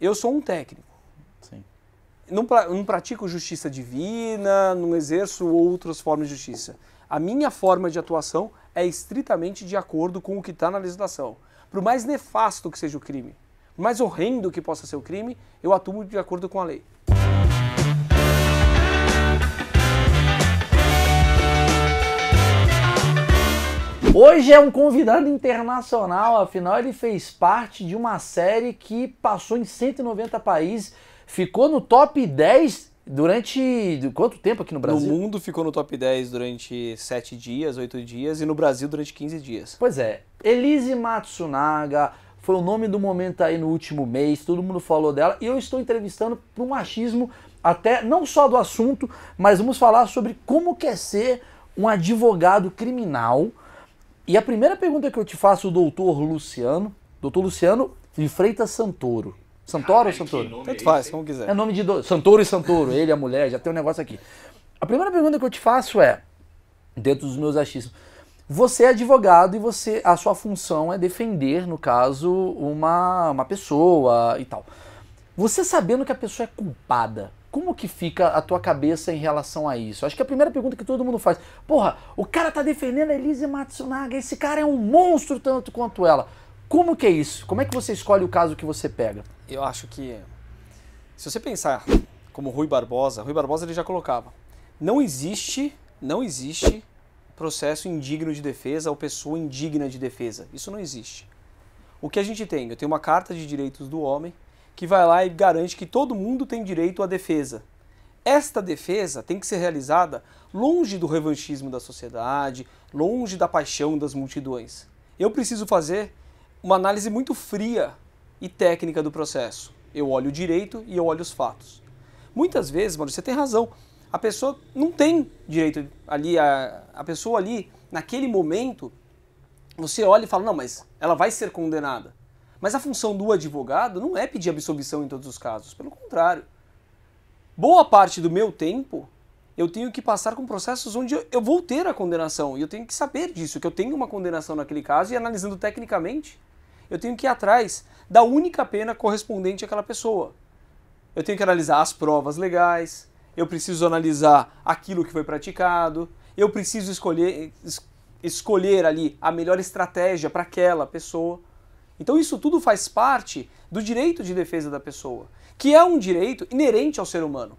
eu sou um técnico. Sim. Não pratico justiça divina, não exerço outras formas de justiça. A minha forma de atuação é estritamente de acordo com o que está na legislação. Por mais nefasto que seja o crime, por mais horrendo que possa ser o crime, eu atuo de acordo com a lei. Hoje é um convidado internacional, afinal ele fez parte de uma série que passou em 190 países, ficou no top 10 durante quanto tempo aqui no Brasil? No mundo ficou no top 10 durante 7 dias, 8 dias, e no Brasil durante 15 dias. Pois é, Elise Matsunaga foi o nome do momento aí no último mês, todo mundo falou dela, e eu estou entrevistando pro machismo até, não só do assunto, mas vamos falar sobre como que é ser um advogado criminal. E a primeira pergunta que eu te faço, o doutor Luciano de Freitas Santoro. Santoro ou Santoro? Tanto faz, como quiser. É nome de Santoro e Santoro, ele e a mulher, já tem um negócio aqui. A primeira pergunta que eu te faço é, dentro dos meus achismos, você é advogado e a sua função é defender, no caso, uma pessoa e tal. Você sabendo que a pessoa é culpada, como que fica a tua cabeça em relação a isso? Acho que é a primeira pergunta que todo mundo faz. Porra, o cara tá defendendo a Elise Matsunaga, esse cara é um monstro tanto quanto ela. Como que é isso? Como é que você escolhe o caso que você pega? Eu acho que, se você pensar como Rui Barbosa ele já colocava, não existe processo indigno de defesa ou pessoa indigna de defesa. Isso não existe. O que a gente tem? Eu tenho uma Carta de Direitos do Homem que vai lá e garante que todo mundo tem direito à defesa. Esta defesa tem que ser realizada longe do revanchismo da sociedade, longe da paixão das multidões. Eu preciso fazer uma análise muito fria e técnica do processo. Eu olho o direito e eu olho os fatos. Muitas vezes, mano, você tem razão, a pessoa não tem direito ali, a pessoa ali, naquele momento, você olha e fala, não, mas ela vai ser condenada. Mas a função do advogado não é pedir absolvição em todos os casos, pelo contrário. Boa parte do meu tempo, eu tenho que passar com processos onde eu vou ter a condenação, e eu tenho que saber disso, que eu tenho uma condenação naquele caso, e analisando tecnicamente, eu tenho que ir atrás da única pena correspondente àquela pessoa. Eu tenho que analisar as provas legais, eu preciso analisar aquilo que foi praticado, eu preciso escolher ali a melhor estratégia para aquela pessoa. Então isso tudo faz parte do direito de defesa da pessoa, que é um direito inerente ao ser humano.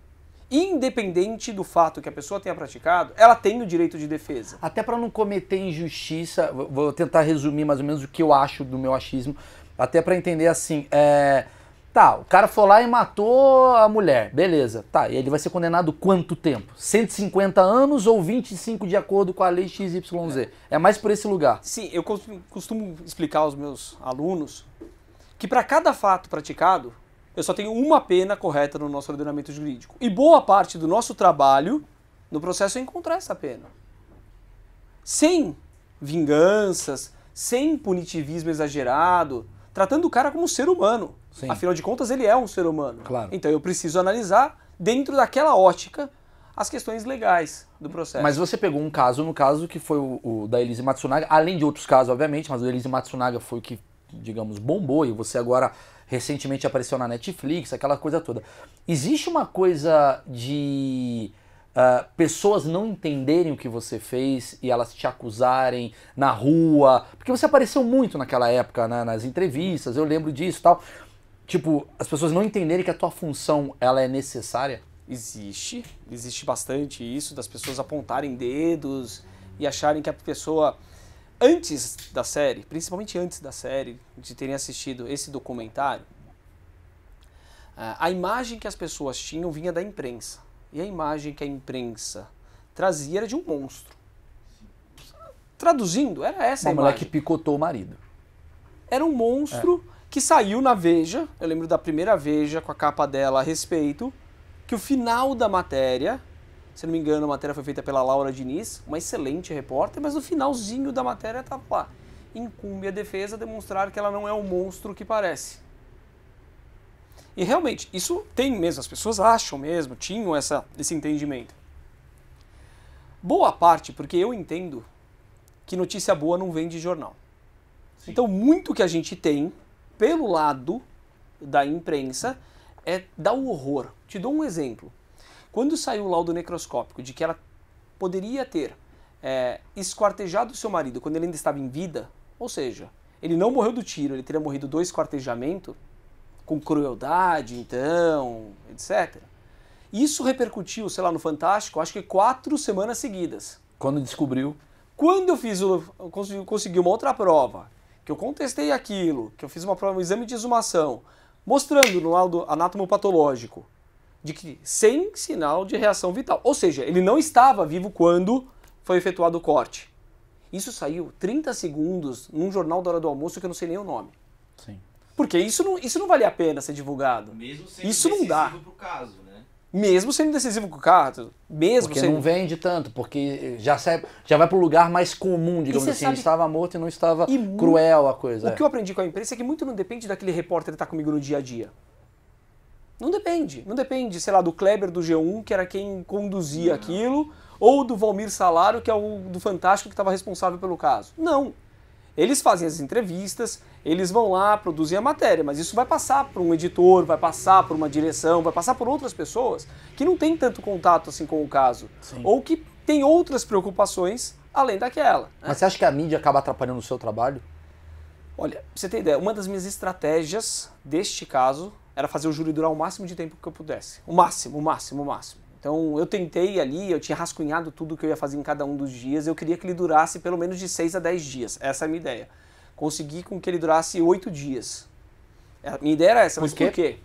Independente do fato que a pessoa tenha praticado, ela tem o direito de defesa. Até para não cometer injustiça, vou tentar resumir mais ou menos o que eu acho do meu achismo, até para entender assim, tá, o cara foi lá e matou a mulher, beleza, tá, e ele vai ser condenado quanto tempo? 150 anos ou 25 de acordo com a lei XYZ? É mais por esse lugar. Sim, eu costumo explicar aos meus alunos que para cada fato praticado, eu só tenho uma pena correta no nosso ordenamento jurídico. E boa parte do nosso trabalho no processo é encontrar essa pena. Sem vinganças, sem punitivismo exagerado, tratando o cara como um ser humano. Sim. Afinal de contas, ele é um ser humano. Claro. Então eu preciso analisar, dentro daquela ótica, as questões legais do processo. Mas você pegou um caso, no caso, que foi o da Elise Matsunaga, além de outros casos, obviamente, mas o da Elise Matsunaga foi o que, digamos, bombou, e você agora recentemente apareceu na Netflix, aquela coisa toda. Existe uma coisa de pessoas não entenderem o que você fez e elas te acusarem na rua, porque você apareceu muito naquela época, né, nas entrevistas, eu lembro disso e tal. Tipo, as pessoas não entenderem que a tua função ela é necessária? Existe bastante isso, das pessoas apontarem dedos e acharem que a pessoa, antes da série, principalmente antes da série, de terem assistido esse documentário, a imagem que as pessoas tinham vinha da imprensa. E a imagem que a imprensa trazia era de um monstro. Traduzindo, era essa a imagem. Uma mulher que picotou o marido. Era um monstro que saiu na Veja, eu lembro da primeira Veja com a capa dela a respeito, que o final da matéria, se não me engano a matéria foi feita pela Laura Diniz, uma excelente repórter, mas no finalzinho da matéria estava lá, incumbe a defesa demonstrar que ela não é o monstro que parece. E realmente, isso tem mesmo, as pessoas acham mesmo, tinham esse entendimento. Boa parte, porque eu entendo que notícia boa não vem de jornal. Sim. Então muito que a gente tem pelo lado da imprensa dá o horror. Te dou um exemplo. Quando saiu o laudo necroscópico de que ela poderia ter esquartejado seu marido quando ele ainda estava em vida, ou seja, ele não morreu do tiro, ele teria morrido do esquartejamento, com crueldade, então, etc. Isso repercutiu, sei lá, no Fantástico, acho que 4 semanas seguidas. Quando descobriu. Quando eu consegui uma outra prova, que eu contestei aquilo, que eu fiz um exame de exumação, mostrando no laudo anatomopatológico de que sem sinal de reação vital. Ou seja, ele não estava vivo quando foi efetuado o corte. Isso saiu 30 segundos num jornal da hora do almoço que eu não sei nem o nome. Sim. Porque isso não vale a pena ser divulgado. Mesmo sendo isso não dá. decisivo pro caso, né? Mesmo sendo decisivo pro caso. Mesmo Porque sendo... não vende tanto, porque já vai pro lugar mais comum, digamos assim. Ele estava morto e não estava cruel a coisa. O que eu aprendi com a imprensa é que muito não depende daquele repórter que tá comigo no dia a dia. Não depende. Não depende, sei lá, do Kleber do G1, que era quem conduzia aquilo, ou do Valmir Salaro, que é o do Fantástico, que estava responsável pelo caso. Não. Eles fazem as entrevistas, eles vão lá, produzem a matéria, mas isso vai passar por um editor, vai passar por uma direção, vai passar por outras pessoas que não têm tanto contato assim com o caso. Sim. Ou que têm outras preocupações além daquela. Né? Mas você acha que a mídia acaba atrapalhando o seu trabalho? Olha, pra você ter ideia, uma das minhas estratégias deste caso era fazer o júri durar o máximo de tempo que eu pudesse. O máximo. Então eu tentei ali, eu tinha rascunhado tudo que eu ia fazer em cada um dos dias, eu queria que ele durasse pelo menos de 6 a 10 dias. Essa é a minha ideia. Consegui com que ele durasse 8 dias. A minha ideia era essa, mas por quê?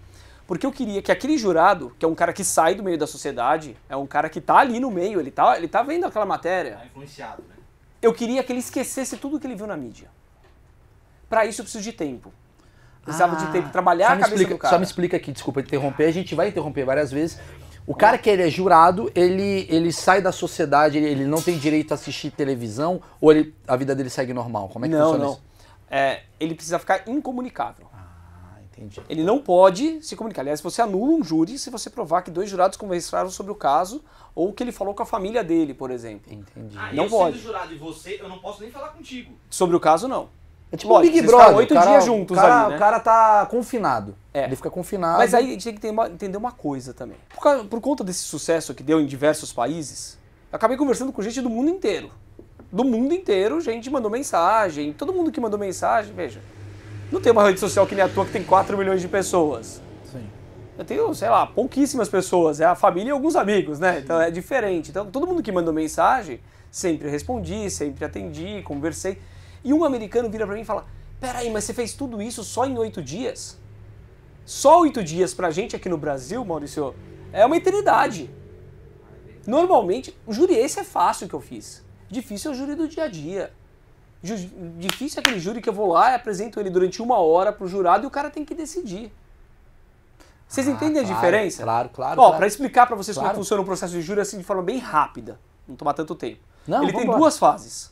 Porque eu queria que aquele jurado, que é um cara que sai do meio da sociedade, é um cara que tá ali no meio, ele tá vendo aquela matéria. Tá influenciado, né? Eu queria que ele esquecesse tudo que ele viu na mídia. Para isso eu preciso de tempo. Precisava de tempo, trabalhar a cabeça do cara. Só me explica aqui, desculpa interromper, a gente vai interromper várias vezes. O cara que ele é jurado, ele sai da sociedade, ele não tem direito a assistir televisão, ou a vida dele segue normal? Como é que funciona isso? Ele precisa ficar incomunicável. Entendi. Ele não pode se comunicar. Aliás, você anula um júri se você provar que 2 jurados conversaram sobre o caso, ou que ele falou com a família dele, por exemplo. Entendi. Não eu pode. sendo jurado e você, eu não posso nem falar contigo. Sobre o caso, não. É tipo Lógico, um Big vocês ficaram Brother. 8 dias juntos ali, né? O cara tá confinado. É. Ele fica confinado. Mas aí a gente tem que entender uma coisa também. Por conta desse sucesso que deu em diversos países, eu acabei conversando com gente do mundo inteiro. Do mundo inteiro, gente mandou mensagem. Todo mundo que mandou mensagem, veja. Não tem uma rede social que nem a tua que tem 4 milhões de pessoas. Sim. Eu tenho, sei lá, pouquíssimas pessoas. É a família e alguns amigos, né? Então é diferente. Então todo mundo que mandou mensagem, sempre respondi, sempre atendi, conversei. E um americano vira pra mim e fala: peraí, mas você fez tudo isso só em 8 dias? Só 8 dias pra gente aqui no Brasil, Maurício, é uma eternidade. Normalmente, o júri esse é fácil que eu fiz. Difícil é o júri do dia a dia. Difícil é aquele júri que eu vou lá e apresento ele durante 1 hora pro jurado e o cara tem que decidir. Vocês entendem a diferença? Claro. Pra explicar pra vocês como é que funciona o processo de júri assim de forma bem rápida, não tomar tanto tempo. Ele tem 2 fases.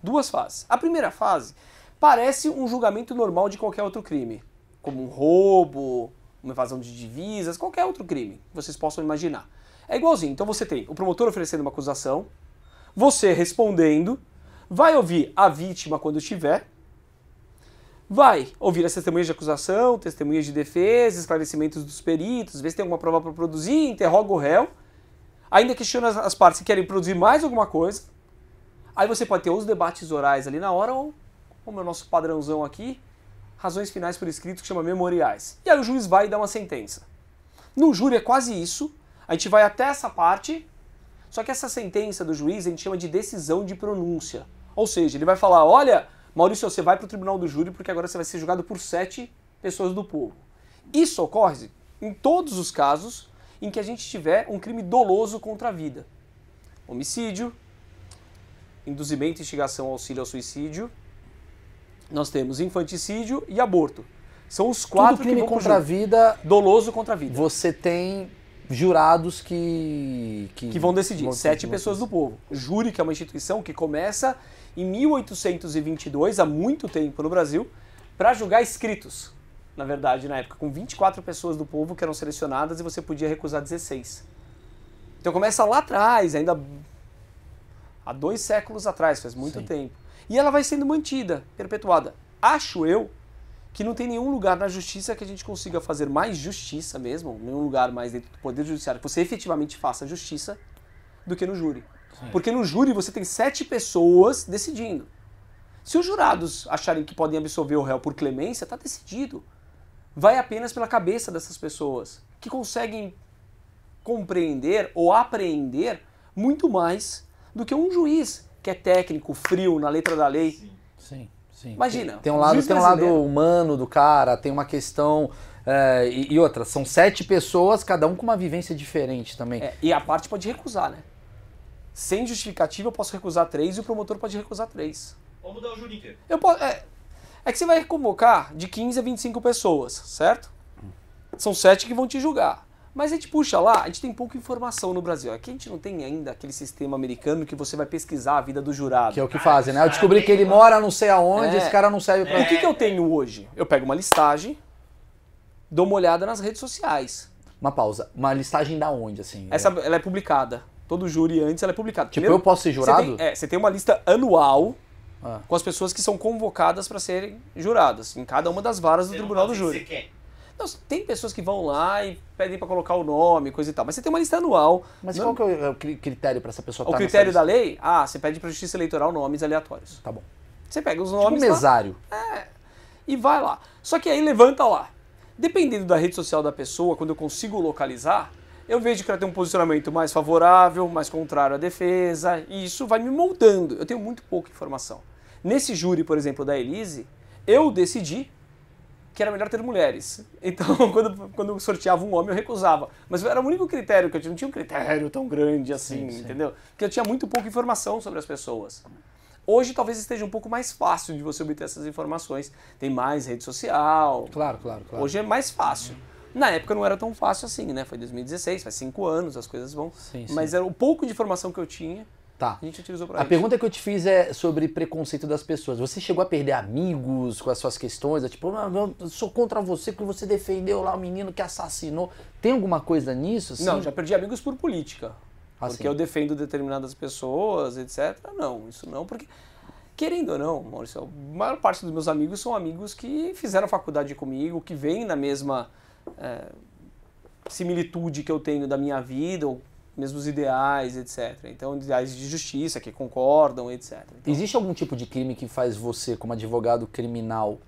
2 fases. A primeira fase parece um julgamento normal de qualquer outro crime, como um roubo, uma evasão de divisas, qualquer outro crime que vocês possam imaginar. É igualzinho. Então você tem o promotor oferecendo uma acusação, você respondendo, vai ouvir a vítima quando tiver, vai ouvir as testemunhas de acusação, testemunhas de defesa, esclarecimentos dos peritos, ver se tem alguma prova para produzir, interroga o réu, ainda questiona as partes que querem produzir mais alguma coisa. Aí você pode ter os debates orais ali na hora, ou, como é o nosso padrãozão aqui, razões finais por escrito, que chama memoriais. E aí o juiz vai dar uma sentença. No júri é quase isso, a gente vai até essa parte, só que essa sentença do juiz a gente chama de decisão de pronúncia. Ou seja, ele vai falar: olha, Maurício, você vai para o tribunal do júri porque agora você vai ser julgado por 7 pessoas do povo. Isso ocorre em todos os casos em que a gente tiver um crime doloso contra a vida. Homicídio, induzimento, instigação, auxílio ao suicídio. Nós temos infanticídio e aborto. São os 4 Tudo crime que vão contra a vida. Doloso contra a vida. Você tem jurados que vão decidir. 7 pessoas do povo. Júri, que é uma instituição que começa em 1822, há muito tempo no Brasil, para julgar escritos. Na verdade, na época, com 24 pessoas do povo que eram selecionadas e você podia recusar 16. Então começa lá atrás, ainda há 2 séculos atrás, faz muito tempo. E ela vai sendo mantida, perpetuada. Acho eu que não tem nenhum lugar na justiça que a gente consiga fazer mais justiça mesmo, nenhum lugar mais dentro do Poder Judiciário que você efetivamente faça justiça, do que no júri. Sim. Porque no júri você tem 7 pessoas decidindo. Se os jurados acharem que podem absolver o réu por clemência, está decidido. Vai apenas pela cabeça dessas pessoas, que conseguem compreender ou apreender muito mais do que um juiz, que é técnico, frio, na letra da lei. Sim. Sim, sim. Imagina, Tem um o lado, juiz tem um lado brasileiro. humano do cara, tem uma questão... e outra, são 7 pessoas, cada um com uma vivência diferente também. E a parte pode recusar, né? Sem justificativa eu posso recusar 3 e o promotor pode recusar 3. Ou mudar o júri inteiro. Eu posso, é que você vai convocar de 15 a 25 pessoas, certo? São 7 que vão te julgar. Mas a gente puxa lá, a gente tem pouca informação no Brasil. Aqui a gente não tem ainda aquele sistema americano que você vai pesquisar a vida do jurado. Que é o que fazem, né? Eu descobri que ele mora não sei aonde, esse cara não serve pra... O que eu tenho hoje? Eu pego uma listagem, dou uma olhada nas redes sociais. Uma pausa. Uma listagem da onde, assim? Ela é publicada. Todo júri antes ela é publicada. Tipo, Primeiro, eu posso ser jurado? Você tem uma lista anual Ah. com as pessoas que são convocadas para serem juradas, em cada uma das varas do Você Tribunal não do faz o que Júri. você quer. Não, tem pessoas que vão lá e pedem para colocar o nome, coisa e tal, mas você tem uma lista anual. Mas Não- qual que é o critério pra essa pessoa O estar critério nessa da lei? Você pede para a Justiça Eleitoral nomes aleatórios. lista? Tá bom. Você pega os Tipo um nomes lá mesário. e vai lá. Só que aí levanta lá. Dependendo da rede social da pessoa, quando eu consigo localizar, eu vejo que ela tem um posicionamento mais favorável, mais contrário à defesa, e isso vai me moldando. Eu tenho muito pouca informação. Nesse júri, por exemplo, da Elise, eu decidi que era melhor ter mulheres. Então, quando eu sorteava um homem, eu recusava. Mas era o único critério que eu tinha. Não tinha um critério tão grande assim, Sim, sim. entendeu? Porque eu tinha muito pouca informação sobre as pessoas. Hoje talvez esteja um pouco mais fácil de você obter essas informações. Tem mais rede social. Claro, claro, claro. Hoje é mais fácil. Na época não era tão fácil assim, né? Foi 2016, faz 5 anos, as coisas vão. Sim, sim. Mas era o pouco de informação que eu tinha, Tá. a gente utilizou pra A isso. pergunta que eu te fiz é sobre preconceito das pessoas. Você chegou a perder amigos com as suas questões? É tipo, eu sou contra você porque você defendeu lá o menino que assassinou. Tem alguma coisa nisso? Assim? Não, já perdi amigos por política. Ah, Porque sim. eu defendo determinadas pessoas, etc. Não, isso não, porque... Querendo ou não, Maurício, a maior parte dos meus amigos são amigos que fizeram faculdade comigo, que vêm na mesma similitude que eu tenho da minha vida, ou mesmos ideais, etc. Então, ideais de justiça, que concordam, etc. Então, Existe algum tipo de crime que faz você, como advogado criminal,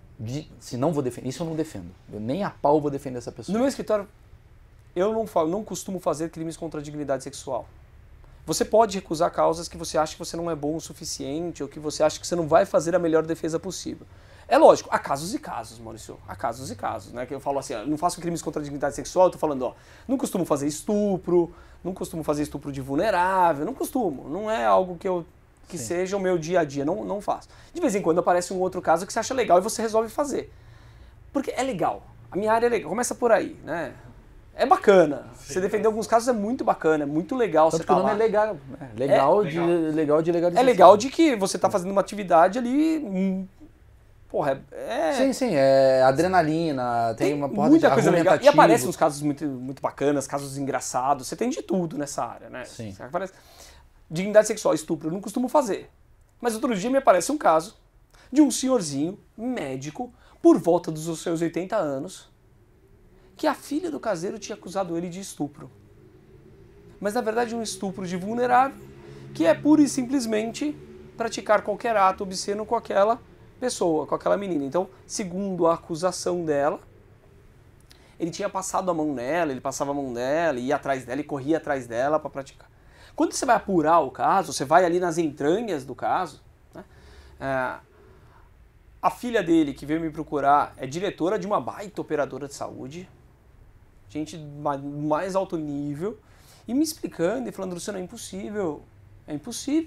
se não vou defender, isso eu não defendo. Eu nem a pau vou defender essa pessoa. no meu escritório, eu não costumo fazer crimes contra a dignidade sexual. Você pode recusar causas que você acha que você não é bom o suficiente ou que você acha que você não vai fazer a melhor defesa possível. É lógico, há casos e casos, Maurício. Há casos e casos, né? Que eu falo assim, não faço crimes contra a dignidade sexual, eu tô falando, não costumo fazer estupro, não costumo fazer estupro de vulnerável, não costumo. Não é algo que Sim. seja o meu dia a dia, não faço. De vez em quando aparece um outro caso que você acha legal e você resolve fazer. Porque é legal. A minha área é legal. Começa por aí, né? É bacana. Você defender alguns casos é muito bacana, é muito legal Tanto você que o tá nome lá. é legal. Legal de legalização. É legal de que você tá fazendo uma atividade ali. Porra, Sim, sim, é adrenalina, tem uma porrada muita de coisa legal. E argumentativo. aparecem uns casos muito, muito bacanas, casos engraçados. Você tem de tudo nessa área, né? Sim. Aparece... Dignidade sexual, estupro, eu não costumo fazer. Mas outro dia me aparece um caso de um senhorzinho, médico, por volta dos seus 80 anos, que a filha do caseiro tinha acusado ele de estupro. Mas na verdade um estupro de vulnerável, que é pura e simplesmente praticar qualquer ato obsceno com aquela pessoa, com aquela menina. Então, segundo a acusação dela, ele tinha passado a mão nela, ele passava a mão dela, ia atrás dela e corria atrás dela para praticar. Quando você vai apurar o caso, você vai ali nas entranhas do caso, né? A filha dele, que veio me procurar, é diretora de uma baita operadora de saúde, gente mais alto nível, e me explicando e falando, Luciano, é impossível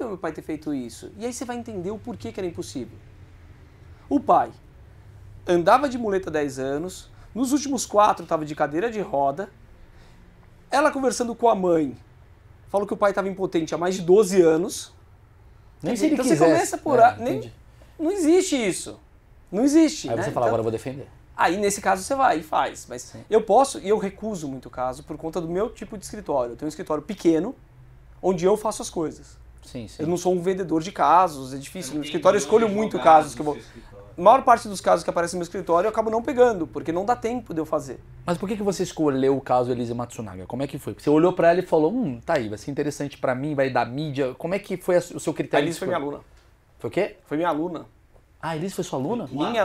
meu pai ter feito isso. E aí você vai entender o porquê que era impossível. O pai andava de muleta há 10 anos, nos últimos 4 estava de cadeira de roda, ela conversando com a mãe, falou que o pai estava impotente há mais de 12 anos. Nem se ele então quisesse. você começa por... Entendi. Não existe isso. Não existe. Aí né? você fala, Então, agora eu vou defender. aí, nesse caso, você vai e faz. Mas Sim. eu posso, e eu recuso muito caso por conta do meu tipo de escritório. Eu tenho um escritório pequeno, onde eu faço as coisas. Sim, sim. Eu não sou um vendedor de casos, é difícil. Não No tem escritório eu escolho milhões de muito advogados casos que eu no vou... seu escritório. maior parte dos casos que aparecem no meu escritório eu acabo não pegando, porque não dá tempo de eu fazer. Mas por que você escolheu o caso Elise Matsunaga? Como é que foi? Você olhou pra ela e falou, tá aí, vai ser interessante pra mim, vai dar mídia. Como é que foi o seu A critério? Elise foi minha aluna. Foi o quê? Foi minha aluna. Ah, a Elise foi sua aluna? Minha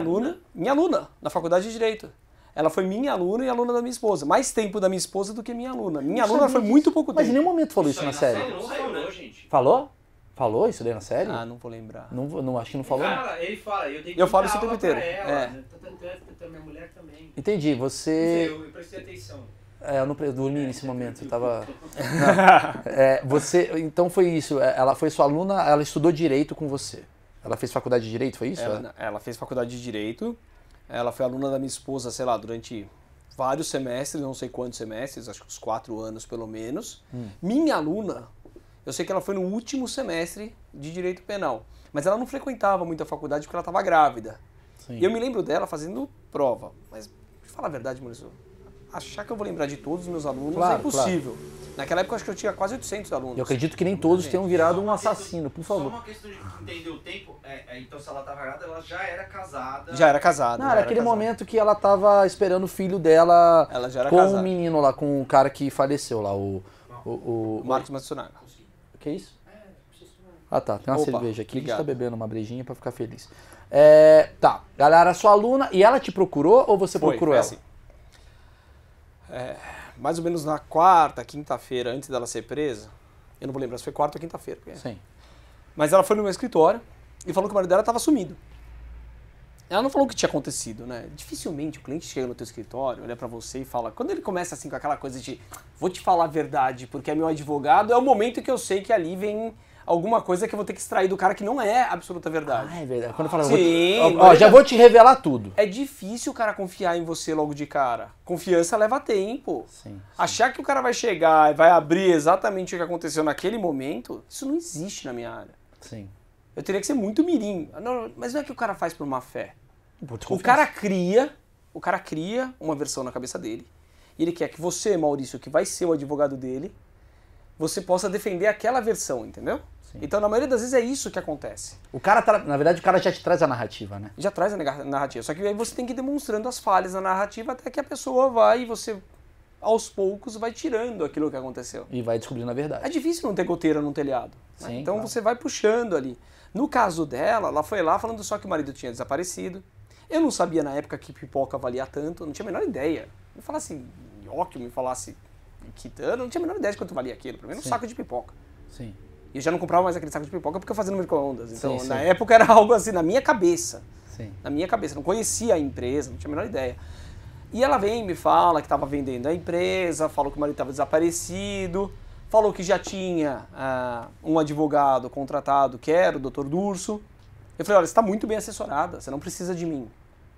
aluna, na faculdade de Direito. Ela foi minha aluna e aluna da minha esposa. Mais tempo da minha esposa do que minha aluna. Minha aluna foi muito pouco Mas em tempo. nenhum momento falou isso na série. Não falou, gente. Falou? Falou isso daí na série? Ah, não vou lembrar. Não, acho que não falou. Cara, ele fala, eu dei Eu falo muita isso o tempo aula pra inteiro, ela, é. né? Minha mulher também. Entendi, você... Eu prestei atenção. Eu não dormi nesse momento, eu tava... Não. Você, então foi isso, ela foi sua aluna, ela estudou Direito com você. Ela fez faculdade de Direito, foi isso? Ela fez faculdade de Direito. Ela foi aluna da minha esposa, sei lá, durante vários semestres, não sei quantos semestres, acho que uns 4 anos pelo menos. Minha aluna, eu sei que ela foi no último semestre de Direito Penal. Mas ela não frequentava muito a faculdade porque ela estava grávida. Sim. E eu me lembro dela fazendo prova. Mas, pra falar a verdade, Maurício, achar que eu vou lembrar de todos os meus alunos Claro, é impossível. Naquela época, eu acho que eu tinha quase 800 alunos. Eu acredito que nem todos tenham virado um assassino, por Só favor. uma questão de entender o tempo. Então, se ela tava grávida, ela já era casada. Já era casada. Não, já era era aquele casada. momento que ela tava esperando o filho dela Ela já era com casada. o menino lá, com o cara que faleceu lá, o Marcos Matsunaga. que é isso? Ah tá, tem uma Opa, cerveja aqui, a gente tá obrigado. bebendo uma brejinha pra ficar feliz. Tá, galera, sua aluna, e ela te procurou ou você procurou ela? Assim. Mais ou menos na quarta, quinta-feira, antes dela ser presa, eu não vou lembrar se foi quarta ou quinta-feira. Sim. Mas ela foi no meu escritório e falou que o marido dela estava sumido. Ela não falou o que tinha acontecido, né? Dificilmente o cliente chega no teu escritório, olha pra você e fala... Quando ele começa assim com aquela coisa de vou te falar a verdade porque é meu advogado, é o momento que eu sei que ali vem alguma coisa que eu vou ter que extrair do cara que não é a absoluta verdade. Ah, é verdade. Quando eu falo, Sim, já vou te revelar tudo. É difícil o cara confiar em você logo de cara. Confiança leva tempo. Sim. Achar que o cara vai chegar e vai abrir exatamente o que aconteceu naquele momento, isso não existe na minha área. Sim. Eu teria que ser muito mirim. Não, mas não é que o cara faz por má fé. Por O desconfiança. cara cria uma versão na cabeça dele. E ele quer que você, Maurício, que vai ser o advogado dele, você possa defender aquela versão, entendeu? Sim. Então, na maioria das vezes, é isso que acontece. O cara, na verdade, o cara já te traz a narrativa, né? Já traz a narrativa. Só que aí você tem que ir demonstrando as falhas na narrativa até que a pessoa vai e você, aos poucos, vai tirando aquilo que aconteceu. E vai descobrindo a verdade. É difícil não ter goteira no telhado. Né? Sim, Então claro. você vai puxando ali. No caso dela, ela foi lá falando só que o marido tinha desaparecido. Eu não sabia na época que pipoca valia tanto, não tinha a menor ideia. Me falasse nhoque, me falasse quitanda, não tinha a menor ideia de quanto valia aquilo. Pra mim era um Sim. saco de pipoca. Sim. E eu já não comprava mais aquele saco de pipoca porque eu fazia no micro-ondas. Então, Sim, na sim. época era algo assim, na minha cabeça. Sim. Na minha cabeça. Não conhecia a empresa, não tinha a menor ideia. E ela vem e me fala que estava vendendo a empresa, falou que o marido estava desaparecido, falou que já tinha um advogado contratado, que era o Dr. Durso. Eu falei, olha, você está muito bem assessorada, você não precisa de mim.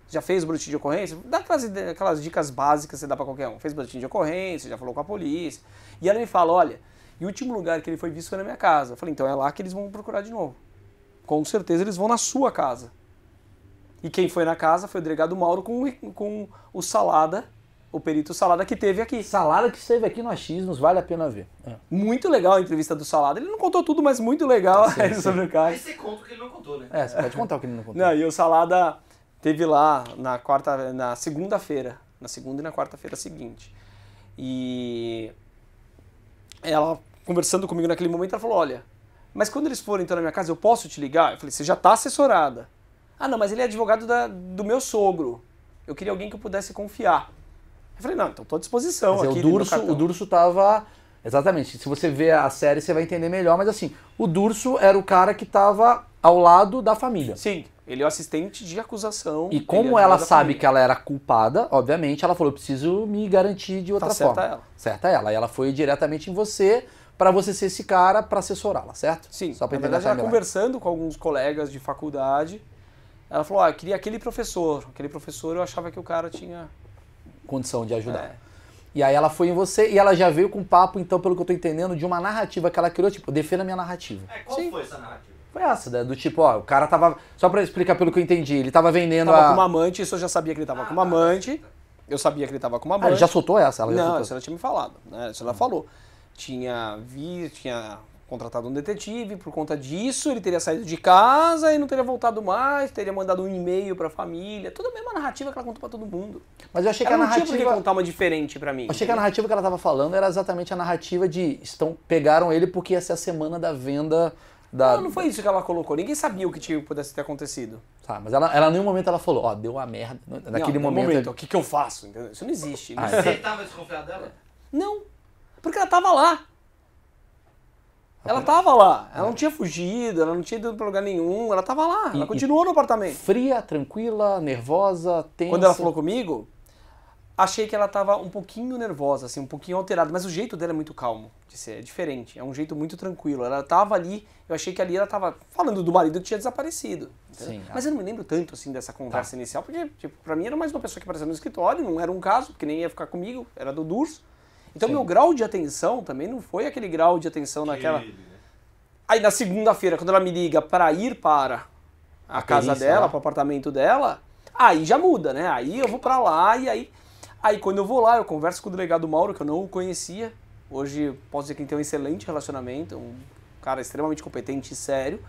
Já fez o boletim de ocorrência? Dá aquelas dicas básicas que você dá para qualquer um. Fez boletim de ocorrência, já falou com a polícia. E ela me fala, olha, e o último lugar que ele foi visto foi na minha casa. Eu falei, então é lá que eles vão procurar de novo. Com certeza eles vão na sua casa. E quem foi na casa foi o delegado Mauro com o Salada, o perito Salada que teve aqui. Salada que esteve aqui no Achismos, vale a pena ver. Muito legal a entrevista do Salada. Ele não contou tudo, mas muito legal sobre o Aí caso. você conta o que ele não contou, né? Você pode contar o que ele não contou. Não, e o Salada teve lá na segunda-feira, na segunda e na quarta-feira seguinte. E ela, conversando comigo naquele momento, ela falou, olha, mas quando eles forem então na minha casa, eu posso te ligar? Eu falei, você já está assessorada. Ah, não, mas ele é advogado do meu sogro. Eu queria alguém que eu pudesse confiar. Eu falei, não, então estou à disposição Mas aqui. o Durso tava... Exatamente, se você ver a série você vai entender melhor, mas assim, o Durso era o cara que tava ao lado da família. Sim, ele é o assistente de acusação. E ele como é ela advogado da sabe família. que ela era culpada, obviamente, ela falou, eu preciso me garantir de outra certa forma. ela. Certa ela. E ela foi diretamente em você pra você ser esse cara pra assessorá-la, certo? Sim, Só pra na entender verdade, a ela timeline. conversando com alguns colegas de faculdade, ela falou, eu queria aquele professor eu achava que o cara tinha... Condição de ajudar. É. E aí ela foi em você e ela já veio com papo, então, pelo que eu tô entendendo, de uma narrativa que ela criou, tipo, defenda a minha narrativa. Qual Sim. foi essa narrativa? Foi essa, né? Do tipo, ó, o cara tava... Só pra explicar pelo que eu entendi, ele tava vendendo Tava a... com uma amante, isso eu já sabia que ele tava com uma amante, eu sabia que ele tava com uma Ah, amante. ele já soltou essa? Ela já Não, soltou. isso ela tinha me falado, né? Isso ela falou. Tinha contratado um detetive, por conta disso ele teria saído de casa e não teria voltado mais, teria mandado um e-mail pra família, toda a mesma narrativa que ela contou pra todo mundo. Mas eu achei que Ela a não tinha por que narrativa... contar uma diferente pra mim. Achei que a narrativa que ela estava falando era exatamente a narrativa de pegaram ele porque ia ser a semana da venda da... Não foi isso que ela colocou, ninguém sabia o que pudesse ter acontecido. Tá, mas ela em nenhum momento ela falou, ó, deu uma merda. Naquele Não, no momento... o que eu faço? Entendeu? Isso não existe. Ah, Você tava desconfiado dela? Não, porque ela tava lá. Ela tava lá, ela não tinha fugido, ela não tinha ido pra lugar nenhum, ela tava lá, ela continuou no apartamento. Fria, tranquila, nervosa, tensa. Quando ela falou comigo, achei que ela tava um pouquinho nervosa, assim, um pouquinho alterada, mas o jeito dela é muito calmo de ser, é diferente, é um jeito muito tranquilo. Ela tava ali, eu achei que ali ela tava falando do marido que tinha desaparecido. Sim, mas eu não me lembro tanto, assim, dessa conversa inicial, porque, tipo, pra mim era mais uma pessoa que apareceu no escritório, não era um caso, porque nem ia ficar comigo, era do Durso. Então meu grau de atenção também não foi aquele grau de atenção naquela... Aí na segunda-feira, quando ela me liga para ir para a casa perícia, dela, né? para o apartamento dela, aí já muda, né? Aí eu vou para lá e aí quando eu vou lá, eu converso com o delegado Mauro, que eu não o conhecia. Hoje posso dizer que ele tem um excelente relacionamento, um cara extremamente competente e sério.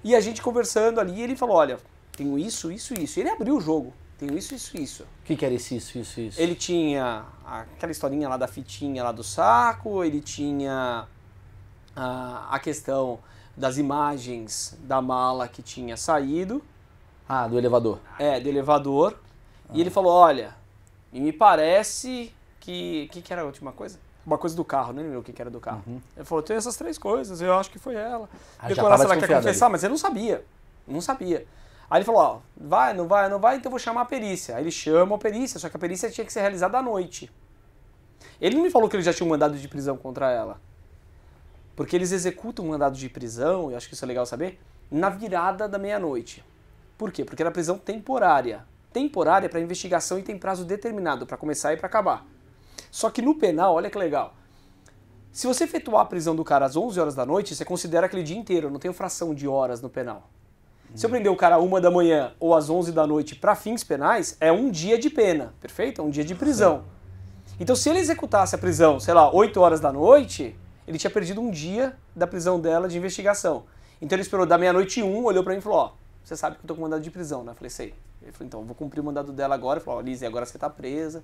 E a gente conversando ali, ele falou, olha, tenho isso, isso, isso. E ele abriu o jogo, tenho isso, isso, isso. O que era isso? Ele tinha aquela historinha lá da fitinha lá do saco, ele tinha a questão das imagens da mala que tinha saído. Ah, do elevador. Do elevador. E ele falou, olha, me parece que era a última coisa? Uma coisa do carro, não lembro o que era do carro. Ele falou, tem essas 3 coisas, eu acho que foi ela. Ah, Eu já falei, tava ela quer desconfiado confessar, ali. mas ele não sabia. Aí ele falou, ó, vai, não vai, não vai, então eu vou chamar a perícia. Aí ele chama a perícia, só que a perícia tinha que ser realizada à noite. Ele não me falou que ele já tinha um mandado de prisão contra ela. Porque eles executam um mandado de prisão, eu acho que isso é legal saber, na virada da meia-noite. Por quê? Porque era prisão temporária. Temporária para investigação e tem prazo determinado para começar e para acabar. Só que no penal, olha que legal. Se você efetuar a prisão do cara às 11 horas da noite, você considera aquele dia inteiro, não tem fração de horas no penal. Se eu prender o cara às 1 da manhã ou às 11 da noite para fins penais, é um dia de pena, perfeito? É um dia de prisão. Então se ele executasse a prisão, sei lá, 8 horas da noite, ele tinha perdido um dia da prisão dela de investigação. Então ele esperou da meia-noite 1, olhou pra mim e falou, ó, você sabe que eu tô com mandado de prisão, né? Eu falei, sei. Ele falou, então, eu vou cumprir o mandado dela agora. Ele falou, ó, Lizzie, agora você tá presa,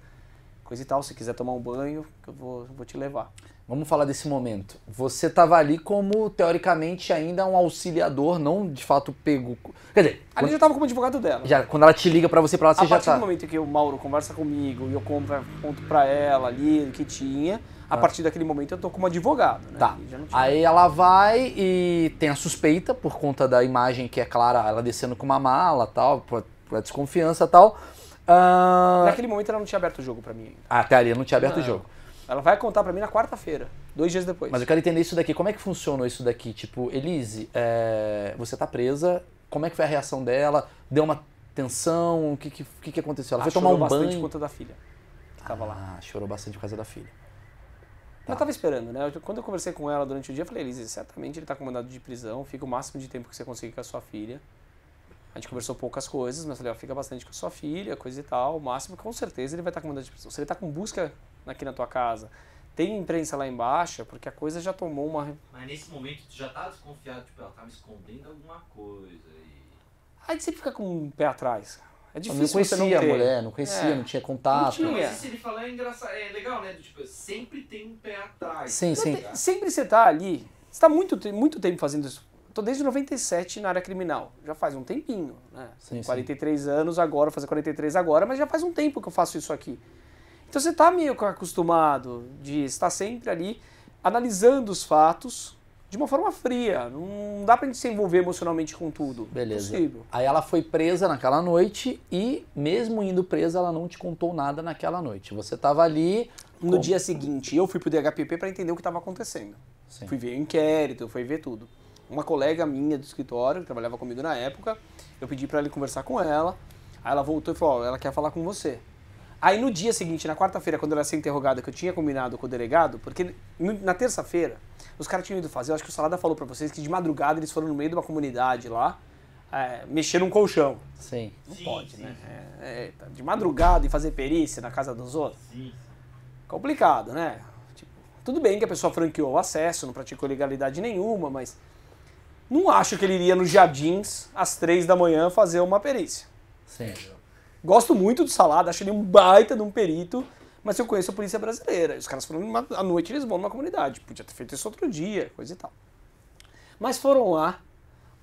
coisa e tal, se quiser tomar um banho, que eu vou te levar. Vamos falar desse momento. Você estava ali como, teoricamente, ainda um auxiliador, não de fato pego... Quer dizer... Ali já tava como advogado dela. Quando ela te liga pra você, pra lá, você A já partir tá... do momento que o Mauro conversa comigo e eu conto pra ela ali o que tinha, a partir daquele momento eu tô como advogado, né? Tá. E já não tinha- Aí ela vai e tem a suspeita, por conta da imagem que é clara, ela descendo com uma mala, tal, por desconfiança e tal. Naquele momento ela não tinha aberto o jogo pra mim ainda. Até ali não tinha aberto o Não. jogo. Ela vai contar pra mim na quarta-feira, 2 dias depois. Mas eu quero entender isso daqui. Como é que funcionou isso daqui? Tipo, Elise, você tá presa, como é que foi a reação dela? Deu uma tensão? O que aconteceu? Ela foi tomar chorou um bastante banho? por conta da filha, que tava lá. Ah, chorou bastante por causa da filha. Ela tava esperando, né? Quando eu conversei com ela durante o dia, eu falei, Elise, certamente ele tá com mandado de prisão, fica o máximo de tempo que você conseguir com a sua filha. A gente conversou poucas coisas, mas falei, ó, fica bastante com a sua filha, coisa e tal, o máximo, com certeza ele vai estar com mandado de prisão. Se ele tá com busca aqui na tua casa, tem imprensa lá embaixo, porque a coisa já tomou uma... Mas nesse momento tu já tá desconfiado, tipo, ela tá me escondendo alguma coisa e... Aí você fica com um pé atrás. É Eu difícil não você não conhecia ter. a mulher, não conhecia, não tinha contato. Não tinha. Mas se ele falar é engraçado, é legal, né? Do tipo, sempre tem um pé atrás. Sim, sim. Sempre você tá ali, você tá muito tempo fazendo isso. Tô desde 97 na área criminal, já faz um tempinho, né? Sim, 43 anos agora, vou fazer 43 agora, mas já faz um tempo que eu faço isso aqui. Então você tá meio acostumado de estar sempre ali analisando os fatos de uma forma fria. Não dá pra gente se envolver emocionalmente com tudo. Beleza. Impossível. Aí ela foi presa naquela noite e, mesmo indo presa, ela não te contou nada naquela noite. Você tava ali... No dia seguinte, eu fui pro DHPP para entender o que estava acontecendo. Sim. Fui ver o inquérito, fui ver tudo. Uma colega minha do escritório, que trabalhava comigo na época, eu pedi para ele conversar com ela. Aí ela voltou e falou, ó, ela quer falar com você. Aí no dia seguinte, na quarta-feira, quando ela ia ser interrogada, que eu tinha combinado com o delegado, porque na terça-feira, os caras tinham ido fazer, eu acho que o Salada falou para vocês que de madrugada eles foram no meio de uma comunidade lá, mexer num colchão. Sim. Não Sim, pode, sim, né? De madrugada e fazer perícia na casa dos outros. Sim. Complicado, né? Tipo, Tudo bem que a pessoa franqueou o acesso, não praticou ilegalidade nenhuma, mas não acho que ele iria nos Jardins às 3 da manhã fazer uma perícia. Sim. Gosto muito do Salada, acho ele um baita de um perito, mas eu conheço a polícia brasileira. Os caras foram à noite, eles vão numa comunidade. Podia ter feito isso outro dia, coisa e tal. Mas foram lá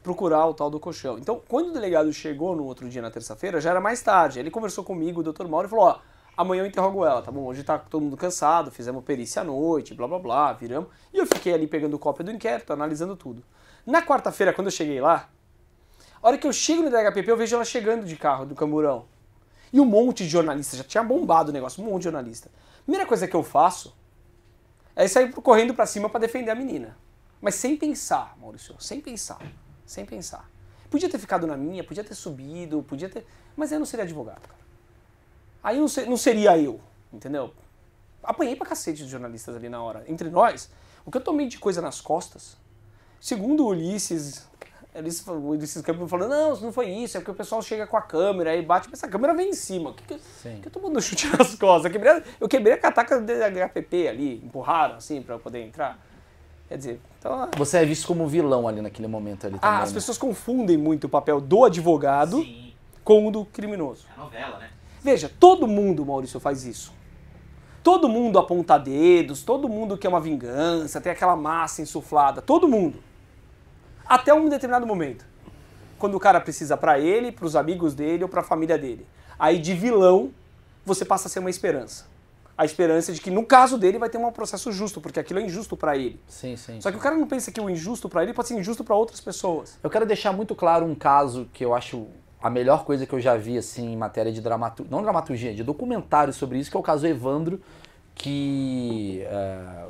procurar o tal do colchão. Então, quando o delegado chegou no outro dia, na terça-feira, já era mais tarde. Ele conversou comigo, o Dr. Mauro, e falou, ó, amanhã eu interrogo ela, tá bom? Hoje tá todo mundo cansado, fizemos perícia à noite, blá blá blá, viramos. E eu fiquei ali pegando cópia do inquérito, analisando tudo. Na quarta-feira, quando eu cheguei lá, a hora que eu chego no DHPP, eu vejo ela chegando de carro, do Camburão. E um monte de jornalista, já tinha bombado o negócio, um monte de jornalista. Primeira coisa que eu faço é sair correndo pra cima pra defender a menina. Mas sem pensar, Maurício, sem pensar. Sem pensar. Podia ter ficado na minha, podia ter subido, podia ter... Mas eu não seria advogado, cara. Aí não seria eu, entendeu? Apanhei pra cacete dos jornalistas ali na hora. Entre nós, o que eu tomei de coisa nas costas, segundo o Ulisses Campos falou, não foi isso, é porque o pessoal chega com a câmera e bate, mas a câmera vem em cima. Que eu tô dando chute nas costas? Eu quebrei a cataca do DHPP ali, empurraram assim pra eu poder entrar. Quer dizer, então... Você é visto como vilão ali naquele momento ali também. As pessoas confundem muito o papel do advogado Sim. com o do criminoso. É a novela, né? Veja, todo mundo, Maurício, faz isso. Todo mundo aponta dedos, todo mundo quer uma vingança, tem aquela massa insuflada, todo mundo. Até um determinado momento. Quando o cara precisa pra ele, pros amigos dele ou pra família dele. Aí de vilão, você passa a ser uma esperança. A esperança de que no caso dele vai ter um processo justo, porque aquilo é injusto pra ele. Sim, sim. Só que o cara não pensa que o injusto pra ele pode ser injusto pra outras pessoas. Eu quero deixar muito claro um caso que eu acho a melhor coisa que eu já vi assim, em matéria de dramaturgia, não dramaturgia, de documentário sobre isso, que é o caso Evandro, que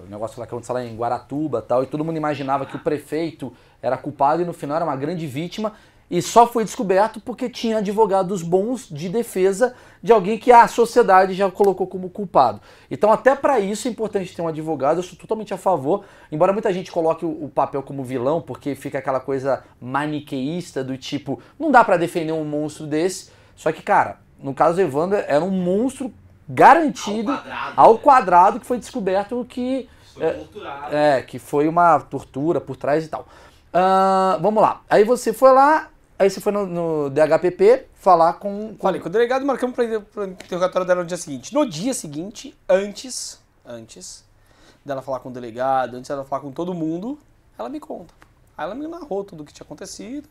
o negócio lá que aconteceu lá em Guaratuba e tal, e todo mundo imaginava que o prefeito era culpado e no final era uma grande vítima, e só foi descoberto porque tinha advogados bons de defesa de alguém que a sociedade já colocou como culpado. Então até para isso é importante ter um advogado, eu sou totalmente a favor, embora muita gente coloque o papel como vilão, porque fica aquela coisa maniqueísta do tipo, não dá para defender um monstro desse, só que cara, no caso do Evandro era um monstro garantido ao quadrado que foi descoberto que Foi torturado. que foi uma tortura por trás e tal. Vamos lá, aí você foi lá, aí você foi no DHPP falar com... Falei com o delegado, marcamos para interrogatório dela no dia seguinte. No dia seguinte, antes dela falar com o delegado, antes dela falar com todo mundo, ela me conta. Aí ela me narrou tudo o que tinha acontecido,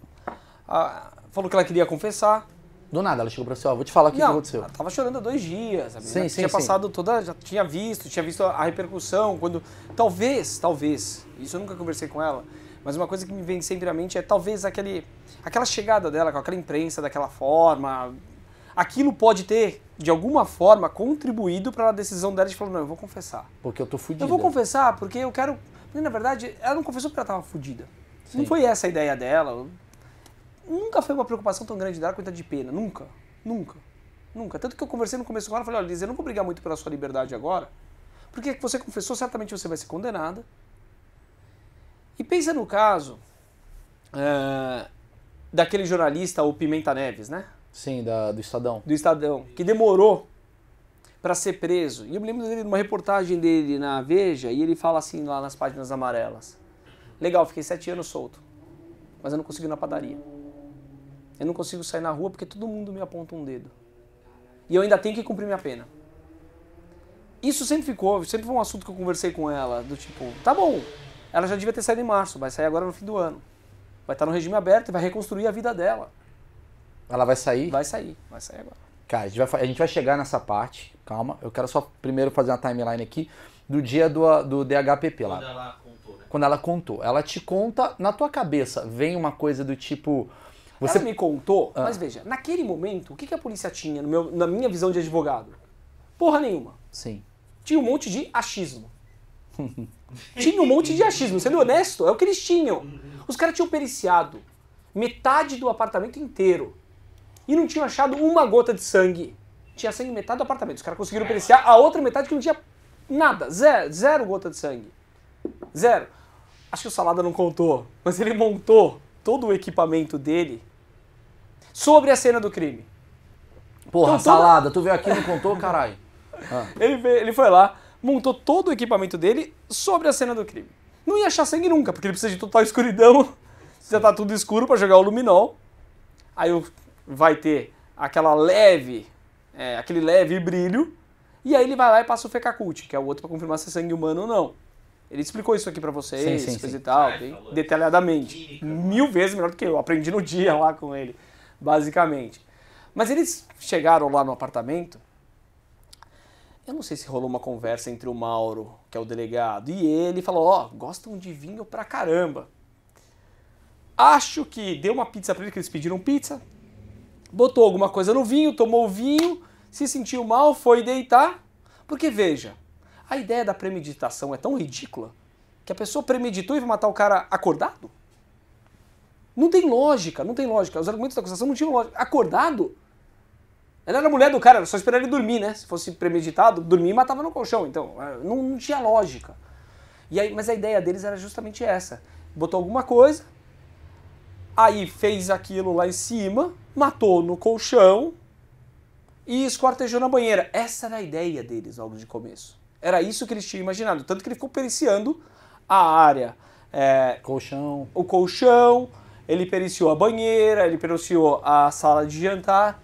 falou que ela queria confessar. Do nada, ela chegou pra você, ó, vou te falar o que aconteceu. Ela tava chorando há 2 dias, a menina Sim, tinha passado toda, já tinha visto a repercussão, quando... Talvez, isso eu nunca conversei com ela, mas uma coisa que me vem sempre à mente é talvez aquela chegada dela com aquela imprensa daquela forma, aquilo pode ter, de alguma forma, contribuído para a decisão dela de falar, não, eu vou confessar. Porque eu tô fudida. Eu vou confessar porque eu quero... Porque, na verdade, ela não confessou porque ela tava fudida. Sim. Não foi essa a ideia dela. Nunca foi uma preocupação tão grande dela quanto a de pena. Nunca. Tanto que eu conversei no começo com ela e falei, olha, Liz, eu não vou brigar muito pela sua liberdade agora, porque você confessou, certamente você vai ser condenada. E pensa no caso daquele jornalista, o Pimenta Neves, né? Sim, do Estadão. Do Estadão, que demorou para ser preso. E eu me lembro dele numa reportagem dele na Veja, e ele fala assim lá nas páginas amarelas. Legal, fiquei 7 anos solto, mas eu não consigo ir na padaria. Eu não consigo sair na rua porque todo mundo me aponta um dedo. E eu ainda tenho que cumprir minha pena. Isso sempre foi um assunto que eu conversei com ela, do tipo, tá bom, ela já devia ter saído em março, vai sair agora no fim do ano. Vai estar no regime aberto e vai reconstruir a vida dela. Ela vai sair? Vai sair agora. Cara, a gente vai chegar nessa parte, calma, eu quero só primeiro fazer uma timeline aqui do dia do DHPP lá. Quando ela contou, né? Quando ela contou. Ela te conta, na tua cabeça, vem uma coisa do tipo... Você Ela me contou, mas veja, naquele momento, o que a polícia tinha na minha visão de advogado? Porra nenhuma. Sim. Tinha um monte de achismo. Sendo honesto, é o que eles tinham. Os caras tinham periciado metade do apartamento inteiro e não tinham achado uma gota de sangue. Tinha sangue em metade do apartamento. Os caras conseguiram periciar a outra metade que não tinha nada. Zero gota de sangue. Zero. Acho que o Salada não contou, mas ele montou todo o equipamento dele sobre a cena do crime. Porra, Então, Salada, tu veio aqui e não contou, caralho. Ele foi lá, montou todo o equipamento dele sobre a cena do crime. Não ia achar sangue nunca, porque ele precisa de total escuridão, já tá tudo escuro para jogar o luminol. Aí vai ter aquela leve, aquele leve brilho, e aí ele vai lá e passa o Fecacult, que é o outro para confirmar se é sangue humano ou não. Ele explicou isso aqui para vocês, Sim, coisa e tal, bem detalhadamente. Química. 1000 vezes melhor do que eu, aprendi no dia lá com ele, basicamente. Mas eles chegaram lá no apartamento, eu não sei se rolou uma conversa entre o Mauro, que é o delegado, e ele falou, ó, gostam de vinho pra caramba. Acho que deu uma pizza pra ele, que eles pediram pizza, botou alguma coisa no vinho, tomou o vinho, se sentiu mal, foi deitar. Porque, veja, a ideia da premeditação é tão ridícula que a pessoa premeditou e vai matar o cara acordado? Não tem lógica, não tem lógica. Os argumentos da acusação não tinham lógica. Acordado? Ela era mulher do cara, era só esperar ele dormir, né? Se fosse premeditado, dormir e matava no colchão. Então, não tinha lógica. E aí, mas a ideia deles era justamente essa. Botou alguma coisa, aí fez aquilo lá em cima, matou no colchão e esquartejou na banheira. Essa era a ideia deles logo de começo. Era isso que eles tinham imaginado. Tanto que ele ficou periciando a área. Colchão. O colchão, ele periciou a banheira, ele periciou a sala de jantar,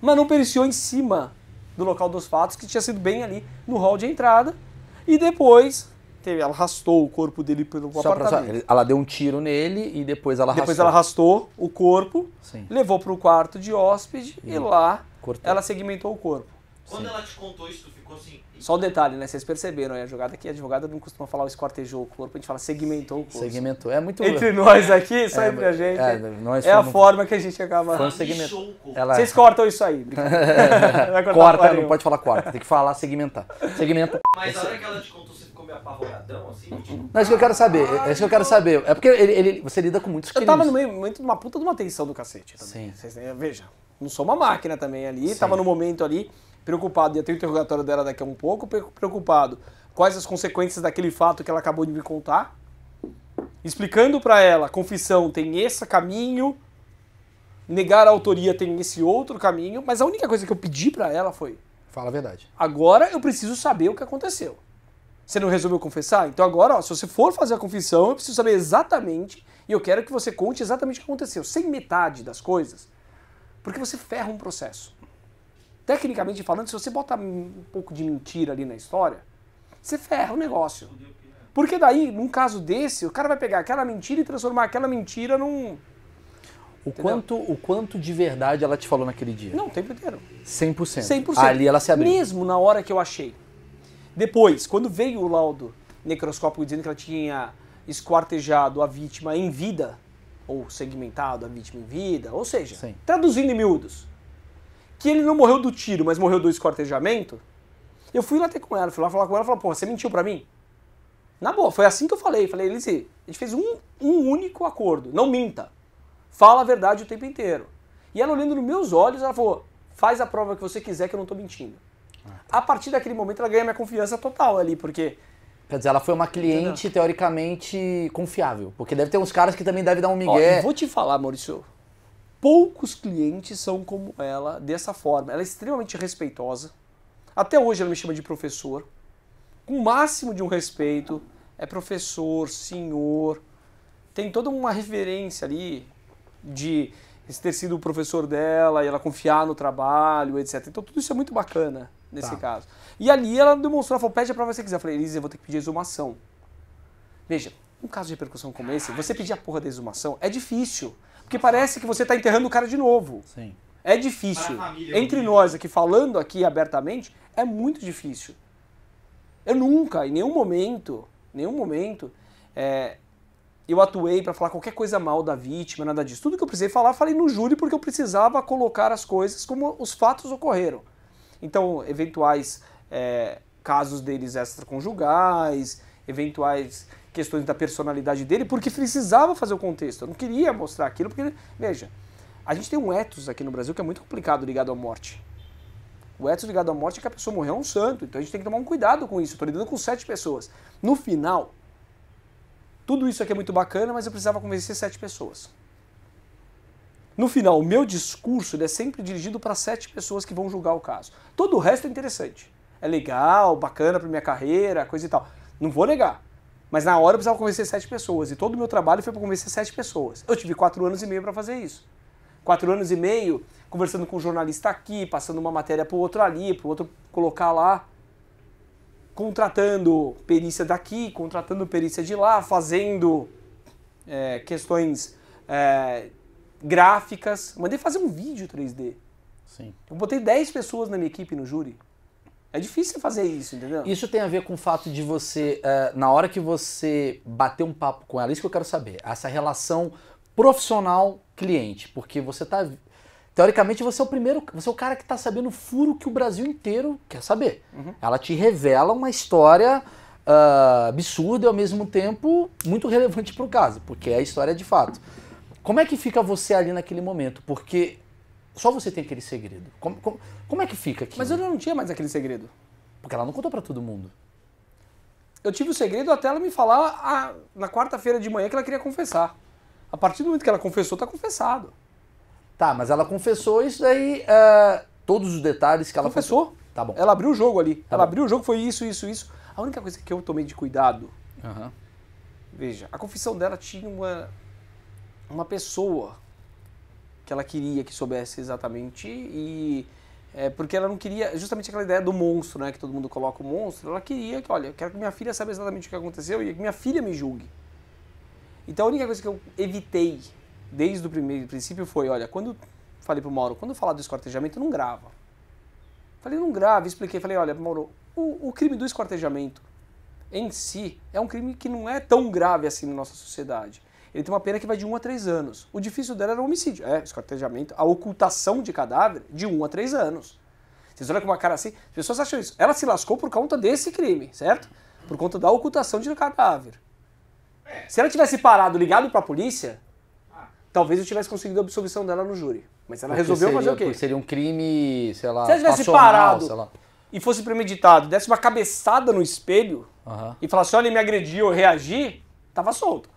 mas não periciou em cima do local dos fatos, que tinha sido bem ali no hall de entrada. E depois, ela arrastou o corpo dele pelo apartamento. Ela deu um tiro nele e depois ela arrastou. Depois ela arrastou o corpo, Sim. levou para o quarto de hóspede e lá cortou. ela segmentou o corpo. Quando ela te contou isso, tu ficou assim... Só um detalhe, né? Vocês perceberam aí a jogada aqui, a advogada não costuma falar o esquartejou o corpo, a gente fala segmentou o corpo. Segmentou. É muito... Entre nós aqui, só entre a gente, nós é a fomos- forma que a gente acaba... Foi um Ela segmento. lixou o corpo. Ela... Vocês cortam isso aí, brincadeira. Vai cortar Corta, porra não nenhuma. pode falar corta, tem que falar segmentar. Segmenta. Mas a hora que ela te contou, você ficou meio apavoradão, assim? Tipo, Não, é isso que eu quero saber, é isso que eu quero saber. É porque você lida com muitos Eu crimes. tava no momento de uma puta de uma tensão do cacete também. Sim. Vocês, veja, não sou uma máquina também ali, tava no momento ali, preocupado, ia ter o interrogatório dela daqui a um pouco, preocupado quais as consequências daquele fato que ela acabou de me contar, explicando pra ela, a confissão tem esse caminho, negar a autoria tem esse outro caminho, mas a única coisa que eu pedi pra ela foi, Fala a verdade. agora eu preciso saber o que aconteceu. Você não resolveu confessar? Então agora, ó, se você for fazer a confissão, eu preciso saber exatamente, e eu quero que você conte exatamente o que aconteceu, sem metade das coisas, porque você ferra um processo. Tecnicamente falando, se você bota um pouco de mentira ali na história, você ferra o negócio. Porque daí, num caso desse, o cara vai pegar aquela mentira e transformar aquela mentira num... O quanto de verdade ela te falou naquele dia? Não, o tempo inteiro. 100%. 100%. Ali ela se abriu. Mesmo na hora que eu achei. Depois, quando veio o laudo necroscópico dizendo que ela tinha esquartejado a vítima em vida, ou segmentado a vítima em vida, ou seja, Sim. traduzindo em miúdos, que ele não morreu do tiro, mas morreu do esquartejamento, eu fui lá ter com ela, fui lá falar com ela e falei, pô, você mentiu pra mim? Na boa, foi assim que eu falei. Falei, Elise, a gente fez um único acordo, não minta. Fala a verdade o tempo inteiro. E ela olhando nos meus olhos, ela falou, faz a prova que você quiser que eu não tô mentindo. A partir daquele momento ela ganha minha confiança total ali, porque... Quer dizer, ela foi uma cliente teoricamente confiável. Porque deve ter uns caras que também devem dar um Ó, migué. e vou te falar, Maurício, poucos clientes são como ela, dessa forma. Ela é extremamente respeitosa. Até hoje ela me chama de professor. Com o máximo de um respeito. É professor, senhor. Tem toda uma referência ali de ter sido o professor dela e ela confiar no trabalho, etc. Então tudo isso é muito bacana nesse caso. E ali ela demonstrou, ela falou, pede a prova que você quiser. Eu falei, Elise, eu vou ter que pedir exumação. Veja, um caso de repercussão como esse, você pedir a porra da exumação é difícil. Porque parece que você está enterrando o cara de novo. Sim. É difícil. Para a família, Entre nós aqui, falando aqui abertamente, é muito difícil. Eu nunca, em nenhum momento, eu atuei para falar qualquer coisa mal da vítima, nada disso. Tudo que eu precisei falar, falei no júri porque eu precisava colocar as coisas como os fatos ocorreram. Então, eventuais casos deles extraconjugais, eventuais questões da personalidade dele, porque precisava fazer o contexto. Eu não queria mostrar aquilo, porque, veja, a gente tem um ethos aqui no Brasil que é muito complicado ligado à morte. O ethos ligado à morte é que a pessoa morreu, é um santo, então a gente tem que tomar um cuidado com isso. Eu estou lidando com 7 pessoas. No final, tudo isso aqui é muito bacana, mas eu precisava convencer 7 pessoas. No final, o meu discurso ele é sempre dirigido para 7 pessoas que vão julgar o caso. Todo o resto é interessante. é legal, bacana pra minha carreira, coisa e tal. Não vou negar. Mas na hora eu precisava convencer 7 pessoas. E todo o meu trabalho foi para convencer 7 pessoas. Eu tive 4 anos e meio para fazer isso. 4 anos e meio, conversando com um jornalista aqui, passando uma matéria pro outro ali, pro outro colocar lá. Contratando perícia daqui, contratando perícia de lá, fazendo questões gráficas. Mandei fazer um vídeo 3D. Sim. Eu botei 10 pessoas na minha equipe no júri. É difícil fazer isso, entendeu? Isso tem a ver com o fato de você, na hora que você bater um papo com ela, isso que eu quero saber, essa relação profissional-cliente, porque você tá, teoricamente você é o primeiro, você é o cara que tá sabendo o furo que o Brasil inteiro quer saber. Uhum. Ela te revela uma história absurda e ao mesmo tempo muito relevante pro caso, porque é a história de fato. Como é que fica você ali naquele momento? Porque só você tem aquele segredo. Como é que fica aqui? Mas eu não tinha mais aquele segredo. Porque ela não contou pra todo mundo. Eu tive o segredo até ela me falar na quarta-feira de manhã que ela queria confessar. A partir do momento que ela confessou, tá confessado. Tá, mas ela confessou isso daí, todos os detalhes que ela Confessou. Tá bom. Ela abriu o jogo ali. Tá Ela bom. abriu o jogo, foi isso, isso, isso. A única coisa que eu tomei de cuidado, Aham. veja, a confissão dela tinha uma pessoa que ela queria que soubesse exatamente e porque ela não queria, justamente aquela ideia do monstro, né, que todo mundo coloca o monstro, ela queria que, olha, eu quero que minha filha saiba exatamente o que aconteceu e que minha filha me julgue. Então a única coisa que eu evitei desde o princípio foi, olha, quando falei pro Mauro, quando eu falar do esquartejamento, não grava. Falei, não grava, expliquei, falei, olha, Mauro, o crime do esquartejamento em si é um crime que não é tão grave assim na nossa sociedade. Ele tem uma pena que vai de 1 a 3 anos. O difícil dela era o homicídio. Esquartejamento, a ocultação de cadáver de 1 a 3 anos. Vocês olham com uma cara assim, as pessoas acham isso. Ela se lascou por conta desse crime, certo? Por conta da ocultação de cadáver. Se ela tivesse parado, ligado pra polícia, talvez eu tivesse conseguido a absolvição dela no júri. Mas ela resolveu fazer o quê? Porque seria um crime, sei lá, Se ela tivesse passional, parado sei lá. e fosse premeditado, desse uma cabeçada no espelho Aham. e falasse, olha, ele me agrediu, eu reagi, tava solto.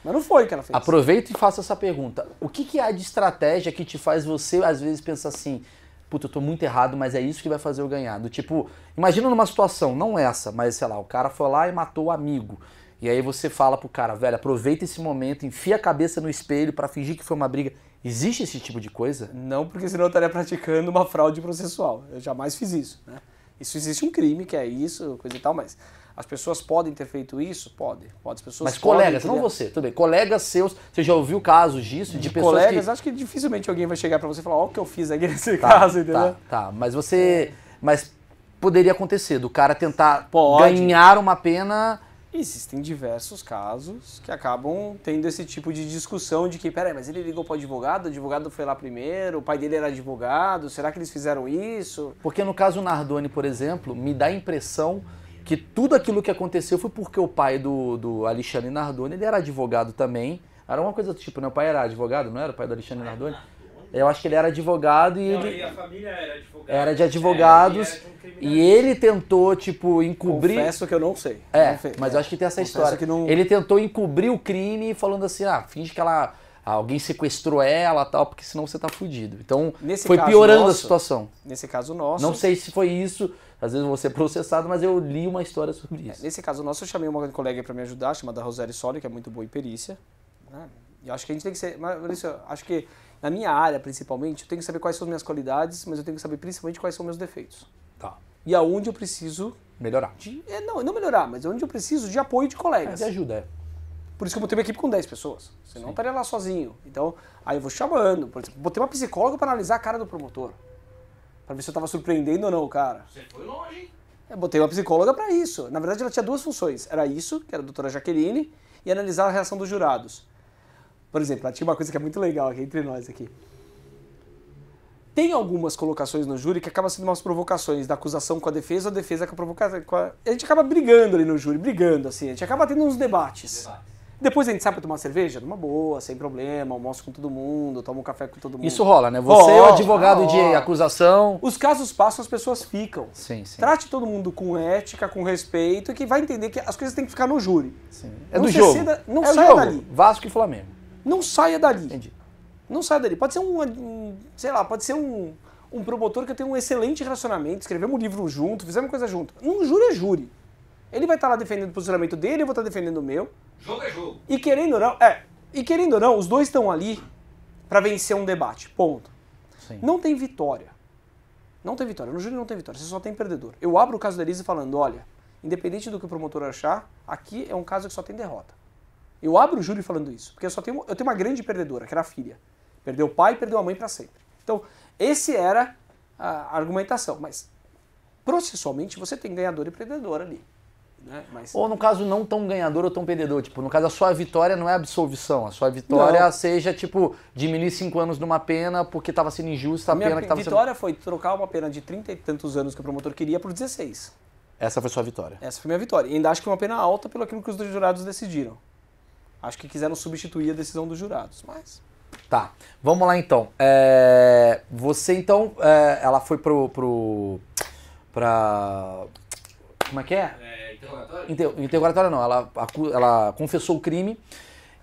Mas não foi o que ela fez. Aproveita e faça essa pergunta. O que há de estratégia que te faz você, às vezes, pensar assim, puta, eu tô muito errado, mas é isso que vai fazer eu ganhar? Do tipo, imagina numa situação, não essa, mas sei lá, o cara foi lá e matou o amigo. E aí você fala pro cara, velho, aproveita esse momento, enfia a cabeça no espelho pra fingir que foi uma briga. Existe esse tipo de coisa? Não, porque senão eu estaria praticando uma fraude processual. Eu jamais fiz isso, né? Isso existe um crime, que é isso, coisa e tal, mas as pessoas podem ter feito isso? Pode. As pessoas Mas podem colegas, ter- não você, tudo bem. Colegas seus, você já ouviu casos disso? De pessoas colegas, que... acho que dificilmente alguém vai chegar pra você e falar, ó, o que eu fiz aqui nesse caso, entendeu? Tá, mas você... Mas poderia acontecer, do cara tentar Pode. ganhar uma pena... Existem diversos casos que acabam tendo esse tipo de discussão de que, peraí, mas ele ligou pro advogado, o advogado foi lá primeiro, o pai dele era advogado, será que eles fizeram isso? Porque no caso Nardoni, por exemplo, me dá a impressão que tudo aquilo que aconteceu foi porque o pai do Alexandre Nardoni, ele era advogado também. Era uma coisa do tipo, né? O pai era advogado, não era o pai do Alexandre Nardoni? Eu acho que ele era advogado e Não, ele... e a família era advogada. Era de advogados era de um criminalista. e ele tentou, tipo, encobrir... Confesso que eu não sei. Não sei. Mas eu acho que tem essa Confesso história. que não- Ele tentou encobrir o crime falando assim, finge que alguém sequestrou ela e tal, porque senão você tá fudido. Então, Nesse foi caso piorando a nosso- situação. Nesse caso nosso... Não sei se foi isso, às vezes eu vou ser processado, mas eu li uma história sobre isso. Nesse caso nosso, eu chamei uma colega para me ajudar, chamada Roseli Soli, que é muito boa em perícia. Né? E eu acho que a gente tem que ser... Mas, Maurício, eu acho que na minha área, principalmente, eu tenho que saber quais são as minhas qualidades, mas eu tenho que saber principalmente quais são os meus defeitos. Tá. E aonde eu preciso Melhorar. não melhorar, mas onde eu preciso de apoio de colegas. De ajuda, Por isso que eu botei uma equipe com 10 pessoas. Senão eu estaria lá sozinho. Então, aí eu vou chamando. Por exemplo, botei uma psicóloga para analisar a cara do promotor. Para ver se eu estava surpreendendo ou não o cara. Você foi longe, hein? Eu botei uma psicóloga para isso. Na verdade, ela tinha 2 funções. Era isso, que era a doutora Jaqueline, e analisar a reação dos jurados. Por exemplo, ela tinha uma coisa que é muito legal aqui entre nós aqui. Tem algumas colocações no júri que acabam sendo umas provocações da acusação com a defesa com a provocação. A gente acaba brigando ali no júri, brigando assim. A gente acaba tendo uns debates. Depois a gente sai pra tomar cerveja, numa boa, sem problema, almoço com todo mundo, toma um café com todo mundo. Isso rola, né? Você é o Rola, advogado de rola. acusação. Os casos passam, as pessoas ficam. Sim, sim. Trate todo mundo com ética, com respeito, e que vai entender que as coisas têm que ficar no júri. É Não do se jogo. ceda- não é o saia jogo. dali. Vasco e Flamengo. Não saia dali. Entendi. Não saia dali. Pode ser sei lá, pode ser um promotor que eu tenho um excelente relacionamento, escrevemos um livro junto, fizemos coisa junto. Um júri é júri. Ele vai estar lá defendendo o posicionamento dele, eu vou estar defendendo o meu. Jogo é jogo. E querendo ou não, os dois estão ali para vencer um debate. Ponto. Sim. Não tem vitória. Não tem vitória. No júri não tem vitória, você só tem perdedor. Eu abro o caso da Elise falando, olha, independente do que o promotor achar, aqui é um caso que só tem derrota. Eu abro o júri falando isso, porque eu tenho uma grande perdedora, que era a filha. Perdeu o pai e perdeu a mãe para sempre. Então, esse era a argumentação. Mas, processualmente, você tem ganhador e perdedor ali. Né? Mas, Ou no caso não tão ganhador ou tão perdedor, tipo, no caso a sua vitória não é absolvição, a sua vitória Não. seja, tipo, diminuir 5 anos numa pena porque estava sendo injusta a a minha pena que estava vitória foi trocar uma pena de 30 e tantos anos que o promotor queria por 16. Essa foi sua vitória. Essa foi a minha vitória. E ainda acho que uma pena alta pelo aquilo que os jurados decidiram. Acho que quiseram substituir a decisão dos jurados, mas... Tá, vamos lá então. Você então, ela foi pra... Como é que é? Interrogatório? Interrogatório não, ela confessou o crime.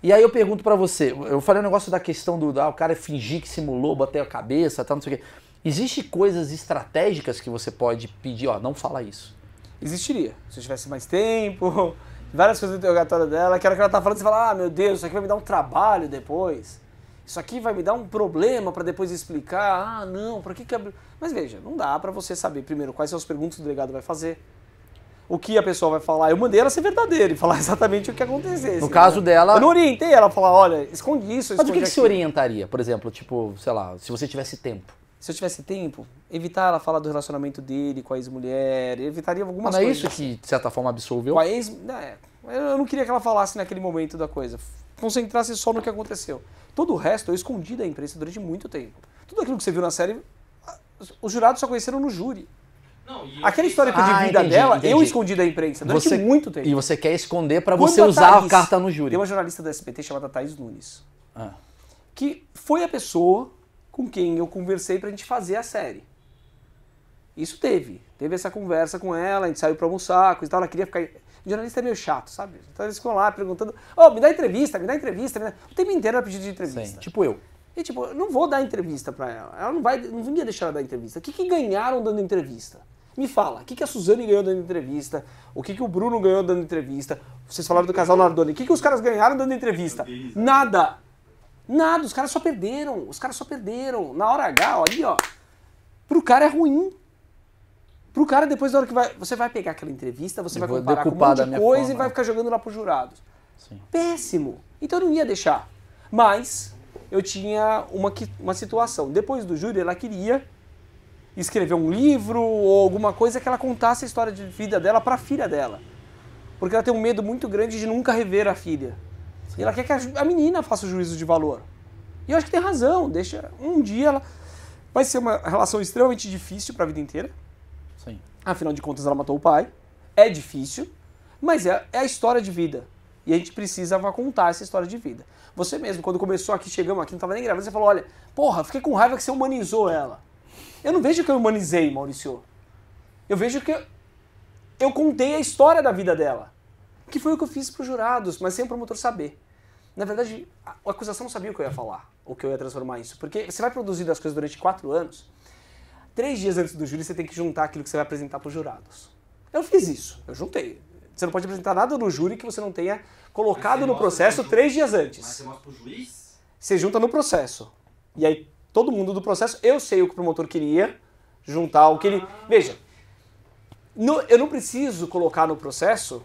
E aí eu pergunto pra você, eu falei o negócio da questão o cara fingir que simulou, bater a cabeça, tal, não sei o quê. Existem coisas estratégicas que você pode pedir, ó, não fala isso. Existiria. Se eu tivesse mais tempo, várias coisas do interrogatório dela, que era que ela tá falando, você fala, ah, meu Deus, isso aqui vai me dar um trabalho depois. Isso aqui vai me dar um problema pra depois explicar. Ah, não, pra que que... Mas veja, não dá pra você saber primeiro quais são as perguntas que o delegado vai fazer. O que a pessoa vai falar. Eu mandei ela ser verdadeira e falar exatamente o que acontecesse. No caso dela... Eu não orientei ela a falar, olha, esconde isso, Mas o esconde que você aquilo. orientaria, por exemplo, tipo, sei lá, se você tivesse tempo? Se eu tivesse tempo, evitar ela falar do relacionamento dele com a ex-mulher, evitaria algumas Mas não é coisas. isso que, de certa forma, absolveu? Com a ex... eu não queria que ela falasse naquele momento da coisa. Concentrasse só no que aconteceu. Todo o resto eu escondi da imprensa durante muito tempo. Tudo aquilo que você viu na série, os jurados só conheceram no júri. Não, e eu Aquela fiquei história sabendo- de vida entendi, dela, entendi. eu escondi da imprensa durante muito tempo. E você quer esconder pra Quando você a usar a Thaís- carta no júri. Tem uma jornalista da SBT chamada Thaís Nunes, Ah. que foi a pessoa com quem eu conversei pra gente fazer a série. Isso teve essa conversa com ela, a gente saiu pra almoçar, coisa e tal, ela queria ficar... O jornalista é meio chato, sabe? Então eles ficam lá perguntando, me dá entrevista, me dá entrevista. O tempo inteiro ela pedindo de entrevista. Sim, tipo eu. E tipo, eu não vou dar entrevista pra ela. Ela não ia deixar ela dar entrevista. O que ganharam dando entrevista? Me fala, o que a Suzane ganhou dando entrevista? O que o Bruno ganhou dando entrevista? Vocês falaram do casal Nardoni. O que os caras ganharam dando entrevista? Nada. Nada, os caras só perderam. Os caras só perderam. Na hora H, ó, ali, ó. Pro cara é ruim. Pro cara, depois da hora que você vai pegar aquela entrevista, você Eu vai vou comparar com um decupar monte da de minha coisa forma, e vai né? ficar jogando lá pros jurados. Sim. Péssimo. Então eu não ia deixar. Mas eu tinha uma situação. Depois do júri, ela queria escrever um livro ou alguma coisa que ela contasse a história de vida dela pra filha dela. Porque ela tem um medo muito grande de nunca rever a filha. E ela quer que a menina faça o juízo de valor. E eu acho que tem razão. Deixa um dia ela... Vai ser uma relação extremamente difícil pra vida inteira. Sim. Afinal de contas, ela matou o pai. É difícil, mas é a história de vida. E a gente precisava contar essa história de vida. Você mesmo, quando começou aqui, chegamos aqui, não estava nem gravando, você falou, olha, porra, fiquei com raiva que você humanizou ela. Eu não vejo que eu humanizei, Maurício. Eu vejo que eu contei a história da vida dela. Que foi o que eu fiz para os jurados, mas sem o promotor saber. Na verdade, a acusação não sabia o que eu ia falar, ou que eu ia transformar isso. Porque você vai produzindo as coisas durante 4 anos... 3 dias antes do júri, você tem que juntar aquilo que você vai apresentar para os jurados. Eu fiz isso, eu juntei. Você não pode apresentar nada no júri que você não tenha colocado no processo 3 dias Mas antes. você mostra pro juiz? Você junta no processo. E aí, todo mundo do processo, eu sei o que o promotor queria, juntar o que ele... Veja, eu não preciso colocar no processo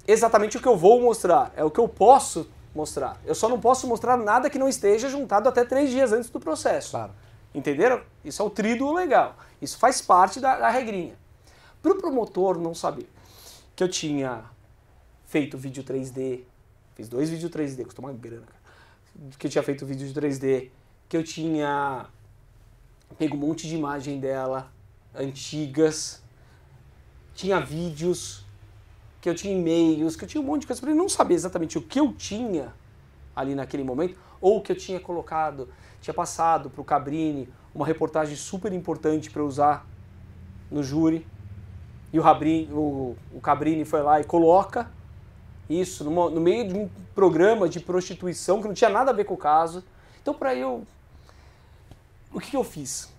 exatamente o que eu vou mostrar, é o que eu posso mostrar. Eu só não posso mostrar nada que não esteja juntado até 3 dias antes do processo. Claro. Entenderam? Isso é o tríduo legal. Isso faz parte da regrinha. Para o promotor não saber que eu tinha feito vídeo 3D, fiz 2 vídeos 3D, custou uma grana, cara. Que eu tinha feito vídeo de 3D, que eu tinha pego um monte de imagem dela, antigas, tinha vídeos, que eu tinha e-mails, que eu tinha um monte de coisa para ele não saber exatamente o que eu tinha ali naquele momento, ou que eu tinha colocado, tinha passado para o Cabrini uma reportagem super importante para usar no júri, e o Cabrini foi lá e coloca isso no meio de um programa de prostituição que não tinha nada a ver com o caso. Então, para eu... O que eu fiz?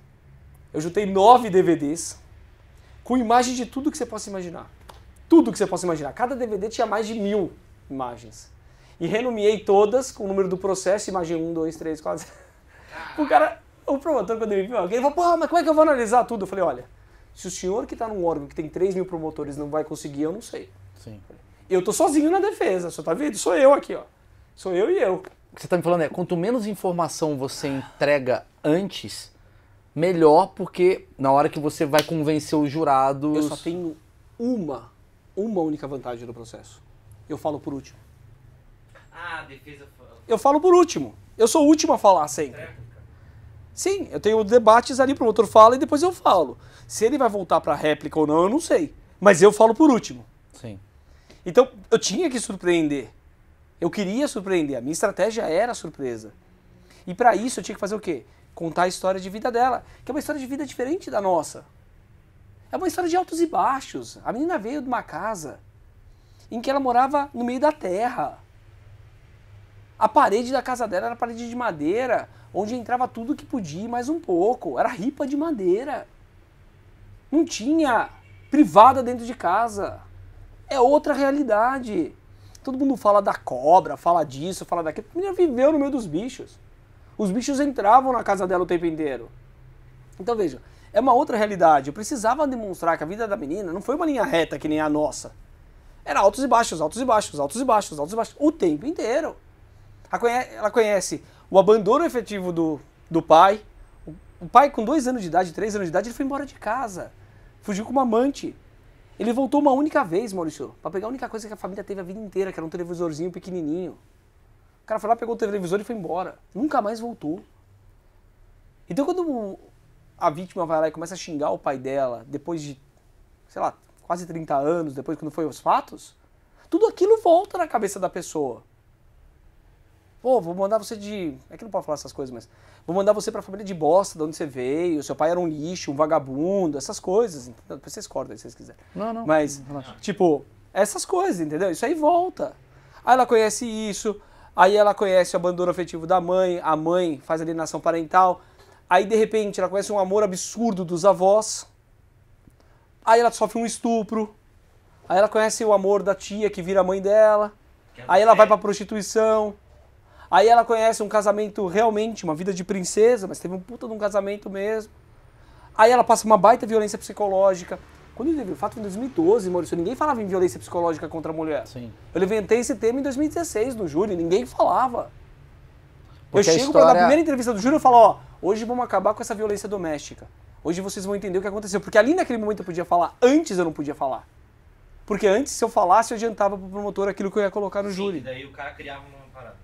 Eu juntei 9 DVDs com imagem de tudo que você possa imaginar. Tudo que você possa imaginar. Cada DVD tinha mais de 1000 imagens. E renomeei todas com o número do processo, imagem 1, 2, 3, 4. O promotor, quando ele viu, ele falou, pô, mas como é que eu vou analisar tudo? Eu falei, olha, se o senhor que está num órgão que tem 3.000 promotores não vai conseguir, eu não sei. Sim. Eu tô sozinho na defesa, você tá vendo? Sou eu aqui, ó. Sou eu e eu. O que você está me falando é, quanto menos informação você entrega antes, melhor, porque na hora que você vai convencer os jurados... Eu só tenho uma única vantagem no processo. Eu falo por último. Ah, a defesa... Eu falo por último. Eu sou o último a falar sempre. Sim, eu tenho debates ali, o promotor fala e depois eu falo. Se ele vai voltar pra réplica ou não, eu não sei. Mas eu falo por último. Sim. Então, eu tinha que surpreender. Eu queria surpreender. A minha estratégia era surpresa. E pra isso eu tinha que fazer o quê? Contar a história de vida dela, que é uma história de vida diferente da nossa. É uma história de altos e baixos. A menina veio de uma casa em que ela morava no meio da terra. A parede da casa dela era parede de madeira, onde entrava tudo que podia e mais um pouco. Era ripa de madeira. Não tinha privada dentro de casa. É outra realidade. Todo mundo fala da cobra, fala disso, fala daquilo. A menina viveu no meio dos bichos. Os bichos entravam na casa dela o tempo inteiro. Então veja, é uma outra realidade. Eu precisava demonstrar que a vida da menina não foi uma linha reta que nem a nossa. Era altos e baixos, altos e baixos, altos e baixos, altos e baixos. O tempo inteiro. Ela conhece o abandono efetivo do pai. O pai com 2 anos de idade, 3 anos de idade, ele foi embora de casa. Fugiu com uma amante. Ele voltou uma única vez, Maurício, pra pegar a única coisa que a família teve a vida inteira, que era um televisorzinho pequenininho. O cara foi lá, pegou o televisor e foi embora. Nunca mais voltou. Então quando a vítima vai lá e começa a xingar o pai dela, depois de, sei lá, quase 30 anos, depois quando foi os fatos, tudo aquilo volta na cabeça da pessoa. Pô, vou mandar você de... É que não pode falar essas coisas, mas... Vou mandar você pra família de bosta, de onde você veio, seu pai era um lixo, um vagabundo, essas coisas. Entendeu? Depois vocês cortam aí se vocês quiserem. Não. Mas, tipo, essas coisas, entendeu? Isso aí volta. Aí ela conhece isso, aí ela conhece o abandono afetivo da mãe, a mãe faz alienação parental, aí de repente ela conhece um amor absurdo dos avós, aí ela sofre um estupro, aí ela conhece o amor da tia que vira a mãe dela, aí ela vai pra prostituição, aí ela conhece um casamento realmente, uma vida de princesa, mas teve um puta de um casamento mesmo, aí ela passa uma baita violência psicológica. Quando eu teve o fato em 2012, Maurício, ninguém falava em violência psicológica contra a mulher. Sim. Eu levantei esse tema em 2016 no júri, ninguém falava. Porque eu a chego história... na primeira entrevista do júri e falo, ó, hoje vamos acabar com essa violência doméstica. Hoje vocês vão entender o que aconteceu. Porque ali naquele momento eu podia falar, antes eu não podia falar. Porque antes, se eu falasse, eu adiantava pro promotor aquilo que eu ia colocar no júri. E daí o cara criava uma parada.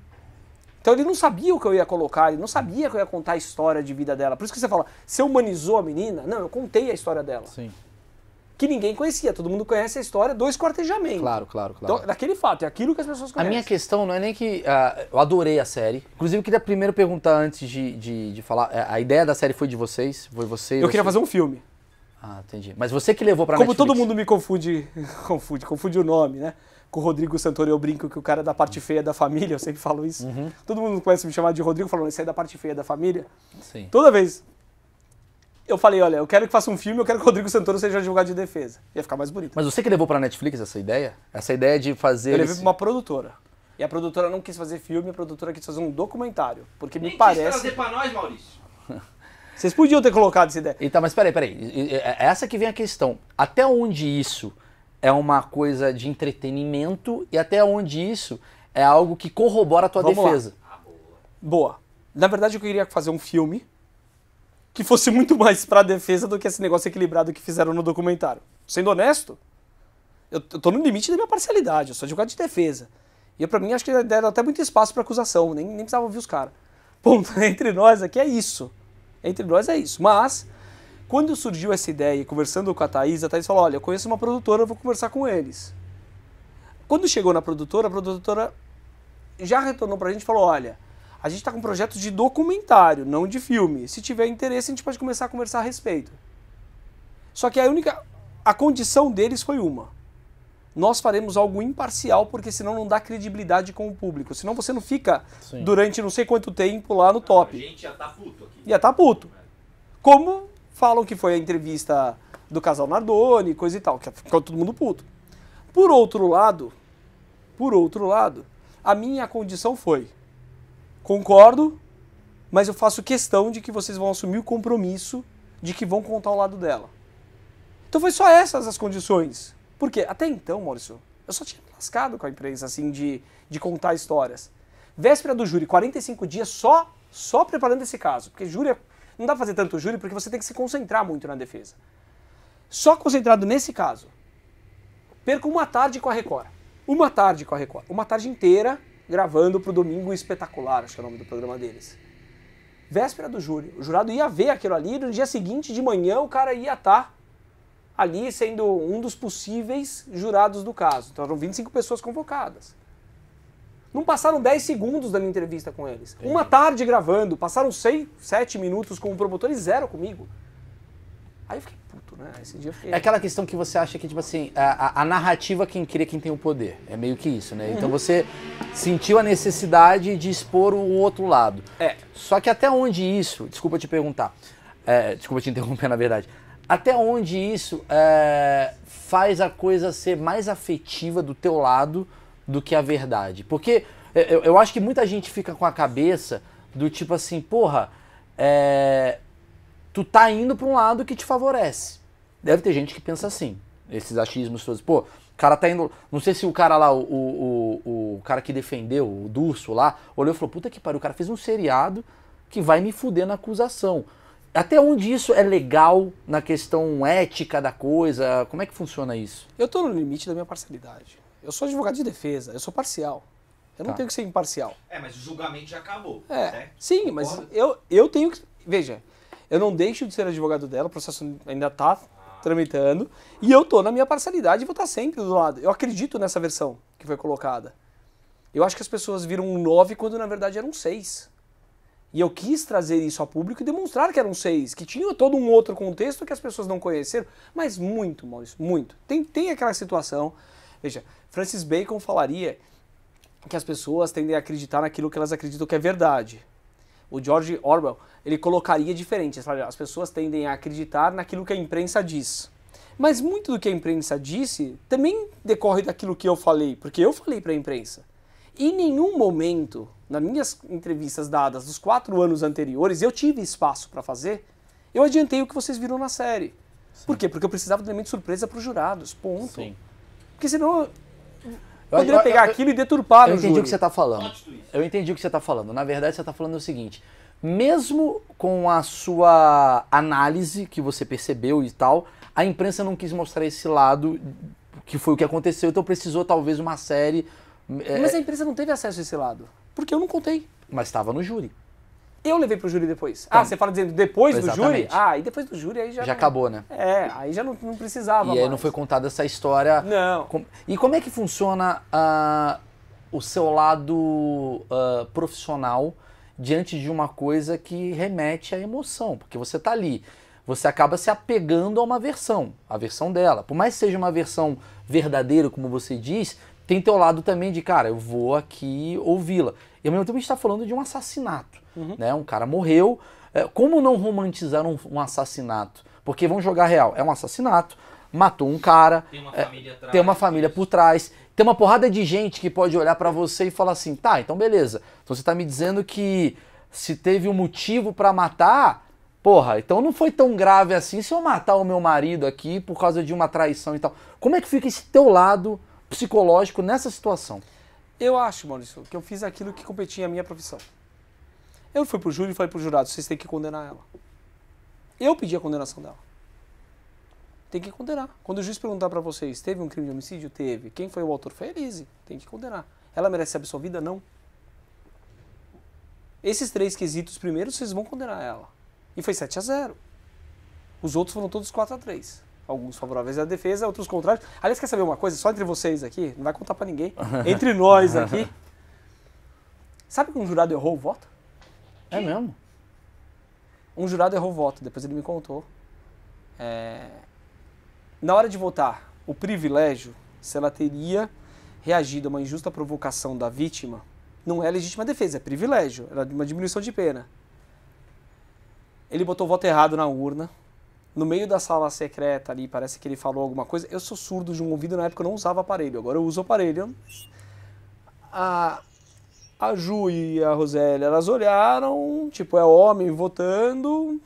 Então ele não sabia o que eu ia colocar, ele não sabia que eu ia contar a história de vida dela. Por isso que você fala, você humanizou a menina? Não, eu contei a história dela. Sim. Que ninguém conhecia, todo mundo conhece a história do esquartejamento. Claro. Então, daquele fato, é aquilo que as pessoas A conhecem. minha questão não é nem que... eu adorei a série. Inclusive, eu queria primeiro perguntar antes de falar... a ideia da série foi de vocês? Foi você? Eu queria fazer um filme. Ah, entendi. Mas você que levou pra Como Netflix. todo mundo me confunde o nome, né? Com o Rodrigo Santoro eu brinco que o cara é da parte feia da família, eu sempre falo isso. Todo mundo começa a me chamar de Rodrigo, falando, esse aí é da parte feia da família. Sim. Toda vez eu falei, olha, eu quero que faça um filme, eu quero que o Rodrigo Santoro seja advogado de defesa. Ia ficar mais bonito. Mas você que levou pra Netflix essa ideia? Essa ideia de fazer... Eu levei pra uma produtora. E a produtora não quis fazer filme, a produtora quis fazer um documentário. Porque me Nem parece... quis trazer pra nós, Maurício. Vocês podiam ter colocado essa ideia. Então, mas peraí. É essa que vem a questão. Até onde isso é uma coisa de entretenimento e até onde isso é algo que corrobora a tua Vamos defesa? Boa. Na verdade, eu queria fazer um filme que fosse muito mais pra defesa do que esse negócio equilibrado que fizeram no documentário. Sendo honesto, eu tô no limite da minha parcialidade, eu sou advogado de defesa. E pra mim, acho que deram até muito espaço pra acusação, nem precisava ouvir os caras. Ponto, entre nós aqui é isso. Entre nós é isso. Mas, quando surgiu essa ideia, conversando com a Thaís falou, olha, eu conheço uma produtora, eu vou conversar com eles. Quando chegou na produtora, a produtora já retornou pra gente e falou, olha, a gente tá com um projeto de documentário, não de filme. Se tiver interesse, a gente pode começar a conversar a respeito. Só que a condição deles foi uma. Nós faremos algo imparcial, porque senão não dá credibilidade com o público. Senão você não fica durante não sei quanto tempo lá no top. A gente já tá puto aqui. Ia tá puto. Como falam que foi a entrevista do casal Nardoni, coisa e tal, que ficou todo mundo puto. Por outro lado, a minha condição foi: concordo, mas eu faço questão de que vocês vão assumir o compromisso de que vão contar o lado dela. Então foi só essas as condições. Porque até então, Maurício, eu só tinha me lascado com a imprensa, assim, de contar histórias. Véspera do júri, 45 dias só preparando esse caso. Porque júri, não dá pra fazer tanto júri porque você tem que se concentrar muito na defesa. Só concentrado nesse caso. Perco uma tarde com a Record. Uma tarde inteira gravando pro Domingo Espetacular, acho que é o nome do programa deles. Véspera do júri. O jurado ia ver aquilo ali, no dia seguinte, de manhã, o cara ia estar ali sendo um dos possíveis jurados do caso. Então eram 25 pessoas convocadas. Não passaram 10 segundos da minha entrevista com eles. Entendi. Uma tarde gravando, passaram 6, 7 minutos com o promotor e 0 comigo. Aí eu fiquei puto, né? Esse dia eu fiquei... É aquela questão que você acha que, tipo assim, a narrativa quem cria quem tem o poder. É meio que isso, né? Então você sentiu a necessidade de expor o outro lado. É. Só que até onde isso... Desculpa te perguntar. Desculpa te interromper, na verdade. Até onde isso faz a coisa ser mais afetiva do teu lado do que a verdade? Porque eu acho que muita gente fica com a cabeça do tipo assim, porra, tu tá indo pra um lado que te favorece. Deve ter gente que pensa assim, esses achismos todos. Pô, o cara tá indo... Não sei se o cara lá, o cara que defendeu, o Durso lá, olhou e falou, puta que pariu, o cara fez um seriado que vai me fuder na acusação. Até onde isso é legal na questão ética da coisa? Como é que funciona isso? Eu tô no limite da minha parcialidade. Eu sou advogado de defesa, eu sou parcial. Eu não tenho que ser imparcial. Mas o julgamento já acabou, É, certo? sim, mas eu tenho que... Veja, eu não deixo de ser advogado dela, o processo ainda tá tramitando, e eu tô na minha parcialidade e vou estar sempre do lado. Eu acredito nessa versão que foi colocada. Eu acho que as pessoas viram um 9 quando na verdade era um 6. E eu quis trazer isso ao público e demonstrar que era um 6, que tinha todo um outro contexto que as pessoas não conheceram, mas muito, Maurício, muito. Tem aquela situação, veja, Francis Bacon falaria que as pessoas tendem a acreditar naquilo que elas acreditam que é verdade. O George Orwell, ele colocaria diferente, ele falaria, as pessoas tendem a acreditar naquilo que a imprensa diz. Mas muito do que a imprensa disse também decorre daquilo que eu falei, porque eu falei para a imprensa. Em nenhum momento, nas minhas entrevistas dadas dos 4 anos anteriores, eu tive espaço para fazer, eu adiantei o que vocês viram na série. Sim. Por quê? Porque eu precisava de elemento de surpresa para os jurados, ponto. Sim. Porque senão eu poderia pegar aquilo e deturpar no júri. Eu entendi o que você está falando. Eu entendi o que você está falando. Na verdade, você está falando o seguinte, mesmo com a sua análise que você percebeu e tal, a imprensa não quis mostrar esse lado, que foi o que aconteceu, então precisou talvez uma série... Mas a imprensa não teve acesso a esse lado, porque eu não contei. Mas estava no júri. Eu levei pro júri depois. Então, você fala dizendo depois exatamente. do júri? E depois do júri aí já não... acabou, né? Aí já não precisava mais. E aí não foi contada essa história... Não. E como é que funciona o seu lado profissional diante de uma coisa que remete à emoção? Porque você tá ali, você acaba se apegando a uma versão, a versão dela. Por mais que seja uma versão verdadeira, como você diz, tem teu lado também de, cara, eu vou aqui ouvi-la. E ao mesmo tempo a gente está falando de um assassinato, né? Um cara morreu. Como não romantizar um assassinato? Porque vamos jogar real, é um assassinato, matou um cara, tem uma família atrás, tem uma família por trás, tem uma porrada de gente que pode olhar pra você e falar assim, tá, então beleza. Então você tá me dizendo que se teve um motivo pra matar, porra, então não foi tão grave assim se eu matar o meu marido aqui por causa de uma traição e tal. Como é que fica esse teu lado psicológico nessa situação? Eu acho, Maurício, que eu fiz aquilo que competia à minha profissão. Eu fui pro júri e falei pro jurado, vocês têm que condenar ela. Eu pedi a condenação dela. Tem que condenar. Quando o juiz perguntar pra vocês, teve um crime de homicídio? Teve. Quem foi o autor? Foi a Elise. Tem que condenar. Ela merece ser absolvida? Não. Esses 3 quesitos primeiros, vocês vão condenar ela. E foi 7-0. Os outros foram todos 4-3. Alguns favoráveis à defesa, outros contrários. Aliás, quer saber uma coisa? Só entre vocês aqui, não vai contar pra ninguém. Entre nós aqui. Sabe que um jurado errou o voto? É mesmo? Um jurado errou o voto, depois ele me contou. Na hora de votar, o privilégio, se ela teria reagido a uma injusta provocação da vítima, não é legítima defesa, é privilégio, era uma diminuição de pena. Ele botou o voto errado na urna, no meio da sala secreta ali, parece que ele falou alguma coisa. Eu sou surdo de um ouvido, na época eu não usava aparelho, agora eu uso aparelho. A Ju e a Roseli, elas olharam, tipo, é homem votando.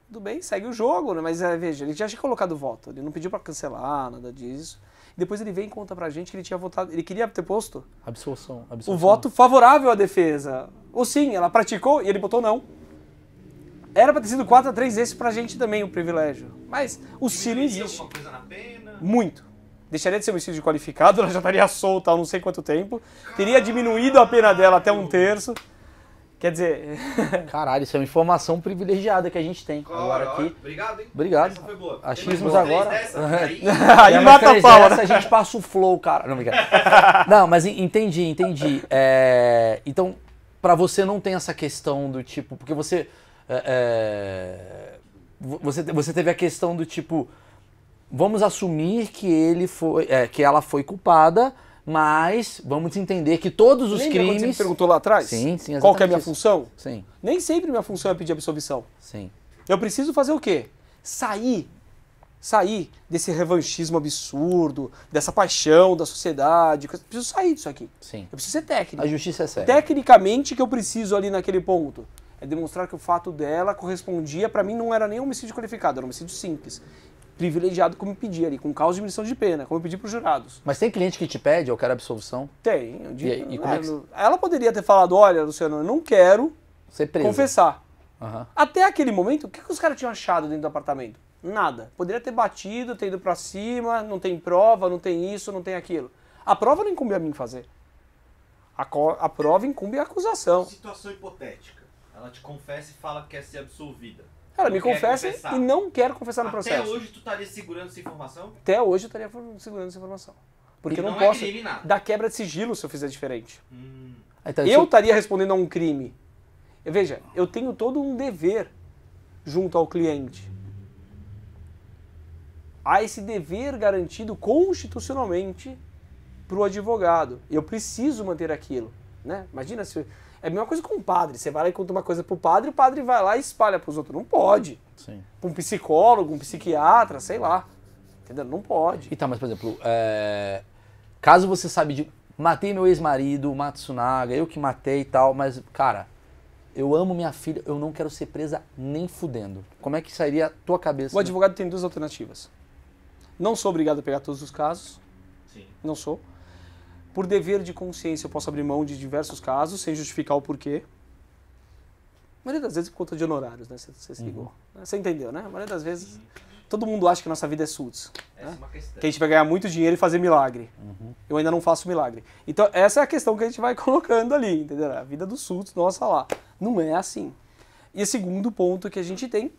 Tudo bem, segue o jogo, né? Mas veja, ele já tinha colocado voto, ele não pediu pra cancelar, nada disso. Depois ele vem e conta pra gente que ele tinha votado, ele queria ter posto Absolução. o voto favorável à defesa. Ou sim, ela praticou e ele botou não. Era pra ter sido 4-3 esse pra gente também, o privilégio. Mas o Ciro existe. Alguma coisa na pena? Muito. Deixaria de ser homicídio qualificado, ela já estaria solta há não sei quanto tempo. Teria diminuído a pena dela até 1/3. Quer dizer... Caralho, isso é uma informação privilegiada que a gente tem agora aqui. Obrigado, hein? Obrigado. Essa foi boa. Achismos Tem mais agora. dessa? Aí, Aí E mata a pau, essa, a gente passa o flow, cara. Não, brincadeira. Não, mas entendi. Então, pra você não tem essa questão do tipo... Porque você... Você teve a questão do tipo... Vamos assumir que que ela foi culpada, mas vamos entender que todos os lembra quando você me crimes... perguntou lá atrás? Sim, exatamente. Qual que é a minha isso. função? Sim, Nem sempre minha função é pedir absolvição. sim. Eu preciso fazer o quê? Sair desse revanchismo absurdo, dessa paixão da sociedade. Eu preciso sair disso aqui. Sim. Eu preciso ser técnico. A justiça é séria. Tecnicamente, que eu preciso ali naquele ponto é demonstrar que o fato dela correspondia, pra mim não era nem um homicídio qualificado, era um homicídio simples. Privilegiado, como eu pedi ali, com causa de diminuição de pena, como eu pedi para os jurados. Mas tem cliente que te pede, eu quero absolvição? Tem. E como é que... Ela poderia ter falado, olha, Luciano, eu não quero Ser preso. confessar. Uhum. Até aquele momento, o que os caras tinham achado dentro do apartamento? Nada. Poderia ter batido, ter ido pra cima, não tem prova, não tem isso, não tem aquilo. A prova não incumbe a mim fazer. A prova incumbe a acusação. Situação hipotética. Ela te confessa e fala que quer ser absolvida. Ela Não me quer confessa confessar. e não quer confessar no processo. Até hoje tu estaria segurando essa informação? Até hoje eu estaria segurando essa informação. Porque E eu não não é posso crime nada. dar quebra de sigilo se eu fizer diferente. Então, Eu estaria respondendo a um crime. Veja, eu tenho todo um dever junto ao cliente. Há esse dever garantido constitucionalmente para o advogado. Eu preciso manter aquilo. Né? Imagina se... É a mesma coisa com o padre. Você vai lá e conta uma coisa pro padre, o padre vai lá e espalha pros outros. Não pode. Sim. Pra um psicólogo, um psiquiatra, sei lá. Entendeu? Não pode. E tá, mas por exemplo, caso você sabe de... Matei meu ex-marido, o Matsunaga, eu que matei e tal, mas, cara, eu amo minha filha, eu não quero ser presa nem fudendo. Como é que sairia a tua cabeça? O advogado tem duas alternativas. Não sou obrigado a pegar todos os casos. Sim. Não sou. Por dever de consciência, eu posso abrir mão de diversos casos, sem justificar o porquê. A maioria das vezes por conta de honorários, né? Você se ligou. Você entendeu, né? A maioria das vezes, todo mundo acha que a nossa vida é suits. Essa é uma questão. Que a gente vai ganhar muito dinheiro e fazer milagre. Eu ainda não faço milagre. Então, essa é a questão que a gente vai colocando ali, entendeu? A vida dos suits, nossa lá. Não é assim. E o segundo ponto que a gente tem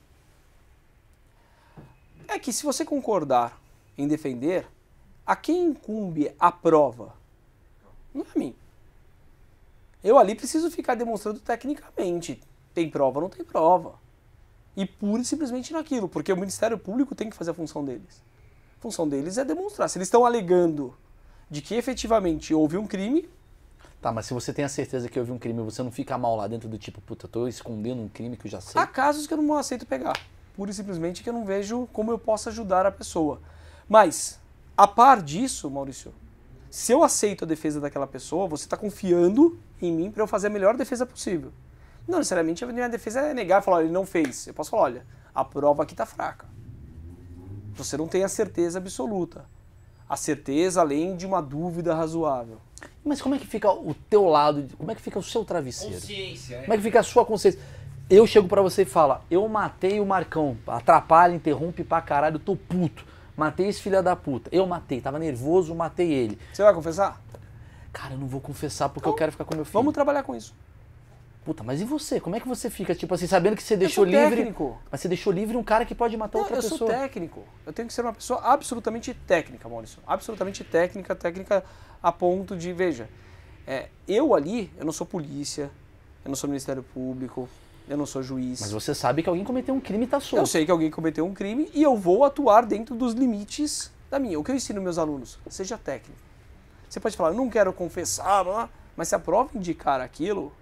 é que se você concordar em defender, a quem incumbe a prova? Não é a mim. Eu ali preciso ficar demonstrando tecnicamente. Tem prova ou não tem prova. E pura e simplesmente naquilo, porque o Ministério Público tem que fazer a função deles. A função deles é demonstrar. Se eles estão alegando de que efetivamente houve um crime... Tá, mas se você tem a certeza que houve um crime, você não fica mal lá dentro do tipo, puta, eu tô escondendo um crime que eu já sei. Há casos que eu não aceito pegar. Pura e simplesmente que eu não vejo como eu posso ajudar a pessoa. Mas, a par disso, Maurício, se eu aceito a defesa daquela pessoa, você está confiando em mim para eu fazer a melhor defesa possível. Não necessariamente a minha defesa é negar e falar, ele não fez. Eu posso falar, olha, a prova aqui está fraca. Você não tem a certeza absoluta. A certeza além de uma dúvida razoável. Mas como é que fica o teu lado, como é que fica o seu travesseiro? Consciência, Como é que fica a sua consciência? Eu chego pra você e falo, eu matei o Marcão, atrapalha, interrompe pra caralho, eu tô puto. Matei esse filho da puta. Eu matei, tava nervoso, matei ele. Você vai confessar? Cara, eu não vou confessar porque Então, eu quero ficar com meu filho. Vamos trabalhar com isso. Puta, mas e você? Como é que você fica, tipo assim, sabendo que você Eu deixou sou livre... técnico. Mas você deixou livre um cara que pode matar outra Eu pessoa. sou técnico. Eu tenho que ser uma pessoa absolutamente técnica, Maurício. Absolutamente técnica a ponto de, veja, eu ali, eu não sou polícia, eu não sou Ministério Público, eu não sou juiz. Mas você sabe que alguém cometeu um crime e tá solto. Eu sei que alguém cometeu um crime e eu vou atuar dentro dos limites da minha. O que eu ensino meus alunos? Seja técnico. Você pode falar, eu não quero confessar, mas se a prova indicar aquilo,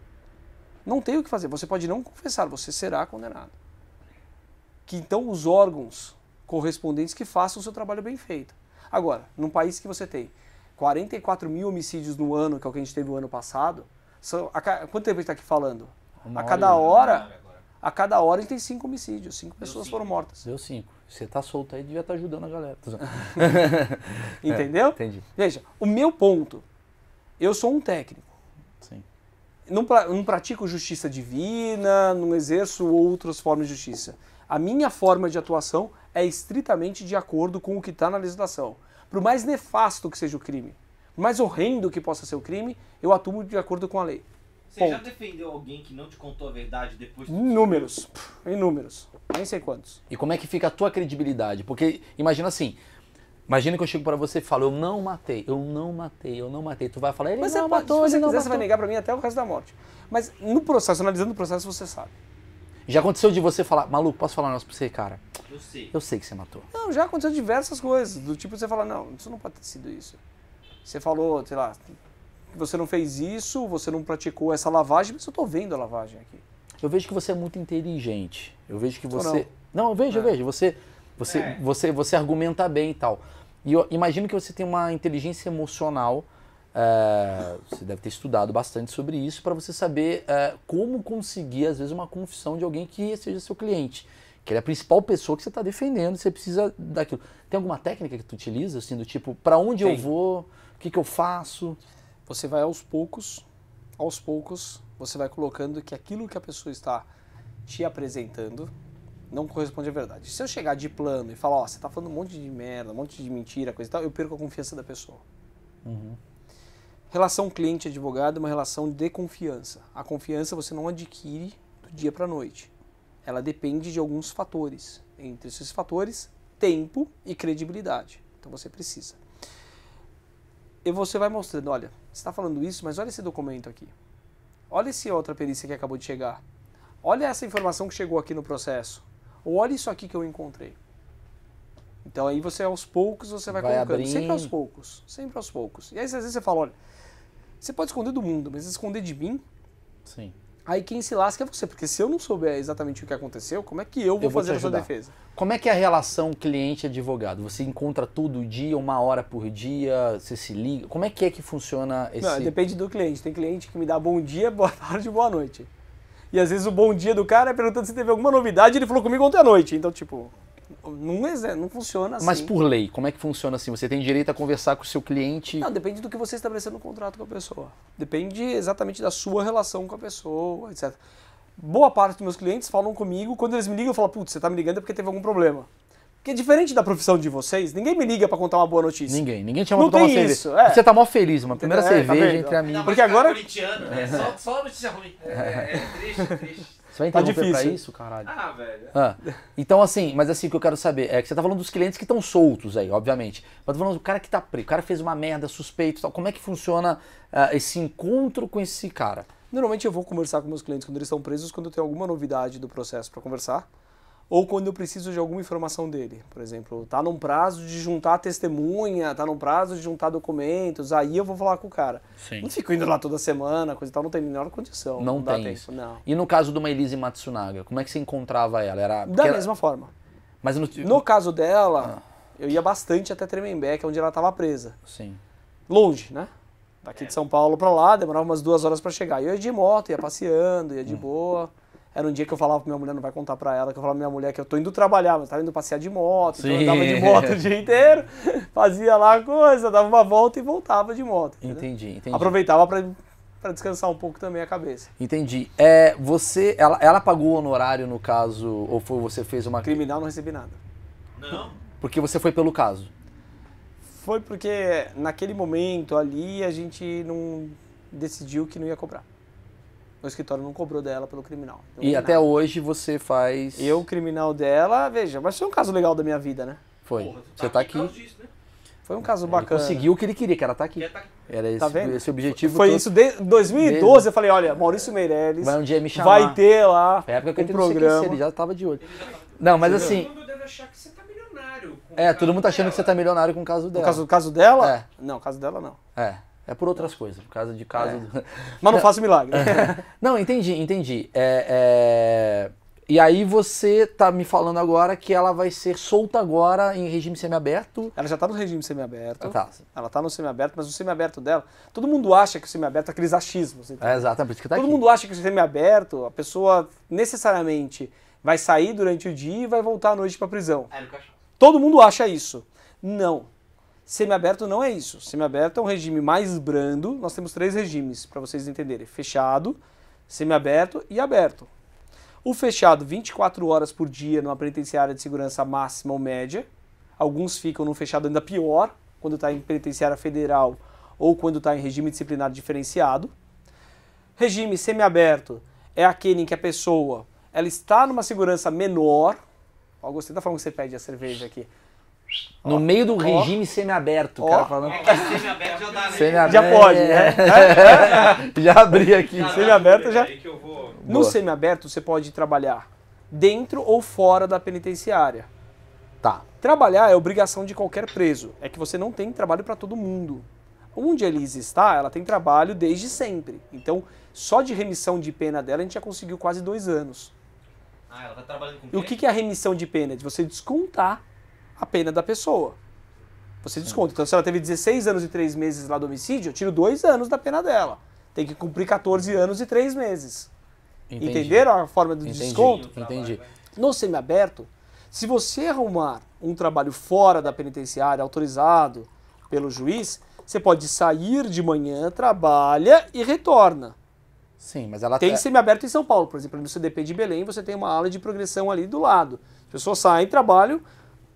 não tem o que fazer. Você pode não confessar, você será condenado. que então os órgãos correspondentes que façam o seu trabalho bem feito. Agora, num país que você tem 44 mil homicídios no ano, que é o que a gente teve o ano passado, quanto tempo a gente está aqui falando? Uma A cada hora. hora, a cada hora a gente tem 5 homicídios, 5 pessoas foram mortas. Deu 5. Você tá solto aí, devia estar ajudando a galera. Entendeu? Entendi. Veja, o meu ponto, eu sou um técnico. Sim. Não pratico justiça divina, não exerço outras formas de justiça. A minha forma de atuação é estritamente de acordo com o que está na legislação. Por mais nefasto que seja o crime, por mais horrendo que possa ser o crime, eu atuo de acordo com a lei. Você já Ponto. defendeu alguém que não te contou a verdade depois? Inúmeros. Inúmeros. Nem sei quantos. E como é que fica a tua credibilidade? Porque imagina assim, imagina que eu chego pra você e falo, eu não matei. Tu vai falar, ele Mas não você pode, matou, se você ele não quiser, você vai matou. negar pra mim até o resto da morte. Mas no processo, analisando o processo, você sabe. Já aconteceu de você falar, maluco, posso falar um negócio pra você, cara? Eu sei. Eu sei que você matou. Não, já aconteceu diversas coisas. Do tipo, você fala, não, isso não pode ter sido isso. Você falou, sei lá, que você não fez isso, você não praticou essa lavagem, mas eu tô vendo a lavagem aqui. Eu vejo que você é muito inteligente. Eu vejo que Ou você... Não, eu vejo. Você argumenta bem e tal. E eu imagino que você tem uma inteligência emocional. Você deve ter estudado bastante sobre isso para você saber como conseguir, às vezes, uma confissão de alguém que seja seu cliente. Que ele é a principal pessoa que você está defendendo, você precisa daquilo. Tem alguma técnica que tu utiliza, assim, do tipo, para onde eu vou, o que eu faço? Você vai aos poucos, você vai colocando que aquilo que a pessoa está te apresentando não corresponde à verdade. Se eu chegar de plano e falar, ó, você está falando um monte de merda, um monte de mentira, coisa e tal, eu perco a confiança da pessoa. Relação cliente-advogado é uma relação de confiança. A confiança você não adquire do dia para a noite. Ela depende de alguns fatores. Entre esses fatores, tempo e credibilidade. Então você precisa. E você vai mostrando, olha, você está falando isso, mas olha esse documento aqui. Olha essa outra perícia que acabou de chegar. Olha essa informação que chegou aqui no processo. Ou olha isso aqui que eu encontrei. Então aí você aos poucos você vai colocando. abrindo. Sempre aos poucos. Sempre aos poucos. E aí às vezes você fala, olha, você pode esconder do mundo, mas esconder de mim, Sim. aí quem se lasca é você. Porque se eu não souber exatamente o que aconteceu, como é que eu vou fazer te a sua ajudar. defesa? Como é que é a relação cliente-advogado? Você encontra todo dia, 1 hora por dia, você se liga? Como é que funciona esse... Não, depende do cliente. Tem cliente que me dá bom dia, boa tarde e boa noite. E às vezes o bom dia do cara é perguntando se teve alguma novidade e ele falou comigo ontem à noite. Então, tipo, não funciona assim. Mas por lei, como é que funciona assim? Você tem direito a conversar com o seu cliente? Não, depende do que você estabeleceu no contrato com a pessoa. Depende exatamente da sua relação com a pessoa, etc. Boa parte dos meus clientes falam comigo, quando eles me ligam, eu falo, putz, você tá me ligando é porque teve algum problema. Porque diferente da profissão de vocês, ninguém me liga pra contar uma boa notícia. Ninguém te chama Não pra tomar tem cerveja. isso, é. Você tá mó feliz, uma primeira Tá cerveja vendo? entre amigos. Porque agora- Corintiano, né? Só notícia ruim. É triste. Você vai Tá interromper pra difícil. isso, caralho? Ah, velho. Então assim, mas assim, o que eu quero saber é que você tá falando dos clientes que estão soltos aí, obviamente. Mas tô falando do cara que tá preso, o cara fez uma merda, suspeito e tal. Como é que funciona esse encontro com esse cara? Normalmente eu vou conversar com meus clientes quando eles estão presos, quando eu tenho alguma novidade do processo para conversar, ou quando eu preciso de alguma informação dele. Por exemplo, tá num prazo de juntar testemunha, tá num prazo de juntar documentos, aí eu vou falar com o cara. Sim. Não fico indo lá toda semana, coisa e tal, não tem a menor condição. Não dá tem tempo, isso. não. E no caso de uma Elise Matsunaga, como é que você encontrava ela? Era Da porque mesma forma. Mas No caso dela, eu ia bastante até Tremembé, que é onde ela estava presa. Sim. Longe, né? Daqui de São Paulo pra lá, demorava umas 2 horas pra chegar. E eu ia de moto, ia passeando, ia de boa. Era um dia que eu falava pra minha mulher, não vai contar pra ela, que eu falava pra minha mulher que eu tô indo trabalhar, mas tava indo passear de moto, então eu Sim. andava de moto o dia inteiro, fazia lá a coisa, dava uma volta e voltava de moto. Entendeu? Entendi. Aproveitava pra descansar um pouco também a cabeça. Entendi. Ela pagou o honorário no caso, ou foi você fez uma... Criminal não recebi nada. Não? Porque você foi pelo caso. Foi porque naquele momento ali a gente não decidiu que não ia cobrar. O escritório não cobrou dela pelo criminal. Não E ganhei até nada. hoje você faz... Eu, criminal dela, veja, mas foi um caso legal da minha vida, né? Foi. Porra, Você tá aqui. por causa disso, né? Foi um caso Ele bacana. conseguiu o que ele queria, que era estar aqui. Quer tá aqui. Era esse, Tá vendo? esse objetivo. Foi todo. isso desde 2012, eu falei, olha, Maurício Meirelles Vai um dia me chamar. vai ter lá Foi a época que eu um entrei no CQC, programa. ele já tava de olho. Não, mas assim... Todo mundo deve achar que você tá milionário. com o todo caso mundo tá achando que você tá dela. milionário com o caso No dela. caso dela? É. Não, caso dela não. É por outras coisas, por causa de caso... Mas não faço milagre. Não, entendi. E aí você tá me falando agora que ela vai ser solta agora em regime semiaberto. Ela já está no regime semiaberto. Tá. Ela está no semiaberto, mas o semiaberto dela... Todo mundo acha que o semiaberto é aqueles achismos. Entendeu? É exatamente, por isso que tá Todo aqui. mundo acha que o semiaberto, a pessoa necessariamente vai sair durante o dia e vai voltar à noite para prisão. É no caixão. Todo mundo acha isso. Não. Semiaberto não é isso. Semiaberto é um regime mais brando. Nós temos 3 regimes, para vocês entenderem. Fechado, semiaberto e aberto. O fechado, 24 horas por dia numa penitenciária de segurança máxima ou média. Alguns ficam no fechado ainda pior, quando está em penitenciária federal ou quando está em regime disciplinar diferenciado. Regime semiaberto é aquele em que a pessoa ela está numa segurança menor. Ó, gostei da forma que você pede a cerveja aqui. No meio do regime semiaberto, o cara falando. É que semi-aberto já dá, né? Semiaberto. Já pode, né? Já abri aqui. Semi-aberto já... Aí que eu vou... No Boa. semiaberto você pode trabalhar dentro ou fora da penitenciária. Tá. Trabalhar é obrigação de qualquer preso. É que você não tem trabalho para todo mundo. Onde a Elise está, ela tem trabalho desde sempre. Então, só de remissão de pena dela, a gente já conseguiu quase 2 anos. Ah, ela tá trabalhando com E o que é a remissão de pena? De você descontar a pena da pessoa. Você desconta. Então, se ela teve 16 anos e 3 meses lá do homicídio, eu tiro 2 anos da pena dela. Tem que cumprir 14 anos e 3 meses. Entendi. Entenderam a forma do Entendi. desconto? Entendi. No semiaberto, se você arrumar um trabalho fora da penitenciária, autorizado pelo juiz, você pode sair de manhã, trabalha e retorna. Sim, mas ela Tem tá- semiaberto em São Paulo, por exemplo, no CDP de Belém, você tem uma aula de progressão ali do lado. As pessoas saem, trabalham,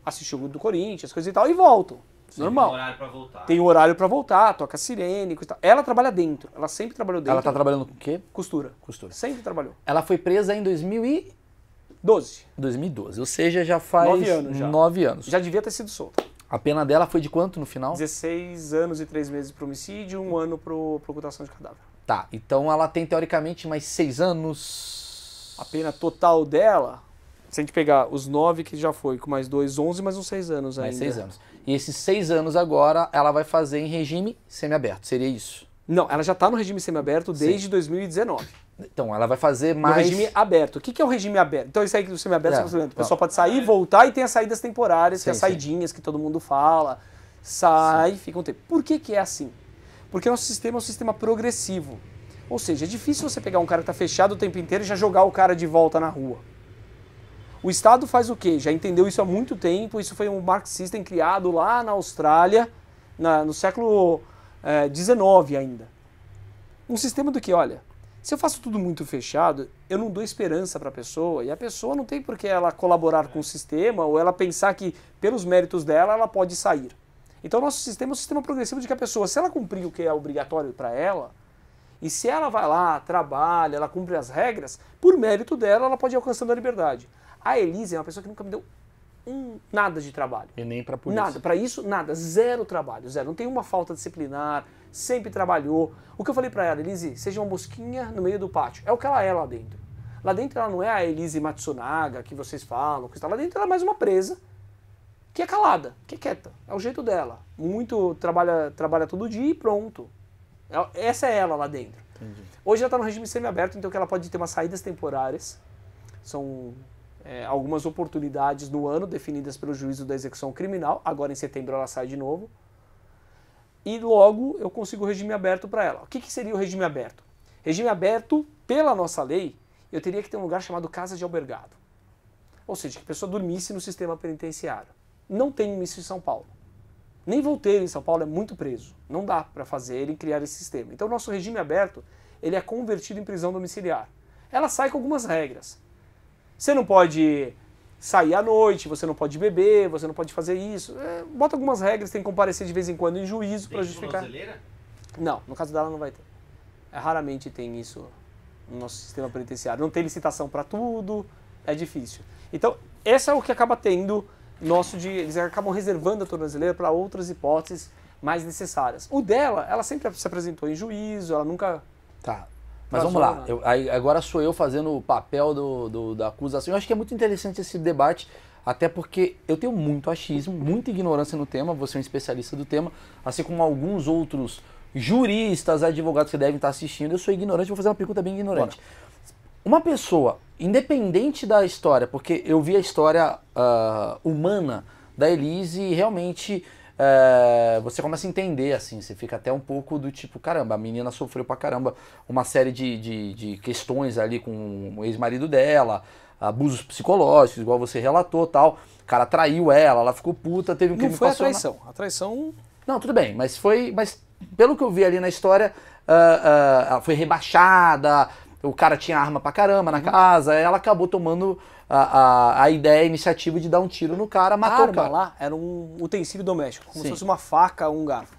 assistem o jogo do Corinthians, coisa e tal, e voltam. Tem Normal. horário pra voltar. Tem horário pra voltar, toca sirene, coisa e tal. Ela trabalha dentro, ela sempre trabalhou dentro. Ela tá trabalhando com o quê? Costura. Costura. Sempre trabalhou. Ela foi presa em 12. 2012, ou seja, já faz 9 anos já. 9 anos. Já devia ter sido solta. A pena dela foi de quanto no final? 16 anos e 3 meses para homicídio, 1 ano para ocultação de cadáver. Tá, então ela tem teoricamente mais 6 anos. A pena total dela, se a gente pegar os 9 que já foi, com mais 2, 11, mais uns 6 anos ainda. Mais 6 anos. E esses 6 anos agora ela vai fazer em regime semiaberto, seria isso? Não, ela já está no regime semiaberto desde 2019. Então, ela vai fazer No mais... regime aberto. O que é o regime aberto? Então, isso aí do semiaberto, É, o pessoal pode sair, voltar e tem as saídas temporárias, que é as Sim, sim. saidinhas que todo mundo fala. Sai, fica um tempo. Por que é assim? Porque o nosso sistema é um sistema progressivo. Ou seja, é difícil você pegar um cara que está fechado o tempo inteiro e já jogar o cara de volta na rua. O Estado faz o quê? Já entendeu isso há muito tempo. Isso foi um mark system criado lá na Austrália, no século XIX ainda. Um sistema do que, olha, se eu faço tudo muito fechado, eu não dou esperança para a pessoa, e a pessoa não tem por que ela colaborar com o sistema ou ela pensar que, pelos méritos dela, ela pode sair. Então, o nosso sistema é um sistema progressivo de que a pessoa, se ela cumprir o que é obrigatório para ela, e se ela vai lá, trabalha, ela cumpre as regras, por mérito dela, ela pode ir alcançando a liberdade. A Elise é uma pessoa que nunca me deu nada de trabalho. E nem pra polícia. Nada, para isso, nada, zero trabalho, zero. Não tem uma falta disciplinar, sempre trabalhou. O que eu falei para ela, Elise, seja uma mosquinha no meio do pátio. É o que ela é lá dentro. Lá dentro ela não é a Elise Matsunaga que vocês falam, que está lá dentro, ela é mais uma presa que é calada, que é quieta. É o jeito dela. Muito trabalha todo dia e pronto. Essa é ela lá dentro. Entendi. Hoje ela está no regime semiaberto, então que ela pode ter umas saídas temporárias. São algumas oportunidades no ano definidas pelo juízo da execução criminal. Agora em setembro ela sai de novo. E logo eu consigo o regime aberto para ela. O que seria o regime aberto? Regime aberto, pela nossa lei, eu teria que ter um lugar chamado casa de albergado. Ou seja, que a pessoa dormisse no sistema penitenciário. Não tem isso em São Paulo. Nem Volteiro em São Paulo é muito preso. Não dá para fazer e criar esse sistema. Então o nosso regime aberto, ele é convertido em prisão domiciliar. Ela sai com algumas regras. Você não pode sair à noite, você não pode beber, você não pode fazer isso. Bota algumas regras, tem que comparecer de vez em quando em juízo para justificar. Não, no caso dela não vai ter. Raramente tem isso no nosso sistema penitenciário. Não tem licitação para tudo, é difícil. Então, esse é o que acaba tendo eles acabam reservando a tornozeleira para outras hipóteses mais necessárias. O dela, ela sempre se apresentou em juízo, ela nunca... Tá. Mas Vazou, vamos lá, né? agora sou eu fazendo o papel da acusação. Eu acho que é muito interessante esse debate, até porque eu tenho muito achismo, muita ignorância no tema, você é um especialista do tema, assim como alguns outros juristas, advogados que devem estar assistindo, eu sou ignorante, vou fazer uma pergunta bem ignorante. Uma pessoa, independente da história, porque eu vi a história humana da Elise e realmente você começa a entender, assim, você fica até um pouco do tipo, caramba, a menina sofreu pra caramba uma série de questões ali com o ex-marido dela, abusos psicológicos, igual você relatou tal, o cara traiu ela ficou puta, teve um crime Não foi a passional. traição. A traição... Não, tudo bem, mas pelo que eu vi ali na história, ela foi rebaixada, o cara tinha arma pra caramba na casa, ela acabou tomando a ideia, a iniciativa de dar um tiro no cara, A matou o arma cara. lá era um utensílio doméstico, como Sim. se fosse uma faca ou um garfo.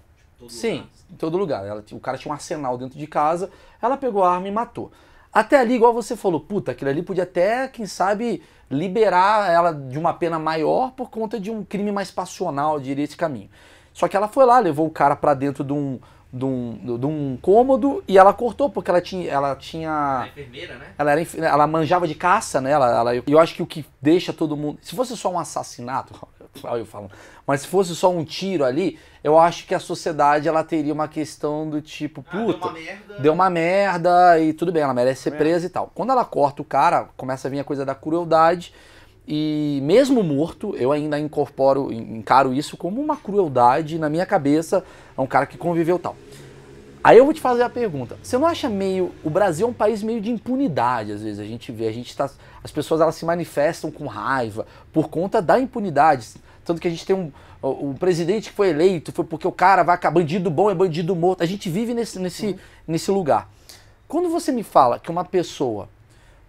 Sim, em todo lugar. O cara tinha um arsenal dentro de casa, ela pegou a arma e matou. Até ali, igual você falou, puta, aquilo ali podia até, quem sabe, liberar ela de uma pena maior por conta de um crime mais passional, eu diria, esse caminho. Só que ela foi lá, levou o cara pra dentro de um cômodo e ela cortou, porque ela tinha A enfermeira, né? ela manjava de caça, né? Eu acho que o que deixa todo mundo... Se fosse só um assassinato, olha eu falando, mas se fosse só um tiro ali, eu acho que a sociedade ela teria uma questão do tipo, Deu puta, uma merda. deu uma merda e tudo bem, ela merece ser presa e tal. Quando ela corta o cara, começa a vir a coisa da crueldade e mesmo morto, eu ainda encaro isso como uma crueldade na minha cabeça, é um cara que conviveu tal. Aí eu vou te fazer a pergunta, você não acha meio... O Brasil é um país meio de impunidade, às vezes a gente vê, as pessoas elas se manifestam com raiva por conta da impunidade, tanto que a gente tem um presidente que foi eleito, foi porque o cara vai acabar, bandido bom é bandido morto, a gente vive nesse lugar. Quando você me fala que uma pessoa,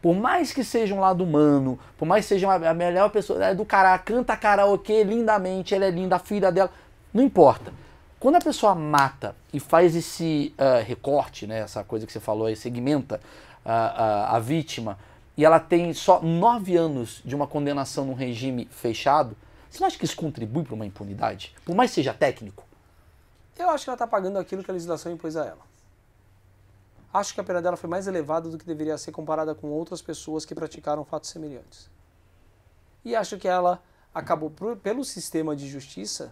por mais que seja um lado humano, por mais que seja a melhor pessoa, é do cara, canta karaokê lindamente, ela é linda, a filha dela, não importa. Quando a pessoa mata e faz esse recorte, né, essa coisa que você falou aí, segmenta a vítima, e ela tem só 9 anos de uma condenação num regime fechado, você não acha que isso contribui para uma impunidade? Por mais que seja técnico? Eu acho que ela está pagando aquilo que a legislação impôs a ela. Acho que a pena dela foi mais elevada do que deveria ser comparada com outras pessoas que praticaram fatos semelhantes. E acho que ela acabou, pelo sistema de justiça,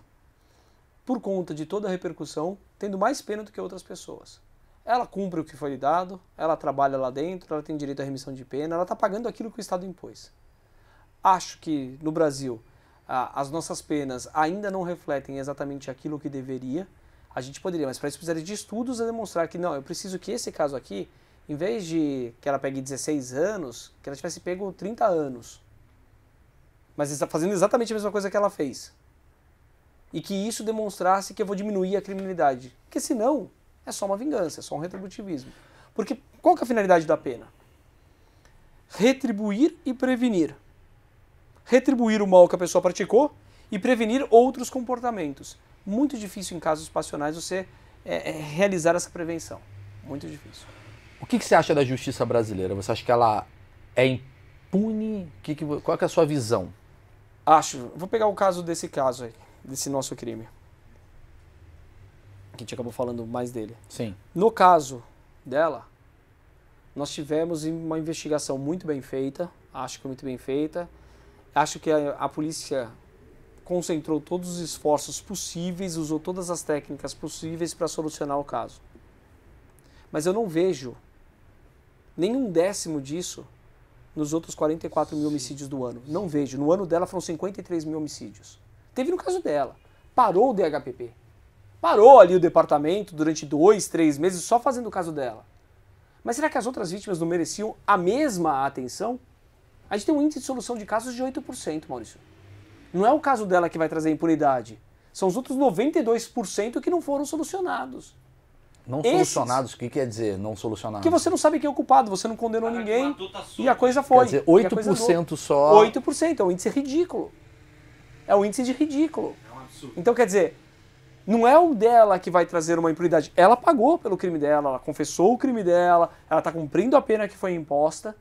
por conta de toda a repercussão, tendo mais pena do que outras pessoas. Ela cumpre o que foi lhe dado, ela trabalha lá dentro, ela tem direito à remissão de pena, ela está pagando aquilo que o Estado impôs. Acho que no Brasil as nossas penas ainda não refletem exatamente aquilo que deveria. A gente poderia, mas para isso precisaria de estudos a demonstrar que não, eu preciso que esse caso aqui, em vez de que ela pegue 16 anos, que ela tivesse pego 30 anos. Mas está fazendo exatamente a mesma coisa que ela fez. E que isso demonstrasse que eu vou diminuir a criminalidade. Porque senão é só uma vingança, é só um retributivismo. Porque qual que é a finalidade da pena? Retribuir e prevenir. Retribuir o mal que a pessoa praticou e prevenir outros comportamentos. Muito difícil em casos passionais você realizar essa prevenção. Muito difícil. O que você acha da justiça brasileira? Você acha que ela é impune? Qual que é a sua visão? Acho. Vou pegar o caso desse aí, desse nosso crime. Que a gente acabou falando mais dele. Sim. No caso dela, nós tivemos uma investigação muito bem feita. Acho que muito bem feita. Acho que a polícia concentrou todos os esforços possíveis, usou todas as técnicas possíveis para solucionar o caso. Mas eu não vejo nenhum décimo disso nos outros 44 mil homicídios do ano. Não vejo. No ano dela foram 53 mil homicídios. Teve no caso dela. Parou o DHPP. Parou ali o departamento durante 2, 3 meses só fazendo o caso dela. Mas será que as outras vítimas não mereciam a mesma atenção? A gente tem um índice de solução de casos de 8%, Maurício. Não é o caso dela que vai trazer impunidade. São os outros 92% que não foram solucionados. Não solucionados, o que quer dizer não solucionados? Que você não sabe quem é o culpado, você não condenou Cara, ninguém que matou tá solto. e a coisa foi. Quer dizer, 8% só... 8%, é um índice ridículo. É um índice de ridículo. É um absurdo. Então, quer dizer, não é o dela que vai trazer uma impunidade. Ela pagou pelo crime dela, ela confessou o crime dela, ela está cumprindo a pena que foi imposta,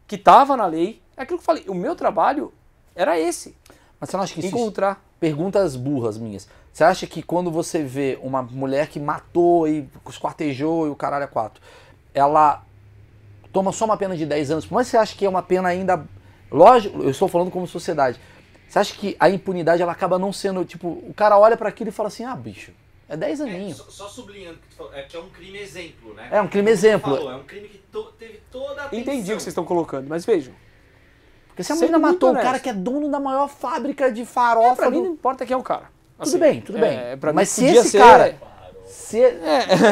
que estava na lei. É aquilo que eu falei, o meu trabalho era esse. Mas você não acha que isso... Encontrar. Perguntas burras minhas. Você acha que quando você vê uma mulher que matou e esquartejou e o caralho é 4, ela toma só uma pena de 10 anos, por mais que você acha que é uma pena ainda... Lógico, eu estou falando como sociedade. Você acha que a impunidade ela acaba não sendo, tipo, o cara olha para aquilo e fala assim, ah, bicho, É 10 aninhos. Só sublinhando que tu falou, que é um crime exemplo, né? É um crime exemplo. Falou, é um crime que teve toda a atenção. Entendi o que vocês estão colocando, mas vejam. Porque se a Sendo menina muito matou o honesto. cara que é dono da maior fábrica de farofa... Pra mim do- não importa quem é o cara. Tudo bem, tudo bem. Pra mim Mas se podia esse ser- cara... Se...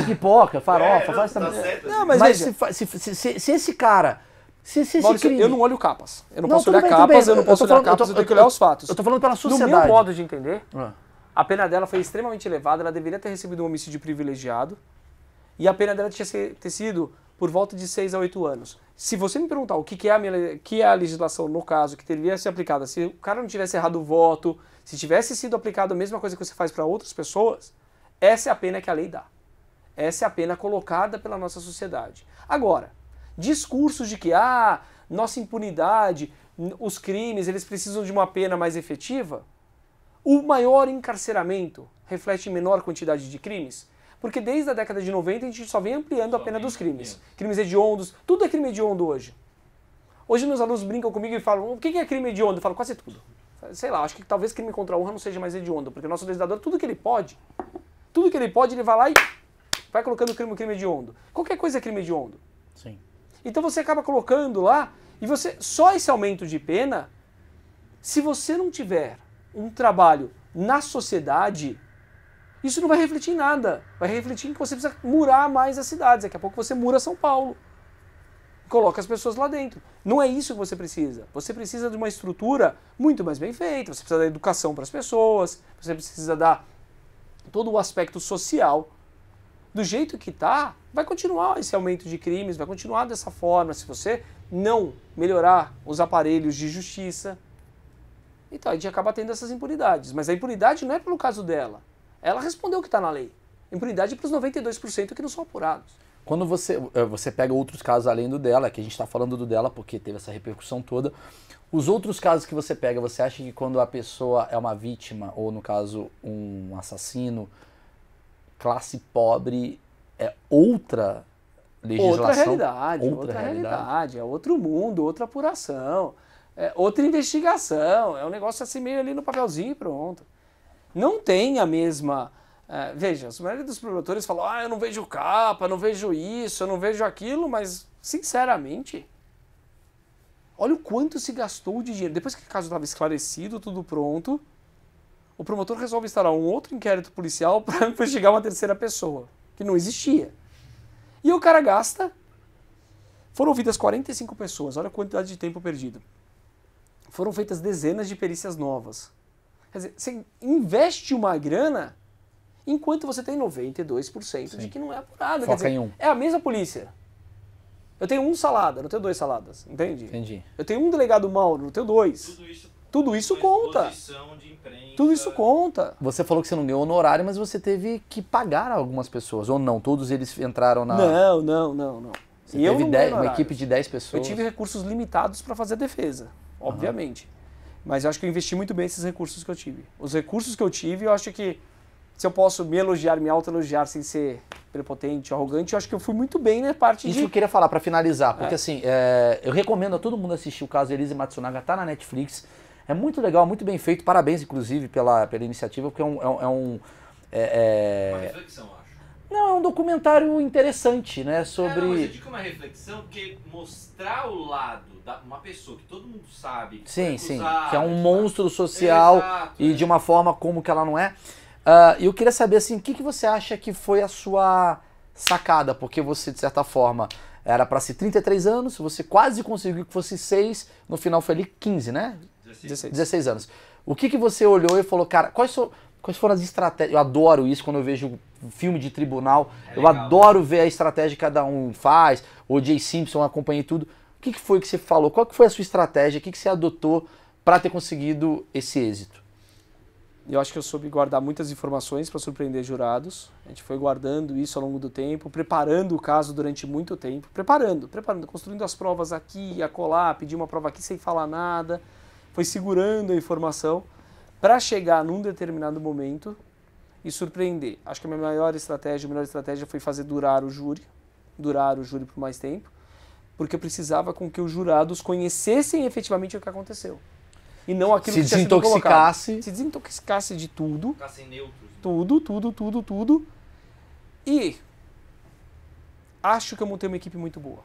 Pipoca, farofa, não, faz tá também. certo, Não, assim. mas Mas veja. se esse cara... Se esse Maurício, crime... eu não olho capas. Eu não Não, posso tudo olhar bem, tudo capas, bem. eu não Eu posso tô olhar falando- capas, eu eu tô- tenho que olhar os fatos. Eu tô falando pela No sociedade. meu modo de entender, Ah. a pena dela foi extremamente elevada, ela deveria ter recebido um homicídio privilegiado e a pena dela tinha ter sido por volta de 6 a 8 anos. Se você me perguntar o que é a legislação no caso que deveria ser aplicada, se o cara não tivesse errado o voto, se tivesse sido aplicado a mesma coisa que você faz para outras pessoas, essa é a pena que a lei dá. Essa é a pena colocada pela nossa sociedade. Agora, discursos de que nossa impunidade, os crimes, eles precisam de uma pena mais efetiva, o maior encarceramento reflete menor quantidade de crimes? Porque desde a década de 90 a gente só vem ampliando a pena dos crimes. Crimes hediondos, tudo é crime hediondo hoje. Hoje meus alunos brincam comigo e falam, o que é crime hediondo? Eu falo, quase tudo. Sei lá, acho que talvez crime contra a honra não seja mais hediondo, porque o nosso legislador, tudo que ele pode, ele vai lá e vai colocando crime hediondo. Qualquer coisa é crime hediondo. Sim. Então você acaba colocando lá, e você só esse aumento de pena, se você não tiver um trabalho na sociedade, isso não vai refletir em nada. Vai refletir em que você precisa murar mais as cidades. Daqui a pouco você mura São Paulo. Coloca as pessoas lá dentro. Não é isso que você precisa. Você precisa de uma estrutura muito mais bem feita. Você precisa dar educação para as pessoas. Você precisa dar todo o aspecto social. Do jeito que está, vai continuar esse aumento de crimes, vai continuar dessa forma, se você não melhorar os aparelhos de justiça. Então a gente acaba tendo essas impunidades. Mas a impunidade não é pelo caso dela. Ela respondeu o que está na lei. Impunidade é para os 92% que não são apurados. Quando você pega outros casos além do dela, que a gente está falando do dela porque teve essa repercussão toda, os outros casos que você pega, você acha que quando a pessoa é uma vítima, ou no caso um assassino, classe pobre, é outra legislação? Outra realidade. É outro mundo, outra apuração, é outra investigação. É um negócio assim meio ali no papelzinho e pronto. Não tem a mesma... veja, a maioria dos promotores falam, eu não vejo capa, não vejo isso, eu não vejo aquilo, mas, sinceramente, olha o quanto se gastou de dinheiro. Depois que o caso estava esclarecido, tudo pronto, o promotor resolve instalar um outro inquérito policial para investigar uma terceira pessoa, que não existia. E o cara gasta... Foram ouvidas 45 pessoas, olha a quantidade de tempo perdido. Foram feitas dezenas de perícias novas. Quer dizer, você investe uma grana enquanto você tem 92% de que não é apurado. Foca Quer dizer, em um. é a mesma polícia. Eu tenho um salada, não tenho 2 saladas, entende? Entendi. Eu tenho um delegado Mauro, não tenho 2. Tudo isso conta. Exposição de imprensa. Tudo isso conta. Você falou que você não ganhou honorário, mas você teve que pagar algumas pessoas, ou não? Todos eles entraram na... Não. Você E eu teve não 10, ganho uma horário. equipe de 10 pessoas. Eu tive recursos limitados para fazer a defesa, obviamente. Mas eu acho que eu investi muito bem esses recursos que eu tive. Os recursos que eu tive, eu acho que se eu posso me elogiar, me autoelogiar sem ser prepotente, arrogante, eu acho que eu fui muito bem na parte Isso de... eu queria falar pra finalizar, porque assim, eu recomendo a todo mundo assistir o caso Elise Matsunaga, tá na Netflix. É muito legal, muito bem feito. Parabéns, inclusive, pela iniciativa, porque Uma reflexão, acho. Não, é um documentário interessante, né? Sobre... Não, mas eu digo que é uma reflexão, porque mostrar o lado de uma pessoa que todo mundo sabe que Sim, foi sim. acusada, Que é um monstro social Exato, e é. de uma forma como que ela não é. E eu queria saber, assim, o que você acha que foi a sua sacada? Porque você, de certa forma, era pra ser 33 anos, você quase conseguiu que fosse 6, no final foi ali 15, né? 16 anos. O que você olhou e falou, cara, quais foram as estratégias? Eu adoro isso quando eu vejo filme de tribunal. Eu legal. adoro ver a estratégia que cada um faz. O Jay Simpson, eu acompanhei tudo. O que foi que você falou? Qual que foi a sua estratégia? O que você adotou para ter conseguido esse êxito? Eu acho que eu soube guardar muitas informações para surpreender jurados. A gente foi guardando isso ao longo do tempo, preparando o caso durante muito tempo. Preparando, construindo as provas aqui, acolá, pedir uma prova aqui sem falar nada. Foi segurando a informação para chegar num determinado momento e surpreender. Acho que a melhor estratégia foi fazer durar o júri por mais tempo, porque eu precisava com que os jurados conhecessem efetivamente o que aconteceu. E não aquilo Se que tinha sido colocado. desintoxicasse. Se desintoxicasse de tudo. Ficassem neutros. Tudo. E acho que eu montei uma equipe muito boa.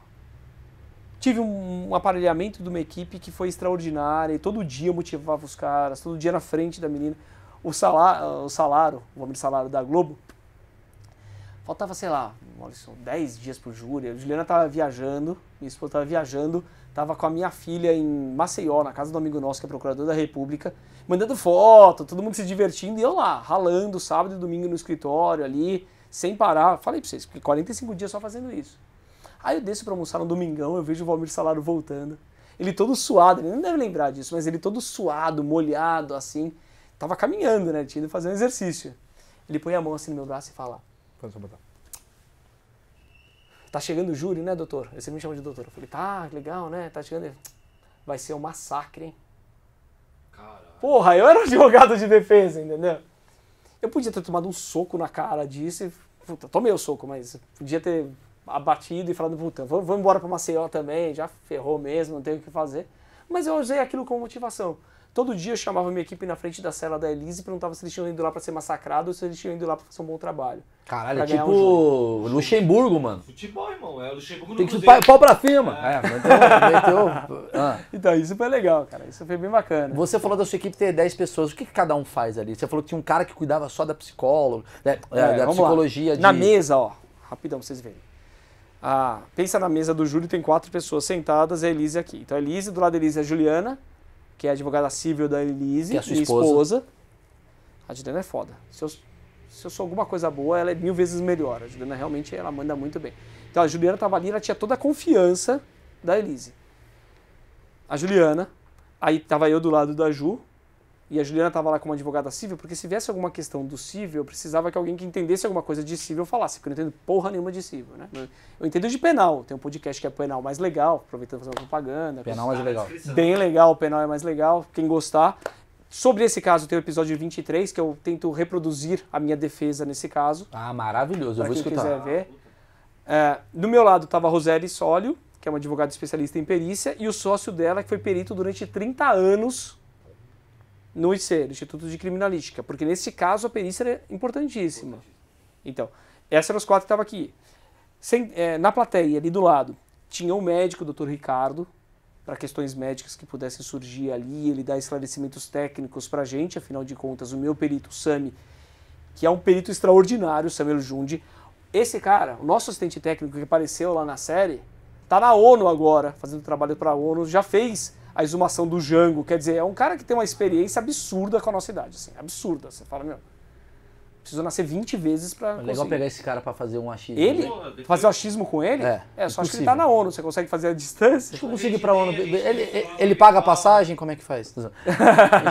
Tive um aparelhamento de uma equipe que foi extraordinária, e todo dia eu motivava os caras, todo dia na frente da menina. O salário, o nome de salário da Globo, faltava, sei lá, 10 dias pro júri. A Juliana tava viajando, minha esposa tava viajando, tava com a minha filha em Maceió, na casa do amigo nosso, que é procurador da República, mandando foto, todo mundo se divertindo, e eu lá, ralando sábado e domingo no escritório ali, sem parar. Falei pra vocês, porque 45 dias só fazendo isso. Aí eu desço pra almoçar no domingão, eu vejo o Valmir Salário voltando. Ele todo suado, ele não deve lembrar disso, mas ele todo suado, molhado, assim. Tava caminhando, né? Tinha ido fazer um exercício. Ele põe a mão assim no meu braço e fala: tá chegando o júri, né, doutor? Você me chama de doutor. Eu falei: tá, legal, né? Tá chegando. Vai ser um massacre, hein? Caralho. Porra, eu era advogado de defesa, entendeu? Eu podia ter tomado um soco na cara disso e... Puta, tomei o soco, mas podia ter abatido e falado: puta, vamos embora pra Maceió também, já ferrou mesmo, não tem o que fazer. Mas eu usei aquilo como motivação. Todo dia eu chamava minha equipe na frente da cela da Elise e perguntava se eles tinham ido lá pra ser massacrados ou se eles tinham ido lá pra fazer um bom trabalho. Caralho, é tipo Luxemburgo, mano. Futebol, irmão. É o Luxemburgo no Tem que Cruzeiro. pau pra cima. Meteu. Então, isso foi legal, cara. Isso foi bem bacana. Você falou da sua equipe ter 10 pessoas. O que cada um faz ali? Você falou que tinha um cara que cuidava só da psicóloga, da Vamos psicologia. lá. Na mesa, ó. Rapidão pra vocês verem. Pensa na mesa do júri, tem 4 pessoas sentadas, e a Elise aqui. Então a Elise, do lado da Elise é a Juliana, que é a advogada civil da Elise, Que é a sua minha esposa. A Juliana é foda. Se eu sou alguma coisa boa, ela é 1000 vezes melhor. A Juliana realmente, ela manda muito bem. Então a Juliana tava ali, ela tinha toda a confiança da Elise. A Juliana, aí tava eu do lado da Ju, e a Juliana tava lá como advogada civil, porque se viesse alguma questão do civil, eu precisava que alguém que entendesse alguma coisa de civil falasse, porque eu não entendo porra nenhuma de civil, né? Eu entendo de penal, tem um podcast que é penal mais legal, aproveitando pra fazer uma propaganda. Penal mais legal. Bem legal, o penal é mais legal, quem gostar. Sobre esse caso tem o episódio 23, que eu tento reproduzir a minha defesa nesse caso. Maravilhoso, eu vou Pra quem escutar. quiser ver. Do meu lado estava a Roseli Sólio, que é uma advogada especialista em perícia, e o sócio dela, que foi perito durante 30 anos no IC, no Instituto de Criminalística, porque nesse caso a perícia é importantíssima. Então, esses eram os 4 que estavam aqui. Na plateia, ali do lado, tinha o médico, o Dr. Ricardo, para questões médicas que pudessem surgir ali, ele dá esclarecimentos técnicos pra gente, afinal de contas, o meu perito, o Sami, que é um perito extraordinário, o Samuel Jundi. Esse cara, o nosso assistente técnico que apareceu lá na série, tá na ONU agora, fazendo trabalho pra ONU, já fez a exumação do Jango, quer dizer, é um cara que tem uma experiência absurda com a nossa idade, assim, absurda. Você fala, meu, preciso nascer 20 vezes pra É legal conseguir. pegar esse cara pra fazer um achismo. Ele? Porra, depois- Fazer o achismo com ele? É, só acho que ele impossível. tá na ONU, você consegue fazer a distância? Deixa eu conseguir ir pra ONU. Ele paga a passagem? Como é que faz? Ele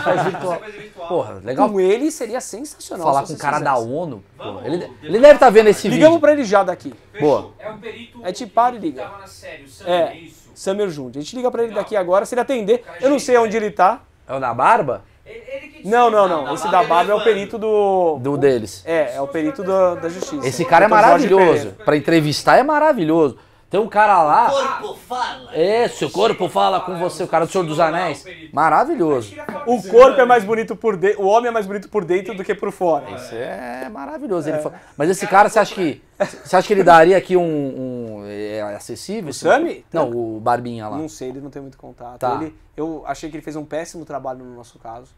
faz virtual. Você faz virtual. Porra, legal Com ele seria sensacional. falar se com o vocês cara da fizessem. ONU. Vamos, Porra. Ele depois- deve estar vendo esse Ligamos vídeo. pra ele já daqui. Boa. É um perito É tipo, para e liga. que tava na série, o Sam, É. isso? Samuel Jundi. A gente liga pra ele daqui agora, se ele atender. Eu não sei onde ele tá. É o da barba? Ele que Não. da Esse Barba da ele Barba é o levando. perito do... Do deles. É o perito da justiça. Esse cara é Dr. Jorge maravilhoso. Pereira. Pra entrevistar é maravilhoso. Tem um cara lá. Corpo fala. Seu corpo fala com você, o cara do Senhor dos Anéis. Maravilhoso. O corpo é mais bonito por dentro, o homem é mais bonito por dentro do que por fora. Isso é maravilhoso. Mas esse cara, você acha que ele daria aqui é acessível? O Sami? Não, o Barbinha lá. Não sei, ele não tem muito contato. Tá. Eu achei que ele fez um péssimo trabalho no nosso caso.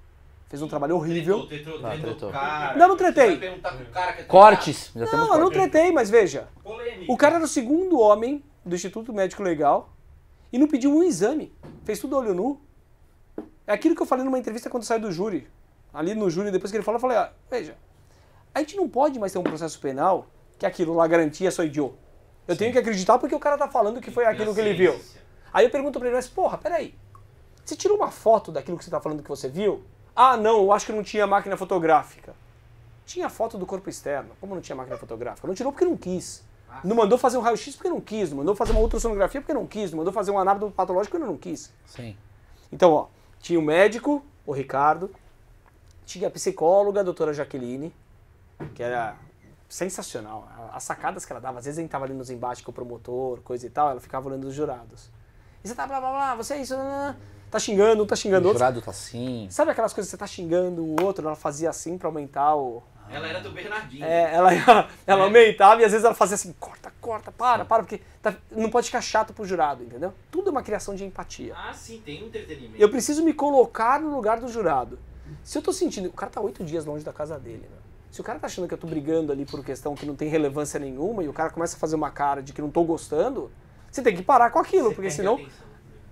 Fez um trabalho horrível. Tretou tretou. o cara. Não tretei. Vai perguntar pro cara que é Cortes. Já temos Não, eu não cortes. tretei, mas veja. polêmica. O cara era o segundo homem do Instituto Médico Legal e não pediu um exame. Fez tudo a olho nu. É aquilo que eu falei numa entrevista quando saiu do júri. Ali no júri, depois que ele falou, eu falei, veja, a gente não pode mais ter um processo penal que é aquilo lá, garantia, sou idiota. Eu tenho que acreditar porque o cara tá falando que foi aquilo que ele viu. Aí eu pergunto pra ele, mas porra, peraí, você tirou uma foto daquilo que você tá falando que você viu? Ah, não, eu acho que não tinha máquina fotográfica. Tinha foto do corpo externo. Como não tinha máquina fotográfica? Não tirou porque não quis. Não mandou fazer um raio-x porque não quis. Não mandou fazer uma ultrassonografia porque não quis. Não mandou fazer um anátomo patológico porque não quis. Sim. Então, ó, tinha o médico, o Ricardo, tinha a psicóloga, a doutora Jaqueline, que era sensacional. As sacadas que ela dava, às vezes a gente tava ali nos embates com o promotor, coisa e tal, ela ficava olhando os jurados. E você tá blá blá blá, você é isso, tá xingando, um tá xingando O outro. jurado tá assim. Sabe aquelas coisas que você tá xingando o outro, ela fazia assim pra aumentar o Ela era do Bernardinho. Ela aumentava e às vezes ela fazia assim, corta, para, porque não pode ficar chato pro jurado, entendeu? Tudo é uma criação de empatia. Ah, sim, tem um entretenimento. Eu preciso me colocar no lugar do jurado. Se eu tô sentindo... O cara tá 8 dias longe da casa dele, né? Se o cara tá achando que eu tô brigando ali por questão que não tem relevância nenhuma e o cara começa a fazer uma cara de que não tô gostando, você tem que parar com aquilo, Você porque perde senão a atenção.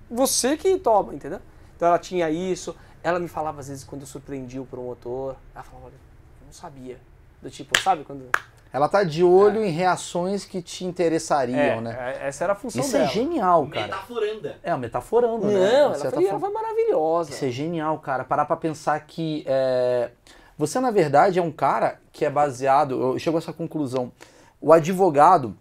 você que toma, entendeu? Então ela tinha isso, ela me falava às vezes quando eu surpreendi o promotor, ela falava, olha, eu não sabia. Do tipo, sabe quando... Ela tá de olho em reações que te interessariam, né? Essa era a função Isso dela. é genial, cara. Metaforanda. É, metaforando, Não, né? ela De certa foi, ela forma. foi maravilhosa. Isso é genial, cara. Parar pra pensar que você, na verdade, é um cara que é baseado... Eu chego a essa conclusão. O advogado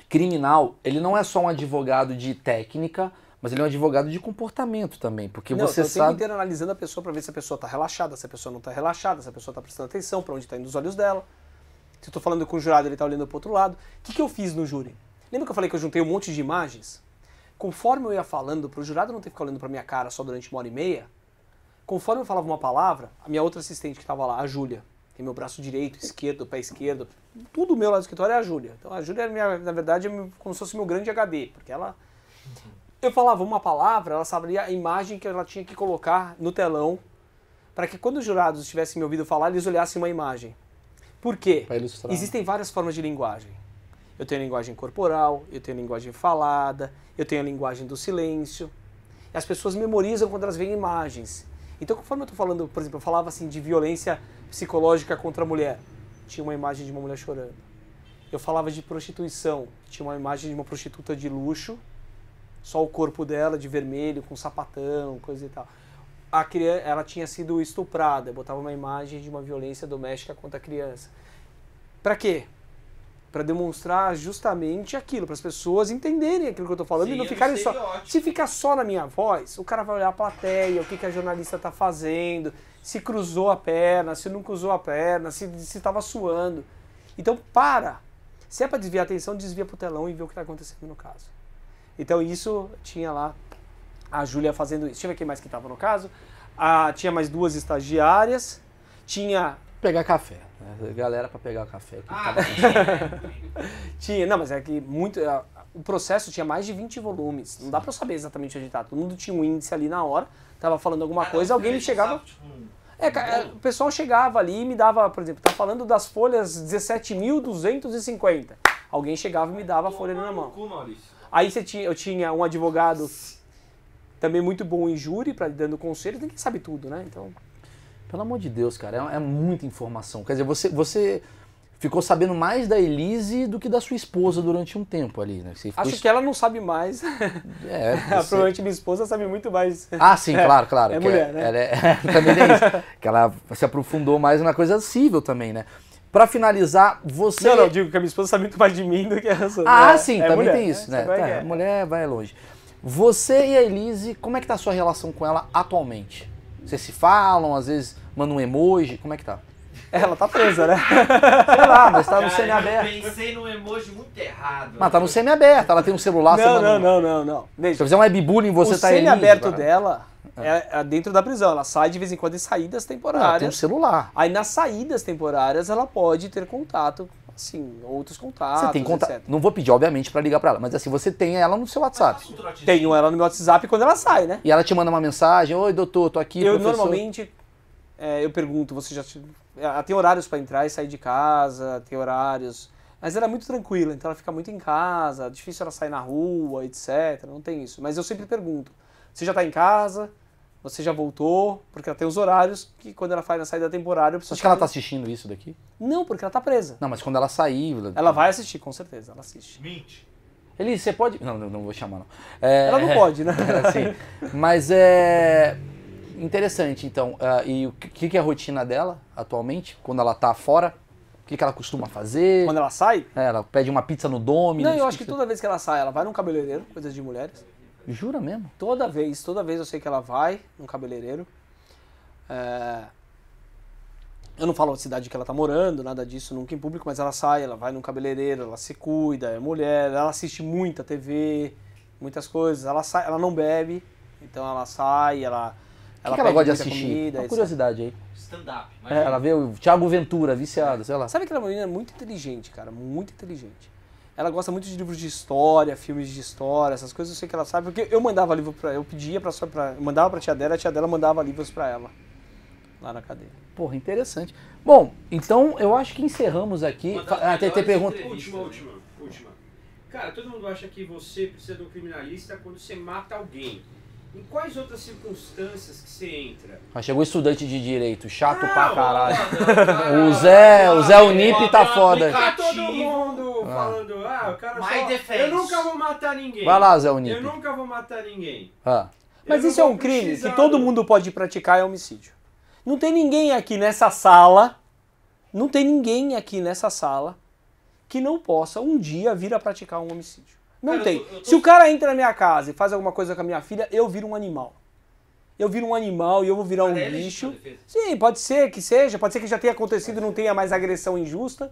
criminal, ele não é só um advogado de técnica, mas ele é um advogado de comportamento também. Porque Não, você eu tô o tempo sabe... inteiro analisando a pessoa pra ver se a pessoa tá relaxada, se a pessoa não tá relaxada, se a pessoa tá prestando atenção, pra onde tá indo os olhos dela. Se eu tô falando com o jurado, ele tá olhando pro outro lado. O que eu fiz no júri? Lembra que eu falei que eu juntei um monte de imagens? Conforme eu ia falando, pro jurado não ter que ficar olhando pra minha cara só durante 1h30, conforme eu falava uma palavra, a minha outra assistente que tava lá, a Júlia, tem meu braço direito, esquerdo, pé esquerdo, tudo meu lá do escritório é a Júlia. Então a Júlia, na verdade, é como se fosse meu grande HD, porque ela... Eu falava uma palavra, ela sabia a imagem que ela tinha que colocar no telão, para que quando os jurados tivessem me ouvido falar, eles olhassem uma imagem. Por quê? Pra ilustrar. Existem várias formas de linguagem. Eu tenho a linguagem corporal, eu tenho a linguagem falada, eu tenho a linguagem do silêncio. E as pessoas memorizam quando elas veem imagens. Então, conforme eu estou falando, por exemplo, eu falava assim de violência psicológica contra a mulher, tinha uma imagem de uma mulher chorando. Eu falava de prostituição, tinha uma imagem de uma prostituta de luxo, só o corpo dela de vermelho, com sapatão, coisa e tal. A criança, ela tinha sido estuprada, eu botava uma imagem de uma violência doméstica contra a criança. Para quê? Para demonstrar justamente aquilo, para as pessoas entenderem aquilo que eu estou falando e não ficarem só... Se ficar só na minha voz, o cara vai olhar a plateia, o que a jornalista está fazendo, se cruzou a perna, se não cruzou a perna, se estava suando. Então, para! Se é para desviar a atenção, desvia para o telão e vê o que está acontecendo no caso. Então, isso tinha lá a Júlia fazendo isso. Deixa eu ver quem mais que estava no caso. Tinha mais 2 estagiárias. Tinha... Pegar café. Né? Galera pra pegar café. Tinha, não, mas é que muito... O processo tinha mais de 20 volumes. Não dá pra eu saber exatamente onde tá. Todo mundo tinha um índice ali na hora. Tava falando alguma coisa, alguém me chegava... o pessoal chegava ali e me dava, por exemplo, tá falando das folhas 17.250. Alguém chegava e me dava a folha ali na mão. Aí eu tinha um advogado também muito bom em júri, dando conselhos, ninguém sabe tudo, né? Então... Pelo amor de Deus, cara, é muita informação. Quer dizer, você ficou sabendo mais da Elise do que da sua esposa durante um tempo ali, né? Acho que ela não sabe mais. Provavelmente minha esposa sabe muito mais. Ah, sim, claro. É mulher, né? Também tem isso. Que ela se aprofundou mais na coisa cível também, né? Pra finalizar, você... Não, digo que a minha esposa sabe muito mais de mim do que a sua. Sim, também mulher, tem isso, né? A mulher vai longe. Você e a Elise, como é que tá a sua relação com ela atualmente? Vocês se falam, às vezes mandam um emoji, como é que tá? Ela tá presa, né? Sei lá, mas tá no semi-aberto. Eu pensei num emoji muito errado. Mas tá no semi-aberto, ela tem um celular... Não. Se eu fizer um webbullying, você tá aí... O semi-aberto dela é dentro da prisão, ela sai de vez em quando em saídas temporárias. Ela tem um celular. Aí nas saídas temporárias ela pode ter contato, assim, outros contatos, Você tem contato. etc. Não vou pedir, obviamente, pra ligar pra ela, mas assim, você tem ela no seu WhatsApp. Tenho ela no meu WhatsApp quando ela sai, né? E ela te manda uma mensagem, oi doutor, tô aqui, Eu professor. normalmente, eu pergunto, você já... Ela tem horários pra entrar e sair de casa, tem horários... Mas ela é muito tranquila, então ela fica muito em casa, difícil ela sair na rua, etc. Não tem isso. Mas eu sempre pergunto, você já tá em casa? Você já voltou? Porque ela tem os horários que quando ela faz na saída temporária... Acho que ela tá assistindo isso daqui? Não, porque ela tá presa. Não, mas quando ela sair... Ela vai assistir, com certeza, ela assiste. Mente. Elise, você pode... Não vou chamar, não. Ela não pode, né? Sim. Mas é... Interessante, então. E o que é a rotina dela, atualmente, quando ela tá fora? O que ela costuma fazer? Quando ela sai? Ela pede uma pizza no Domino's? Não, eu acho que toda vez que ela sai, ela vai num cabeleireiro, coisas de mulheres. Jura mesmo? Toda vez eu sei que ela vai num cabeleireiro. Eu não falo a cidade que ela tá morando, nada disso, nunca em público, mas ela sai, ela vai num cabeleireiro, ela se cuida, é mulher, ela assiste muita TV, muitas coisas. Ela sai, ela não bebe, então ela sai, ela O que ela gosta de muita assistir? comida, Uma etc. curiosidade aí. Stand-up. Ela vê o Thiago Ventura, viciado, sei lá. Sabe que ela é uma menina muito inteligente, cara, muito inteligente. Ela gosta muito de livros de história, filmes de história, essas coisas eu sei que ela sabe, porque eu mandava livro pra ela, eu pedia eu mandava pra tia dela mandava livros pra ela, lá na cadeia. Porra, interessante. Bom, então eu acho que encerramos aqui. Uma das Tem melhores pergunta. entrevistas. Última. Cara, todo mundo acha que você precisa de um criminalista quando você mata alguém. Em quais outras circunstâncias que você entra? Mas chegou estudante de direito, chato pra Não, caralho. Caralho. O Zé Unip tá foda. Tá todo mundo falando, o cara My só... defense. Eu nunca vou matar ninguém. Vai lá, Zé Unip. Eu nunca vou matar ninguém. Ah. Mas Eu não isso é vou um crime precisar que todo do- mundo pode praticar, é homicídio. Não tem ninguém aqui nessa sala, que não possa um dia vir a praticar um homicídio. Não Cara, tem. eu tô- Se o cara entra na minha casa e faz alguma coisa com a minha filha, eu viro um animal. Eu viro um animal e eu vou virar um Cara, é bicho. legítima defesa. Sim, pode ser que seja, pode ser que já tenha acontecido e não tenha mais agressão injusta.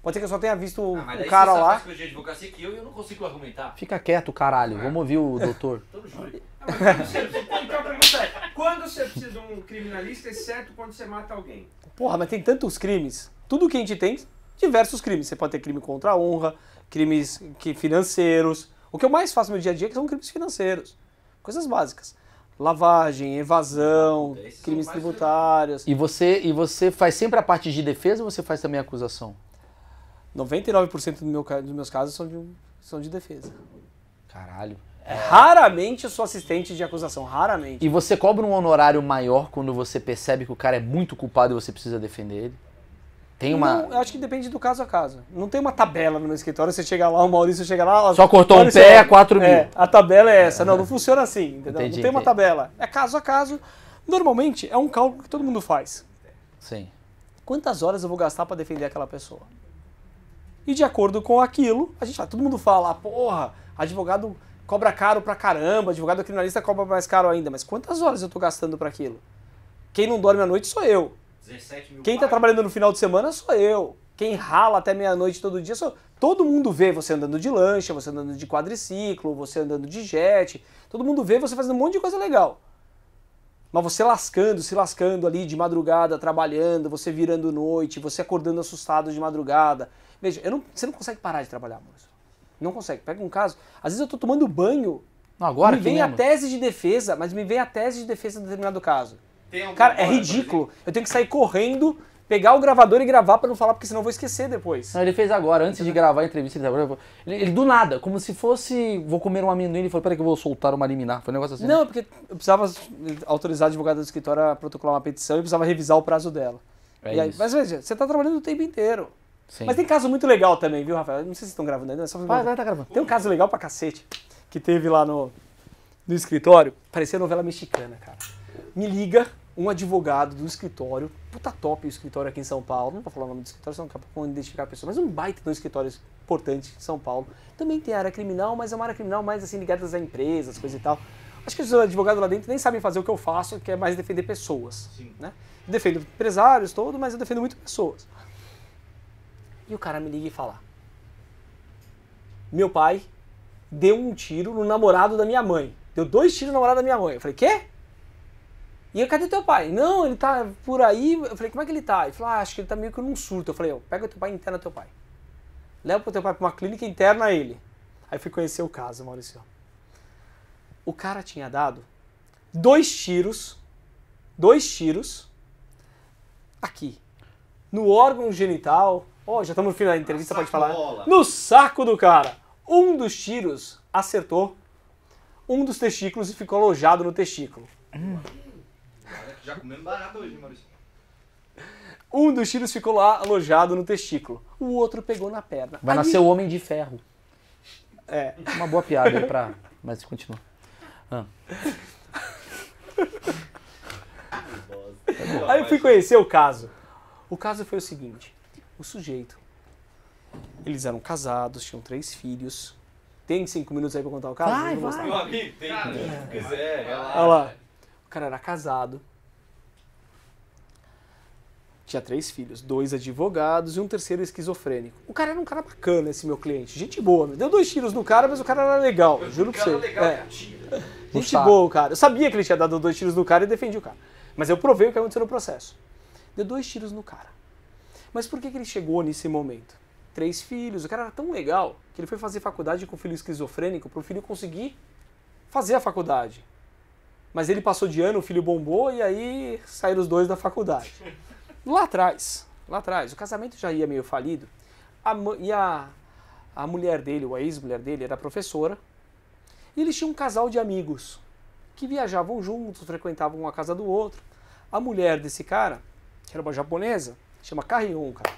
Pode ser que eu só tenha visto Ah, mas o daí cara você sabe lá. mais coisa de advocacia que eu e eu não consigo argumentar. Fica quieto, caralho. Vamos ouvir o doutor. Tô no júri. Então a pergunta é, quando você precisa de um criminalista, exceto quando você mata alguém? Porra, mas tem tantos crimes. Tudo que a gente tem, diversos crimes. Você pode ter crime contra a honra, crimes financeiros. O que eu mais faço no meu dia a dia são crimes financeiros. Coisas básicas. Lavagem, evasão, Esses são crimes mais tributários. E você faz sempre a parte de defesa ou você faz também a acusação? 99% dos meus casos são de defesa. Caralho. Raramente eu sou assistente de acusação, raramente. E você cobra um honorário maior quando você percebe que o cara é muito culpado e você precisa defender ele? Tem uma... Não, eu acho que depende do caso a caso. Não tem uma tabela no meu escritório, você chega lá, o Maurício chega lá... ó, Só cortou um Maurício, pé, ó, 4 mil. a tabela é essa. Não funciona assim, entendeu? Entendi, Não tem uma entendi. tabela. É caso a caso. Normalmente é um cálculo que todo mundo faz. Sim. Quantas horas eu vou gastar para defender aquela pessoa? E de acordo com aquilo, a gente todo mundo fala, porra, advogado cobra caro pra caramba, advogado criminalista cobra mais caro ainda, mas quantas horas eu tô gastando para aquilo? Quem não dorme à noite sou eu. 17 mil Quem tá páginas. trabalhando no final de semana sou eu. Quem rala até meia-noite todo dia sou eu. Todo mundo vê você andando de lancha, você andando de quadriciclo, você andando de jet. Todo mundo vê você fazendo um monte de coisa legal. Mas você se lascando ali de madrugada, trabalhando, você virando noite, você acordando assustado de madrugada. Veja, você não consegue parar de trabalhar, Maurício. Não consegue. Pega um caso, às vezes eu tô tomando banho, Não, agora me que vem a mesmo. tese de defesa, mas me vem a tese de defesa de determinado caso. Tem alguma Cara, é hora, por ridículo. Eu tenho que sair correndo, pegar o gravador e gravar pra não falar, porque senão eu vou esquecer depois. Não, ele fez agora, antes de gravar a entrevista, ele do nada, como se fosse, vou comer um amendoim, ele falou, peraí que eu vou soltar uma liminar. Foi um negócio assim. Não, é porque eu precisava autorizar a advogada do escritório a protocolar uma petição e eu precisava revisar o prazo dela. É E aí, isso. mas veja, você tá trabalhando o tempo inteiro. Sim. Mas tem caso muito legal também, viu, Rafael? Não sei se vocês estão gravando ainda. Só Vai, tá gravando. Tem um caso legal pra cacete que teve lá no escritório. Parecia novela mexicana, cara. Me liga um advogado do escritório, puta top o escritório aqui em São Paulo. Não vou falar o nome do escritório, senão daqui a pouco vão identificar a pessoa. Mas um baita de um escritório importante em São Paulo. Também tem área criminal, mas é uma área criminal mais assim ligada às empresas, coisa e tal. Acho que os advogados lá dentro nem sabem fazer o que eu faço, que é mais defender pessoas. Sim. Né? Eu defendo empresários, todo, mas eu defendo muito pessoas. E o cara me liga e fala: meu pai deu um tiro no namorado da minha mãe. Deu 2 tiros no namorado da minha mãe. Eu falei, quê? E eu, cadê teu pai? Não, ele tá por aí. Eu falei, como é que ele tá? Ele falou, acho que ele tá meio que num surto. Eu falei, pega o teu pai e interna teu pai. Leva o teu pai pra uma clínica e interna ele. Aí fui conhecer o caso, Maurício. O cara tinha dado 2 tiros aqui, no órgão genital. Ó, já estamos no final da entrevista, pode falar. sacola. No saco do cara. Um dos tiros acertou um dos testículos e ficou alojado no testículo. Já comemos barato hoje, Maurício. Um dos tiros ficou lá alojado no testículo. O outro pegou na perna. Vai Aí- nascer o Homem de Ferro. É. Uma boa piada aí pra... Mas continua. Aí eu fui conhecer o caso. O caso foi o seguinte: o sujeito, eles eram casados, tinham 3 filhos. Tem 5 minutos aí pra contar o caso? Vai, Eu vou vai. mostrar. Meu amigo, tem se quiser, relaxa. Olha lá. O cara era casado. Tinha 3 filhos, 2 advogados e um terceiro esquizofrênico. O cara era um cara bacana, esse meu cliente. Gente boa. Deu 2 tiros no cara, mas o cara era legal. Juro pra você. Cara legal, É. gatinho. Gente saco. boa, cara. Eu sabia que ele tinha dado 2 tiros no cara e defendi o cara. Mas eu provei o que aconteceu no processo. Deu 2 tiros no cara. Mas por que ele chegou nesse momento? 3 filhos. O cara era tão legal que ele foi fazer faculdade com o filho esquizofrênico para o filho conseguir fazer a faculdade. Mas ele passou de ano, o filho bombou e aí saíram os 2 da faculdade. Lá atrás, o casamento já ia meio falido. A mulher dele, ou a ex-mulher dele, era professora. E eles tinham um casal de amigos que viajavam juntos, frequentavam uma casa do outro. A mulher desse cara, que era uma japonesa, chama Carrion, cara.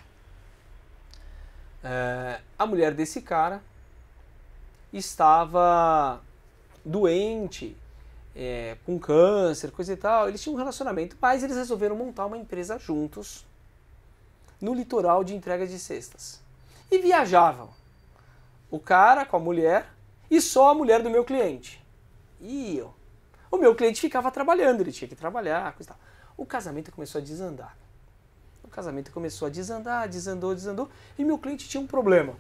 A mulher desse cara estava doente, com câncer, coisa e tal. Eles tinham um relacionamento, mas eles resolveram montar uma empresa juntos no litoral de entrega de cestas. E viajavam. O cara com a mulher e só a mulher do meu cliente. E o meu cliente ficava trabalhando, ele tinha que trabalhar, coisa e tal. O casamento começou a desandar. Desandou, e meu cliente tinha um problema.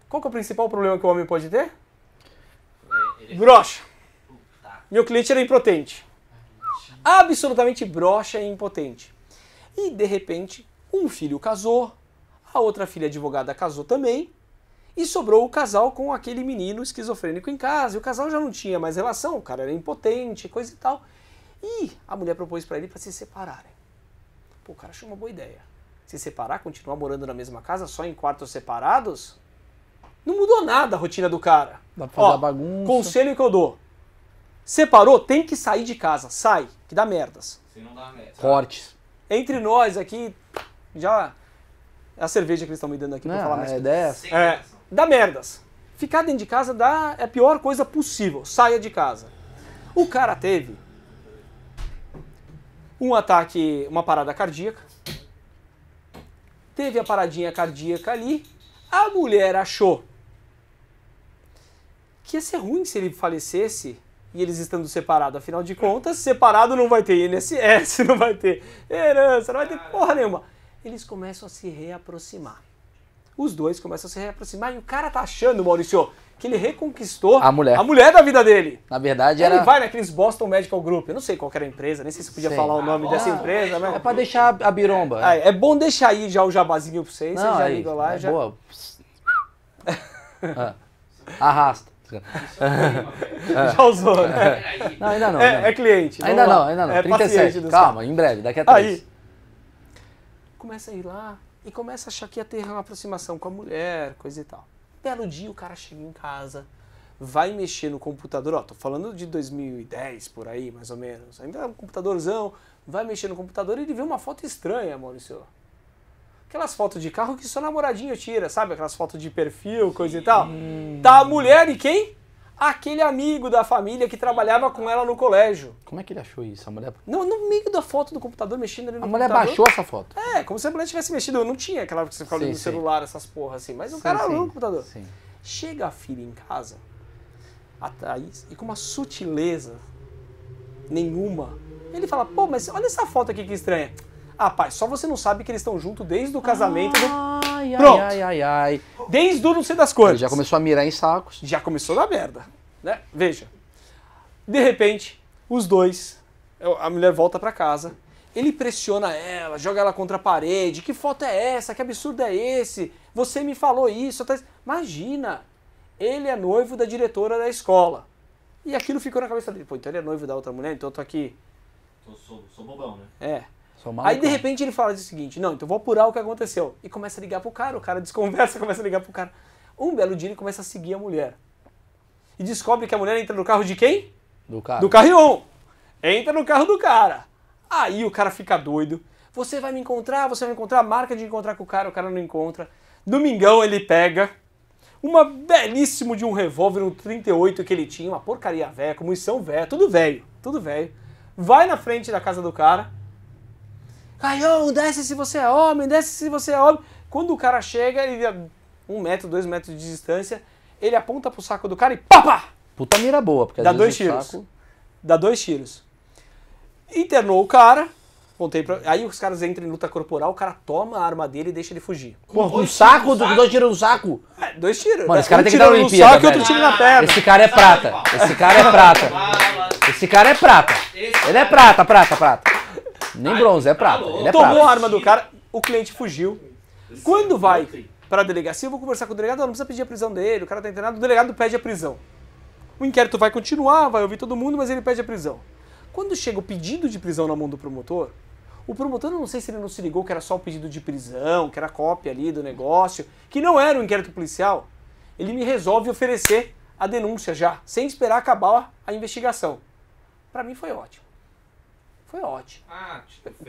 Qual que é o principal problema que o homem pode ter? Broxa. Meu cliente era impotente. Absolutamente broxa e impotente. E, de repente, um filho casou, a outra filha advogada casou também, e sobrou o casal com aquele menino esquizofrênico em casa. E o casal já não tinha mais relação, o cara era impotente, coisa e tal. E a mulher propôs para ele para se separarem. Pô, o cara achou uma boa ideia. Se separar, continuar morando na mesma casa, só em quartos separados, não mudou nada a rotina do cara. Dá pra fazer a bagunça. Conselho que eu dou. Separou, tem que sair de casa. Sai, que dá merdas. Se não dá merda. Cortes. Entre nós aqui, já... É a cerveja que eles estão me dando aqui pra falar mais. A ideia é Dá merdas. Ficar dentro de casa é a pior coisa possível. Saia de casa. O cara teve um ataque, uma parada cardíaca. Teve a paradinha cardíaca ali. A mulher achou que ia ser ruim se ele falecesse e eles estando separados. Afinal de contas, separado não vai ter INSS, não vai ter herança, não vai ter porra nenhuma. Eles começam a se reaproximar. Os dois começam a se reaproximar e o cara tá achando, Maurício, que ele reconquistou a mulher da vida dele. Na verdade Ele era... vai naqueles Boston Medical Group, eu não sei qual era a empresa, nem sei se podia Sei. falar o nome dessa empresa. Mas... É pra deixar a biromba. É bom deixar aí já o jabazinho pra vocês, Não, vocês já aí, ligam lá. é Já... boa. Arrasta. Já usou, né? Não, ainda não. É cliente. Ainda vamos não, lá. ainda não. É 37. paciente dos Calma, em breve, daqui a 3. Aí, começa a ir lá e começa a achar que ia ter uma aproximação com a mulher, coisa e tal. Belo dia o cara chega em casa, vai mexer no computador, ó, tô falando de 2010 por aí, mais ou menos. Ainda é um computadorzão, vai mexer no computador e ele vê uma foto estranha, Maurício. Aquelas fotos de carro que só namoradinho tira, sabe? Aquelas fotos de perfil, coisa e tal. Tá a mulher e quem? Aquele amigo da família que trabalhava com ela no colégio. Como é que ele achou isso? A mulher... No meio da foto do computador, mexendo ali no A mulher computador. baixou essa foto. Como se a mulher tivesse mexido. Eu não tinha aquela que você ficava olhando no celular, essas porra assim. Mas o cara olhou no computador. Sim. Chega a filha em casa, a Thaís, e com uma sutileza nenhuma, ele fala, pô, mas olha essa foto aqui que estranha. Ah, pai, só você não sabe que eles estão juntos desde o casamento. Pronto. Ai. Desde o não sei das coisas. Ele já começou a mirar em sacos. Já começou a dar merda, né? Veja. De repente, os dois, a mulher volta pra casa, ele pressiona ela, joga ela contra a parede. Que foto é essa? Que absurdo é esse? Você me falou isso. Imagina, ele é noivo da diretora da escola. E aquilo ficou na cabeça dele. Pô, então ele é noivo da outra mulher, então eu tô aqui. Sou bobão, né? É. Sou Aí de repente ele fala o seguinte, não, então eu vou apurar o que aconteceu. E começa a ligar pro cara, o cara desconversa, começa a ligar pro cara. Um belo dia ele começa a seguir a mulher. E descobre que a mulher entra no carro de quem? Do cara. Do Carrion. Entra no carro do cara. Aí o cara fica doido. Você vai me encontrar, marca de encontrar com o cara não encontra. Domingão ele pega uma belíssimo de um revólver, um 38 que ele tinha, uma porcaria velha, com munição velha, tudo velho. Vai na frente da casa do cara. Carrion, desce se você é homem, Quando o cara chega, ele a 1 metro, 2 metros de distância, ele aponta pro saco do cara e pá! Puta mira boa, porque às Dá vezes 2 o tiros. saco... Dá 2 tiros. Internou o cara, Contei pra... Aí os caras entram em luta corporal, o cara toma a arma dele e deixa ele fugir. Porra, com um dois saco, tiros no saco? 2 tiros no saco. 2 tiros. Mano, esse cara um tem que dar tiro uma no Olimpíada, saco e outro velho. tiro na perna. Esse cara é prata. Esse cara é prata. Esse cara é prata. Ele é prata. Nem bronze, é prata. Ele é Tomou prata. a arma do cara, o cliente fugiu. Quando vai pra delegacia, eu vou conversar com o delegado, não precisa pedir a prisão dele, o cara tá internado, o delegado pede a prisão. O inquérito vai continuar, vai ouvir todo mundo, mas ele pede a prisão. Quando chega o pedido de prisão na mão do promotor, o promotor, eu não sei se ele não se ligou que era só o pedido de prisão, que era cópia ali do negócio, que não era um inquérito policial, ele me resolve oferecer a denúncia já, sem esperar acabar a investigação. Pra mim foi ótimo. Foi ótimo.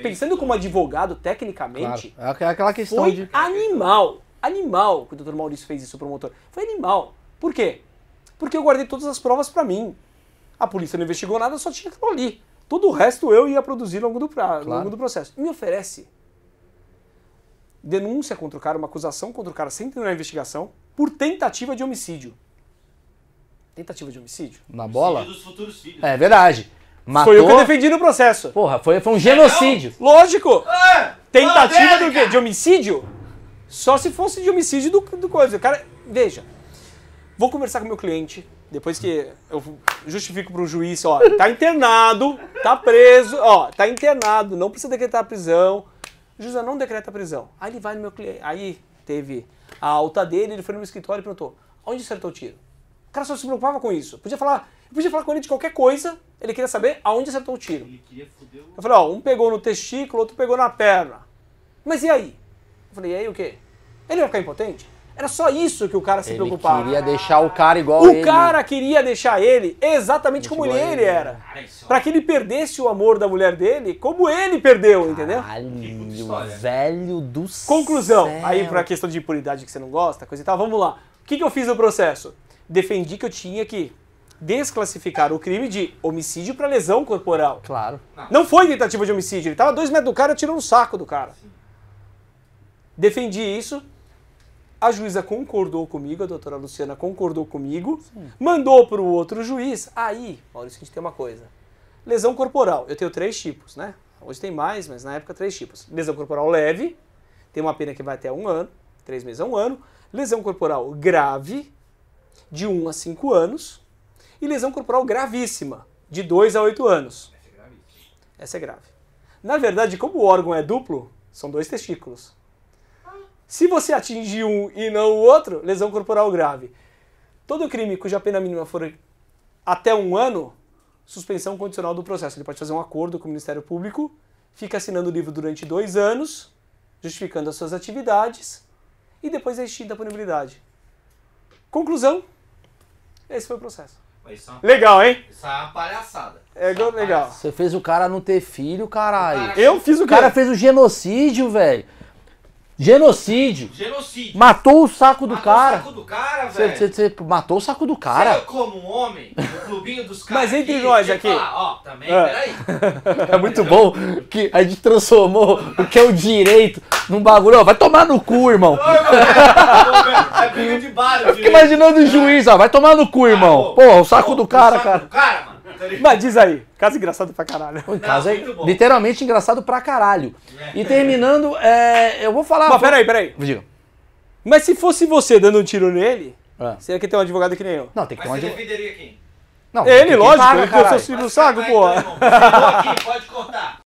Pensando como advogado, tecnicamente, Claro. É aquela questão foi de... animal. Animal que o Dr. Maurício fez isso, o promotor. Foi animal. Por quê? Porque eu guardei todas as provas pra mim. A polícia não investigou nada, só tinha aquilo ali. Todo o resto eu ia produzir ao longo do processo. E me oferece denúncia contra o cara, uma acusação contra o cara sem ter uma investigação, por tentativa de homicídio. Tentativa de homicídio? Na bola? Filho dos futuros filhos. É verdade. Matou... Foi eu que eu defendi no processo. Porra, foi um genocídio. Lógico! Tentativa dele, do quê? De homicídio? Só se fosse de homicídio do coisa. O cara, veja, vou conversar com o meu cliente, depois que eu justifico pro juiz, ó, tá internado, tá preso, ó, tá internado, não precisa decretar a prisão. O juiz não decreta a prisão. Aí ele vai no meu cliente, aí teve a alta dele, ele foi no meu escritório e perguntou, onde acertou o tiro? O cara só se preocupava com isso. Eu podia falar com ele de qualquer coisa, ele queria saber aonde acertou o tiro. Ele queria foder o... Eu falei, ó, um pegou no testículo, outro pegou na perna. Mas e aí? Eu falei, e aí o quê? Ele vai ficar impotente? Era só isso que o cara se preocupava. Ele queria deixar o cara igual O ele. cara queria deixar ele exatamente como igual ele ele. era. Cara, isso, Pra que ele perdesse o amor da mulher dele como ele perdeu, entendeu? Caralho, história. velho do céu. Conclusão. Aí pra questão de impunidade que você não gosta, coisa e tal, vamos lá. O que eu fiz no processo? Defendi que eu tinha que desclassificar o crime de homicídio pra lesão corporal. Claro. Não foi tentativa de homicídio, ele tava a 2 metros do cara e tirou no saco do cara. Defendi isso, a juíza concordou comigo, a doutora Luciana concordou comigo, mandou pro outro juiz. Aí, Maurício, a gente tem uma coisa. Lesão corporal, eu tenho 3 tipos, né? Hoje tem mais, mas na época 3 tipos. Lesão corporal leve, tem uma pena que vai até 1 ano, 3 meses a 1 ano. Lesão corporal grave, de 1 a 5 anos. E lesão corporal gravíssima, de 2 a 8 anos. Essa é grave. Na verdade, como o órgão é duplo, são 2 testículos. Se você atingir um e não o outro, lesão corporal grave. Todo crime cuja pena mínima for até 1 ano, suspensão condicional do processo. Ele pode fazer um acordo com o Ministério Público, fica assinando o livro durante 2 anos, justificando as suas atividades, e depois é extinta a punibilidade. Conclusão, esse foi o processo. Mas isso é uma... Legal, hein? Isso é uma palhaçada. É Isso uma legal. palhaçada. Você fez o cara não ter filho, caralho. Eu fiz o O cara quê? fez o genocídio, velho. Genocídio. Genocídio. Matou o saco do Matou cara. o saco do cara, velho. Você matou o saco do cara. Eu, como um homem, no clubinho dos caras. Mas entre aqui, nós tinha que aqui- falar, ó, também, É. peraí. É muito bom que a gente transformou o que é o direito num bagulho. Ó, vai tomar no cu, irmão. É briga de bar, Eu fico imaginando o juiz, ó. Vai tomar no cu, irmão. Porra, o saco do cara, cara. do cara, mano. Tá ligado? Mas diz aí, caso engraçado pra caralho. O caso é muito bom. literalmente engraçado pra caralho. E terminando, eu vou falar. Mas peraí. Diga. Mas se fosse você dando um tiro nele, É. você ia ter um advogado que nem eu. Não, tem que ter Mas uma você defenderia quem? Não, Ele, quem lógico, paga, ele deu caralho. seus filhos no saco, Vai, porra. então, irmão. Chegou aqui, pode cortar.